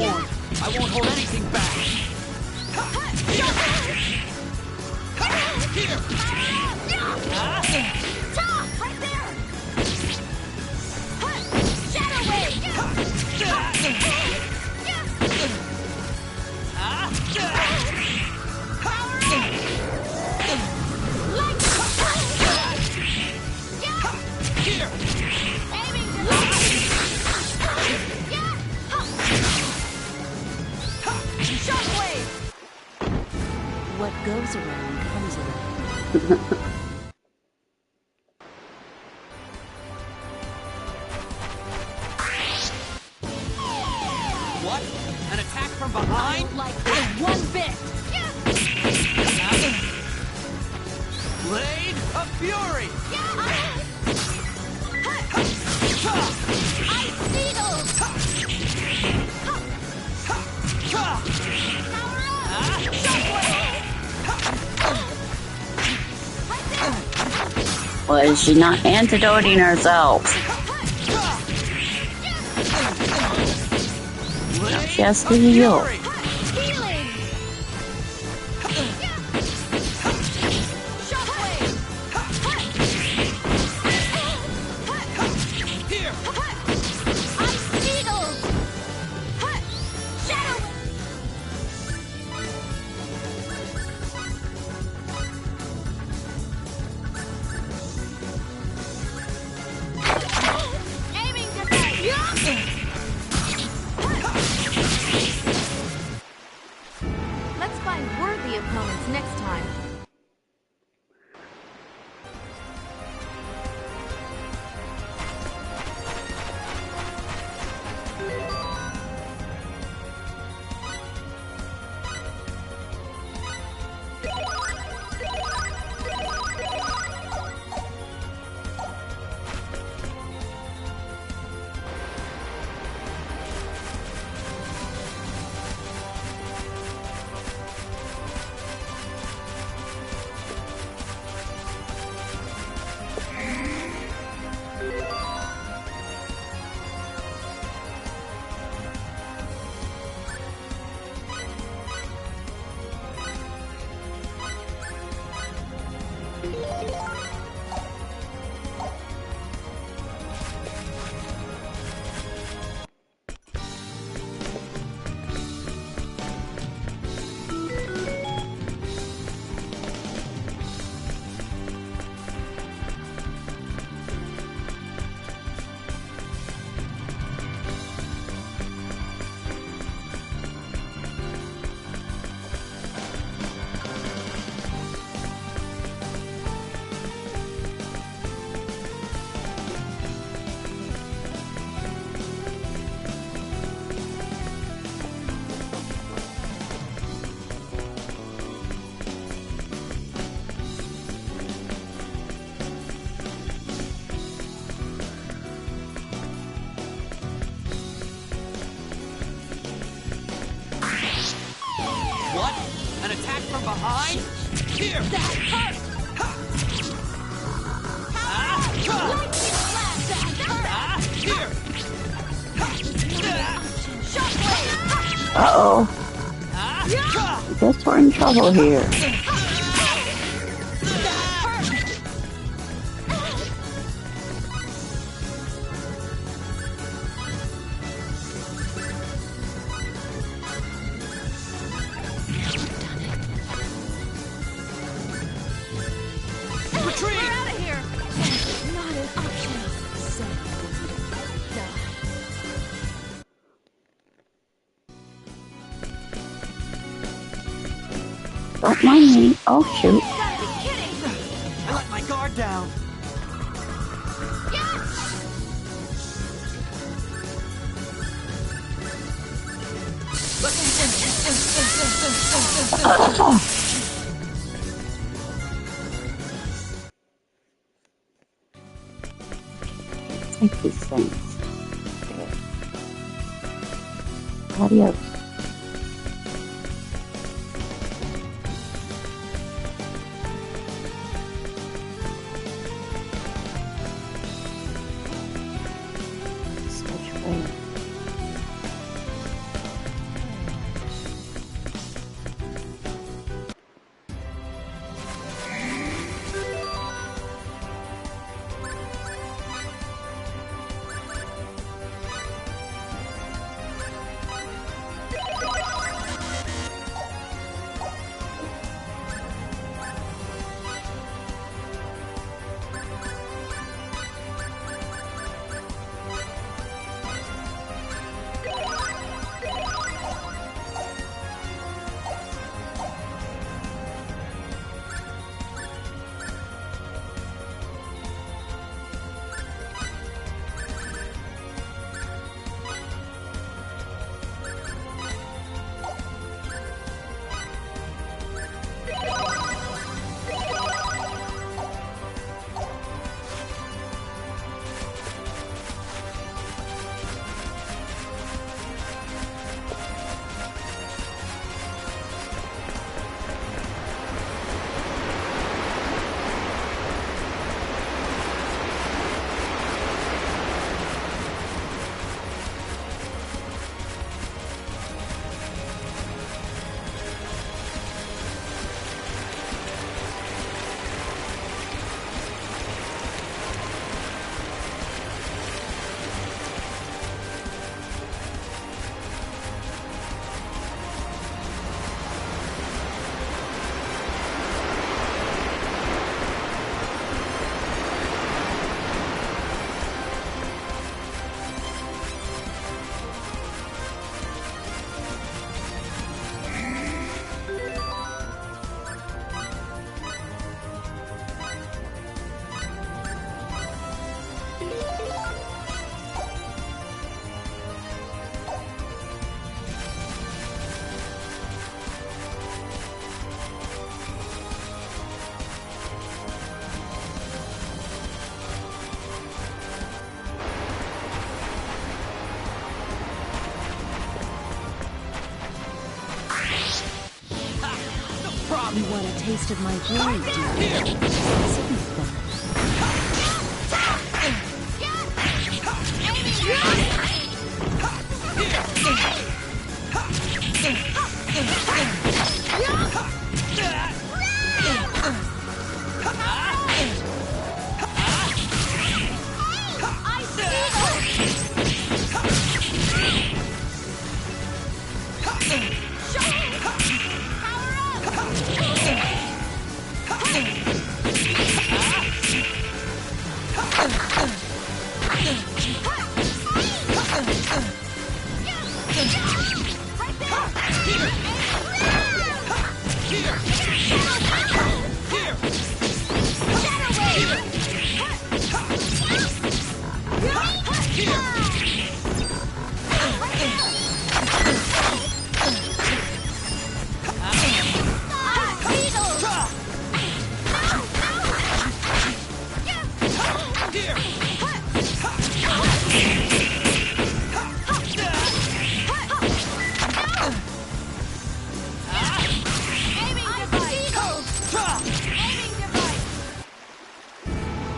warned. I won't hold anything back. Here! Right there! Shadow Wave! Here! Shockwave! What goes around comes around. What? An attack from behind? Like that one bit! Blade of Fury! Ice Beetle! Was she not antidoting herself? Now she has to heal. Healing! Shockwave! Here! Ice Beetle! Shadow! Aiming defense! Let's find worthy opponents next time. What? An attack from behind? Here! That hurt! Here! Shockwave! Uh-oh. I guess we're in trouble here. Retreat! We're out of here! Not an option. So Don't mind me. Oh, shoot. Gotta be kidding! I let my guard down. Take these things. Adios. Switch way. You want a taste of my blade, do you? Sitting then.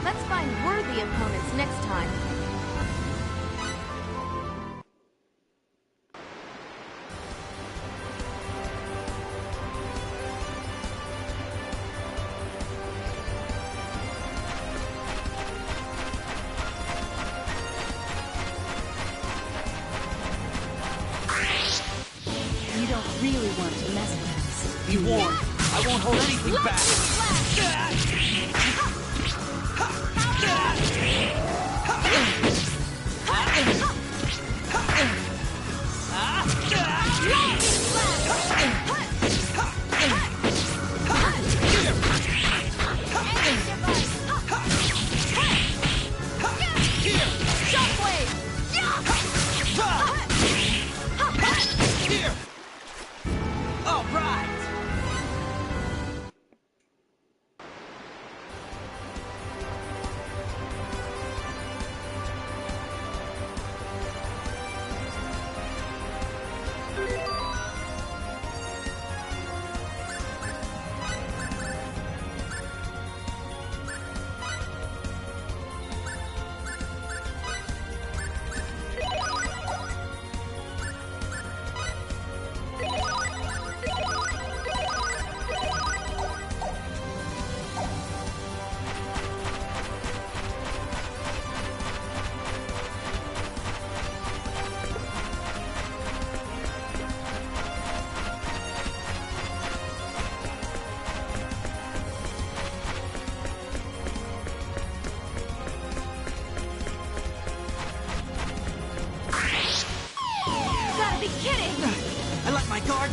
Let's find worthy opponents next time. You don't really want to mess with us. Be warned, I won't hold anything back. All right. Gotta be kidding! I let my guard.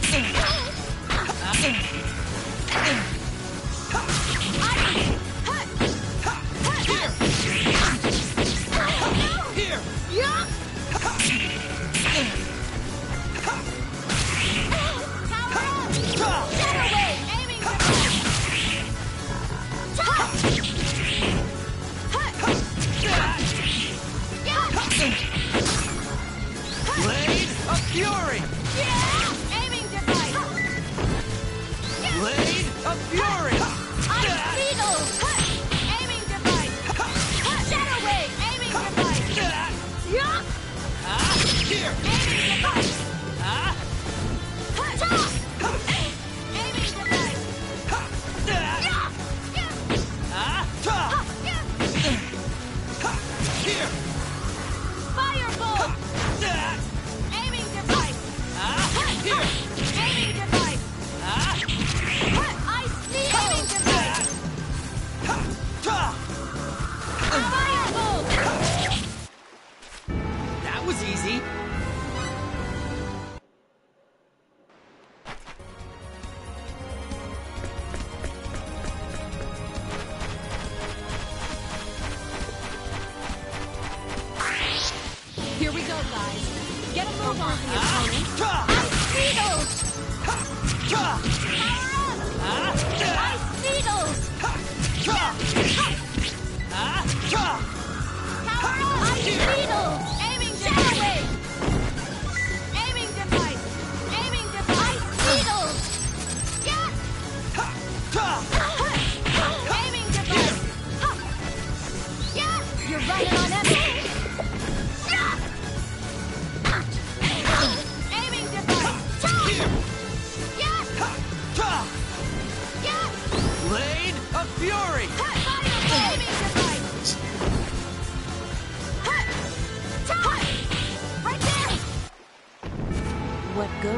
Blade of Fury! Aiming device! Blade of Fury!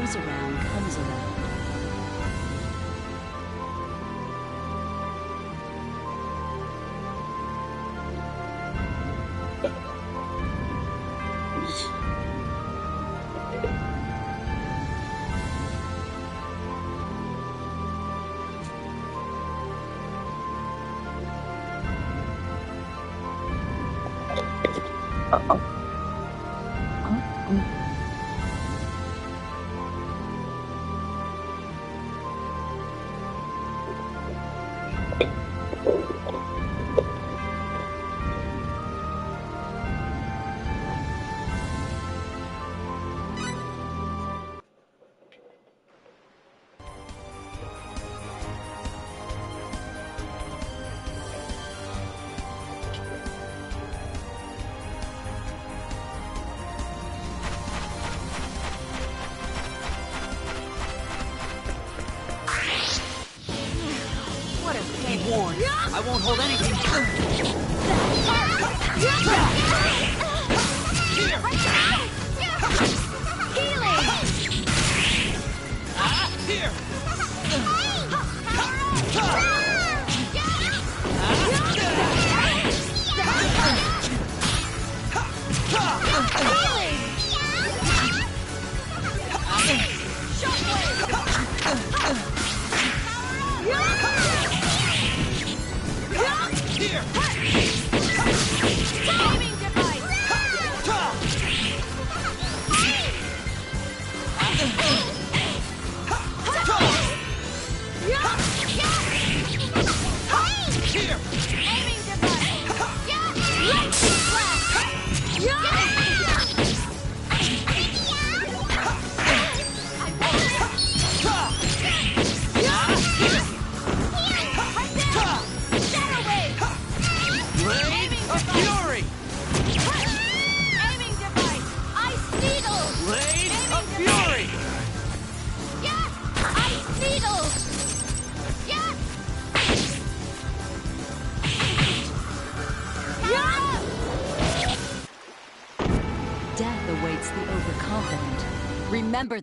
goes around comes around. Uh-oh. Uh-oh. What a pain. Be warned. I won't hold anything. Here. Death awaits the overconfident. Remember